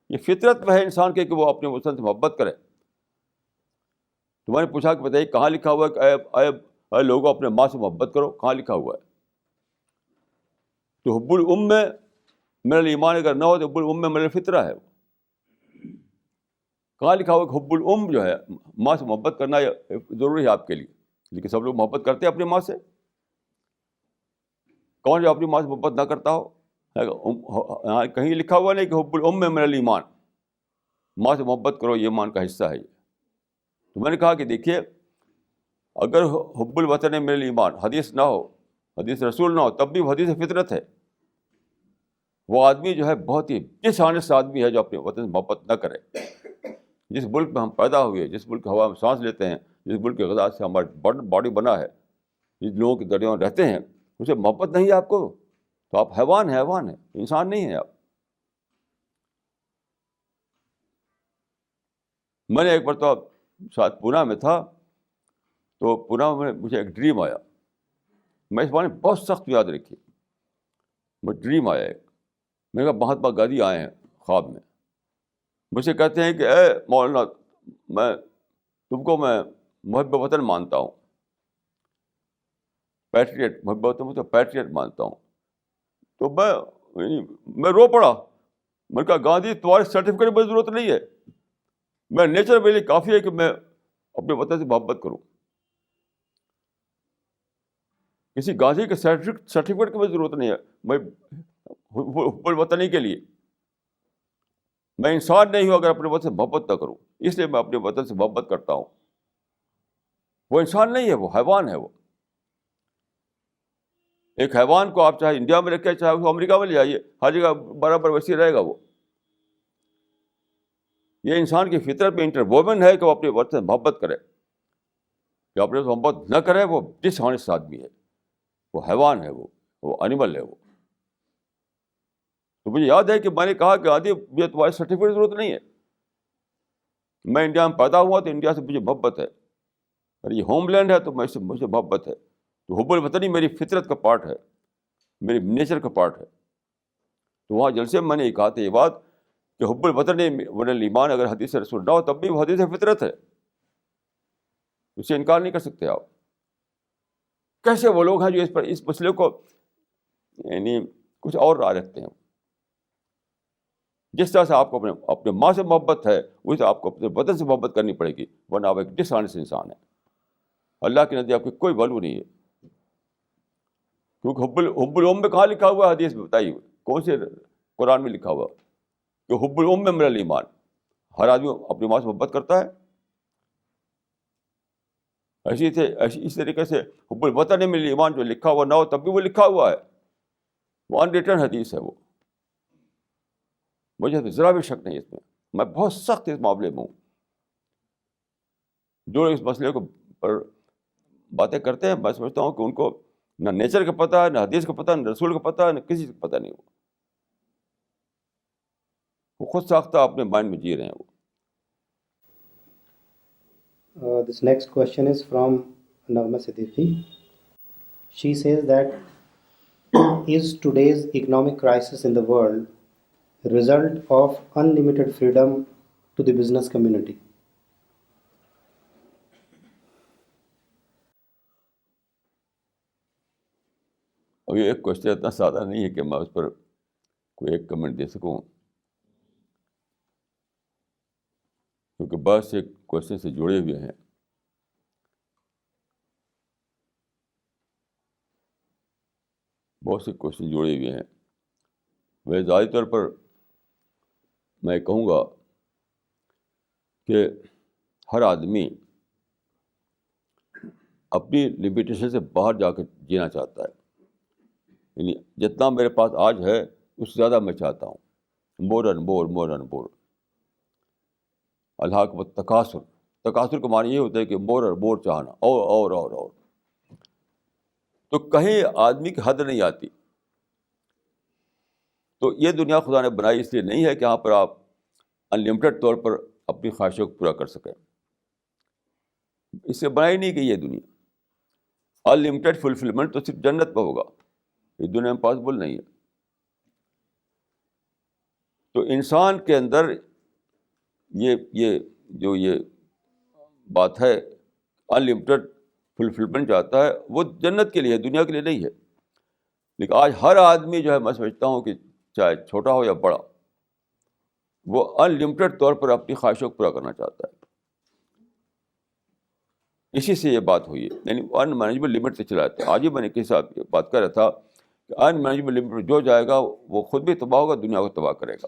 یہ فطرت میں ہے انسان کے کہ وہ اپنے وطن سے محبت کرے. تو میں نے پوچھا کہ بتائیے کہاں لکھا ہوا ہے کہ اے لوگوں اپنے ماں سے محبت کرو, کہاں لکھا ہوا ہے؟ تو حب الام من الایمان اگر نہ ہو تو حب الام من الفطرہ ہے. کہاں لکھا ہوا کہ حب الام جو ہے ماں سے محبت کرنا ضروری ہے آپ کے لیے؟ لیکن سب لوگ محبت کرتے ہیں اپنی ماں سے. کون جو اپنی ماں سے محبت نہ کرتا ہو؟ کہیں لکھا ہوا نہیں کہ حب الام من الایمان, ماں سے محبت کرو یہ ایمان کا حصہ ہے. یہ تو میں نے کہا کہ دیکھیے اگر حب الوطن من الایمان حدیث نہ ہو, حدیث رسول نہ ہو, تب بھی وہ حدیث فطرت ہے. وہ آدمی جو ہے بہت ہی ڈس آنیسٹ آدمی ہے جو اپنے وطن سے محبت نہ کرے. جس ملک میں ہم پیدا ہوئے, جس ملک کی ہوا میں سانس لیتے ہیں, جس ملک کی غذا سے ہمارا باڈی بنا ہے, جس لوگوں کے درمیان رہتے ہیں, اسے محبت نہیں ہے آپ کو تو آپ حیوان ہیں, انسان نہیں ہیں آپ. میں نے ایک مرتبہ شاید پونا میں تھا, تو پونا میں مجھے ایک ڈریم آیا. میں اس بارے میں بہت سخت یاد رکھی. وہ ڈریم آیا ایک, میں نے کہا مہاتما گاندھی آئے ہیں خواب میں, مجھ سے کہتے ہیں کہ اے مولانا میں تم کو میں محب وطن مانتا ہوں, پیٹریٹ, محب وطن تو پیٹریٹ مانتا ہوں. تو میں رو پڑا. میں نے کہا گاندھی تمہارے سرٹیفکیٹ کی ضرورت نہیں ہے, میں نیچر میرے لیے کافی ہے کہ میں اپنے وطن سے محبت کروں. کسی گاندھی کے سرٹیفکیٹ کی ضرورت نہیں ہے میں وطنی کے لیے. میں انسان نہیں ہوں اگر اپنے وطن سے محبت نہ کروں, اس لیے میں اپنے وطن سے محبت کرتا ہوں. وہ انسان نہیں ہے, وہ حیوان ہے. وہ ایک حیوان کو آپ چاہے انڈیا میں رکھے چاہے اس کو امریکہ میں لے جائیے, ہر جگہ برابر ویسے رہے گا. وہ یہ انسان کی فطرت میں انٹروومن ہے کہ وہ اپنے وطن سے محبت کرے. جو اپنے سے محبت نہ کرے وہ ڈس آنیسٹ آدمی ہے, وہ حیوان ہے, وہ اینیمل ہے. وہ تو مجھے یاد ہے کہ میں نے کہا کہ آدھی مجھے تمہاری سرٹیفکیٹ کی ضرورت نہیں ہے, میں انڈیا میں پیدا ہوا تو انڈیا سے مجھے محبت ہے, اور یہ ہوم لینڈ ہے تو مجھے محبت ہے. تو حب الوطنی میری فطرت کا پارٹ ہے, میری نیچر کا پارٹ ہے. تو وہاں جلسے میں نے یہ کہا تھا یہ بات کہ حب الوطن من الایمان اگر حدیث رسول نہ ہو تب بھی وہ حدیث فطرت ہے, اسے انکار نہیں کر سکتے آپ. کیسے وہ لوگ ہیں جو اس مسئلے کو یعنی کچھ اور رائے رکھتے ہیں. جس طرح سے آپ کو اپنے ماں سے محبت ہے اسی طرح آپ کو اپنے وطن سے محبت کرنی پڑے گی, ورنہ آپ ایک ڈس آنیسٹ انسان ہے. اللہ کے نزدیک آپ کی کوئی ویلیو نہیں ہے. کیونکہ حب الام میں کہاں لکھا ہوا ہے حدیث میں؟ بتائیے کون سے قرآن میں لکھا ہوا کہ حب الام من الایمان, ہر آدمی اپنی ماں سے محبت کرتا ہے. اس طریقے سے حب الوطن من الایمان جو لکھا ہوا نہ ہو تب بھی وہ لکھا ہوا ہے, وہ ان ریٹن حدیث ہے. وہ مجھے تو ذرا بھی شک نہیں اس میں, میں بہت سخت اس معاملے میں ہوں. جو اس مسئلے کو پر باتیں کرتے ہیں، میں سمجھتا ہوں کہ ان کو نہ نیچر کا پتہ ہے، نہ حدیث کا پتہ ہے، نہ رسول کا پتہ ہے، نہ کسی کا پتہ نہیں. وہ خود ساختہ اپنے مائنڈ میں جی رہے ہیں وہ. This next question is from Nagma Siddiqui. She says that is today's economic crisis in the world result of unlimited freedom to the business community? اب یہ ایک کوشچن اتنا سادہ نہیں ہے کہ میں اس پر کوئی ایک کمنٹ دے سکوں، کیونکہ بہت سے کوشچن سے جڑے ہوئے ہیں. بہت سے کوشچن جڑے ہوئے ہیں. میں ذاتی طور پر میں کہوں گا کہ ہر آدمی اپنی لمیٹیشن سے باہر جا کے جینا چاہتا ہے. یعنی جتنا میرے پاس آج ہے اس سے زیادہ میں چاہتا ہوں. More and more, more and more. الحاق و تکاثر. تکاثر کا معنی یہ ہوتا ہے کہ مور اور مور چاہنا، اور. تو کہیں آدمی کی حد نہیں آتی. تو یہ دنیا خدا نے بنائی اس لیے نہیں ہے کہ یہاں پر آپ انلمیٹڈ طور پر اپنی خواہشوں کو پورا کر سکیں. اس سے بنائی نہیں گئی یہ دنیا. انلمیٹڈ فلفلمنٹ تو صرف جنت پہ ہوگا، یہ دنیا میں پاسبل نہیں ہے. تو انسان کے اندر یہ بات ہے انلمیٹڈ فلفلمنٹ چاہتا ہے، وہ جنت کے لیے ہے، دنیا کے لیے نہیں ہے. لیکن آج ہر آدمی جو ہے، میں سمجھتا ہوں کہ چاہے چھوٹا ہو یا بڑا، وہ انلمیٹڈ طور پر اپنی خواہشوں کو پورا کرنا چاہتا ہے. اسی سے یہ بات ہوئی ہے، یعنی ان مینیجبل لمٹ سے چلاتے ہیں. آج ہی میں نے کسی صاحب یہ بات کر رہا تھا کہ ان مینیجبل لمٹ پر جو جائے گا وہ خود بھی تباہ ہوگا، دنیا کو تباہ کرے گا.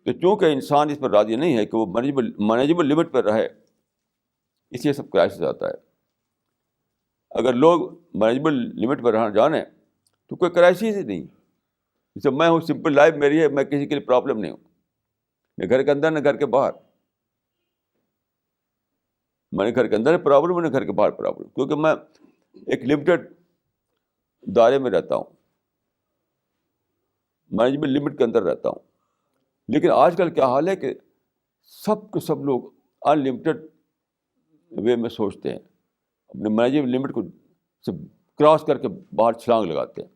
تو چونکہ انسان اس پر راضی نہیں ہے کہ وہ مینیجبل لمٹ پر رہے، اس لیے سب کرائسس آتا ہے. اگر لوگ مینیجبل لمٹ پر رہنا جانیں تو کوئی کرائسس ہی نہیں. جیسے میں ہوں، سمپل لائف میری ہے، میں کسی کے لیے پرابلم نہیں ہوں، نہ گھر کے اندر نہ گھر کے باہر. میں نے گھر کے اندر پرابلم ہے، نہ گھر کے باہر پرابلم، کیونکہ میں ایک لمیٹڈ دائرے میں رہتا ہوں، مینیجبل لمٹ کے اندر رہتا ہوں. لیکن آج کل کیا حال ہے کہ سب کے سب لوگ انلمیٹڈ وے میں سوچتے ہیں، اپنے مینیجبل لمٹ کو سے کراس کر کے باہر چھلانگ لگاتے ہیں.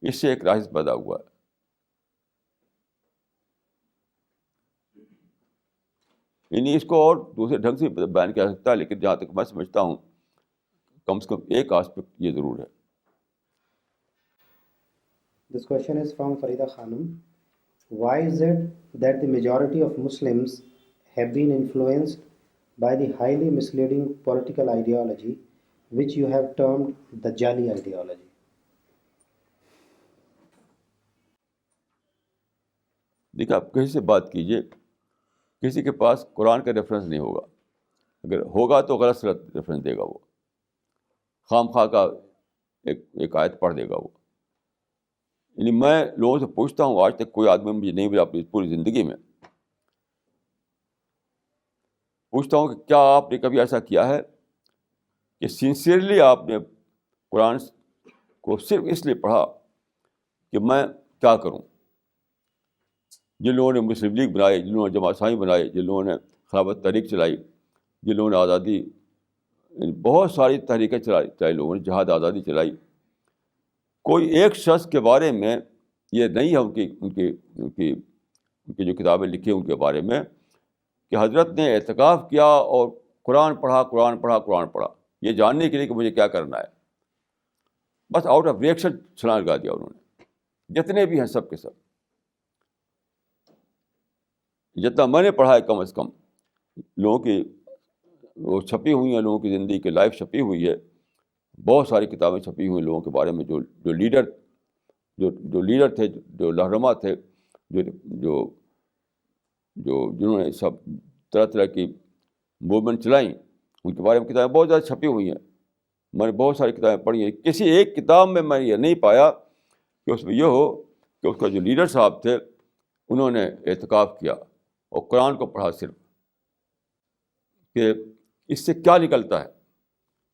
اس سے ایک کرائسس پیدا ہوا ہے. یعنی اس کو اور دوسرے ڈھنگ سے بیان کیا جا سکتا ہے، لیکن جہاں تک میں سمجھتا ہوں کم سے کم ایک آسپیکٹ یہ ضرور ہے. This question is from Farida Khanum. Why is it that the majority of Muslims have been influenced by the highly misleading political ideology which you have termed Dajjali ideology? دیکھیے، آپ کسی سے بات کیجیے، کسی کے پاس قرآن کا ریفرنس نہیں ہوگا. اگر ہوگا تو غلط ریفرنس دے گا، وہ خام خواہ کا ایک آیت پڑھ دے گا وہ. یعنی میں لوگوں سے پوچھتا ہوں، آج تک کوئی آدمی مجھے نہیں ملا اپنی پوری زندگی میں. پوچھتا ہوں کہ کیا آپ نے کبھی ایسا کیا ہے کہ سنسیئرلی آپ نے قرآن کو صرف اس لیے پڑھا کہ میں کیا کروں. جن لوگوں نے مسلم لیگ بنائی، جن لوگوں نے جماعت اسلامی بنائی، جن لوگوں نے خلافت تحریک چلائی، جن لوگوں نے آزادی، بہت ساری تحریکیں چلائی لوگوں نے، جہاد آزادی چلائی. کوئی ایک شخص کے بارے میں یہ نہیں ہے ان کی جو کتابیں لکھی ہیں ان کے بارے میں کہ حضرت نے اعتکاف کیا اور قرآن پڑھا یہ جاننے کے لیے کہ مجھے کیا کرنا ہے. بس آؤٹ آف ریئیکشن چھلانگ لگا دیا انہوں نے. جتنے بھی ہیں سب کے سب، جتنا میں نے پڑھا ہے کم از کم، لوگوں کی وہ چھپی ہوئی ہیں، لوگوں کی زندگی کی لائف چھپی ہوئی ہے. بہت ساری کتابیں چھپی ہوئی ہیں لوگوں کے بارے میں، جو لیڈر تھے، جو رہنما تھے، جنہوں نے سب طرح طرح کی موومنٹ چلائیں، ان کے بارے میں کتابیں بہت زیادہ چھپی ہوئی ہیں. میں نے بہت ساری کتابیں پڑھی ہیں. کسی ایک کتاب میں میں نے یہ نہیں پایا کہ اس میں یہ ہو کہ اس کا جو لیڈر صاحب تھے انہوں نے اعتکاف کیا اور قرآن کو پڑھا صرف. کہ اس سے کیا نکلتا ہے،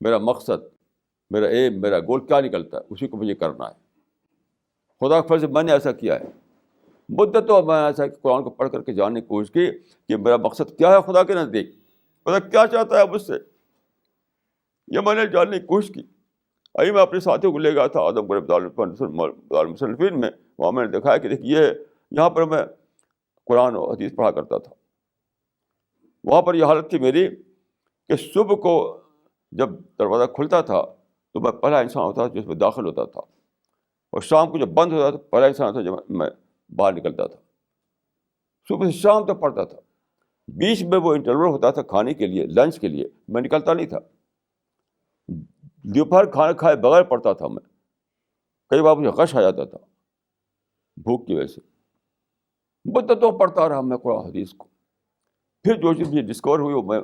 میرا مقصد، میرا ایم، میرا گول کیا نکلتا ہے، اسی کو مجھے کرنا ہے. خدا کے فضل سے میں نے ایسا کیا ہے. مدتوں میں ایسا قرآن کو پڑھ کر کے جاننے کی کوشش کی کہ میرا مقصد کیا ہے خدا کے نزدیک، خدا کیا چاہتا ہے مجھ سے، یہ میں نے جاننے کی کوشش کی. ابھی میں اپنے ساتھیوں کو لے گیا تھا آدم گڑھ دارالمصنفین میں، وہاں میں نے دیکھا کہ دیکھیے یہاں پر میں قرآن و حدیث پڑھا کرتا تھا. وہاں پر یہ حالت تھی میری کہ صبح کو جب دروازہ کھلتا تھا تو میں پہلا انسان ہوتا تھا جس میں داخل ہوتا تھا، اور شام کو جب بند ہوتا تھا تو پہلا انسان ہوتا جب میں باہر نکلتا تھا. صبح سے شام تک پڑھتا تھا. بیچ میں وہ انٹرول ہوتا تھا کھانے کے لیے، لنچ کے لیے، میں نکلتا نہیں تھا. دوپہر کھانا کھائے بغیر پڑھتا تھا میں. کئی بار مجھے غش آ جاتا تھا بھوک کی وجہ سے. مدتوں پڑھتا رہا میں قرآن حدیث کو. پھر جو چیز مجھے ڈسکور ہوئی وہ میں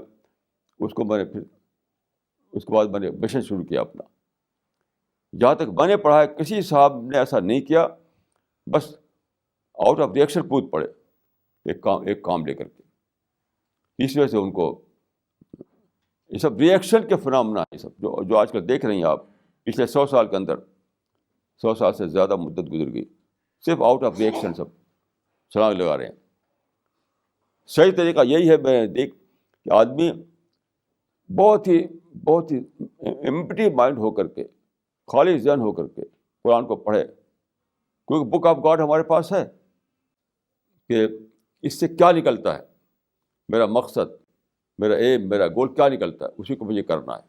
پھر اس کے بعد میں نے مشن شروع کیا اپنا. جہاں تک میں نے پڑھا ہے کسی صاحب نے ایسا نہیں کیا، بس آؤٹ آف ریئیکشن کود پڑے ایک کام لے کر کے. اس وجہ سے ان کو یہ سب ریئیکشن کے فنامنا ہے، یہ سب جو آج کل دیکھ رہے ہیں آپ. پچھلے 100 سال کے اندر، 100 سال سے زیادہ مدت گزر گئی، صرف آؤٹ آف ریئیکشن سب چھلانگ لگا رہے ہیں. صحیح طریقہ یہی ہے. میں دیکھ کہ آدمی بہت ہی ایمپٹی مائنڈ ہو کر کے، خالی ذہن ہو کر کے قرآن کو پڑھے، کیونکہ بک آف گاڈ ہمارے پاس ہے کہ اس سے کیا نکلتا ہے، میرا مقصد، میرا ایم، میرا گول کیا نکلتا ہے، اسی کو مجھے کرنا ہے.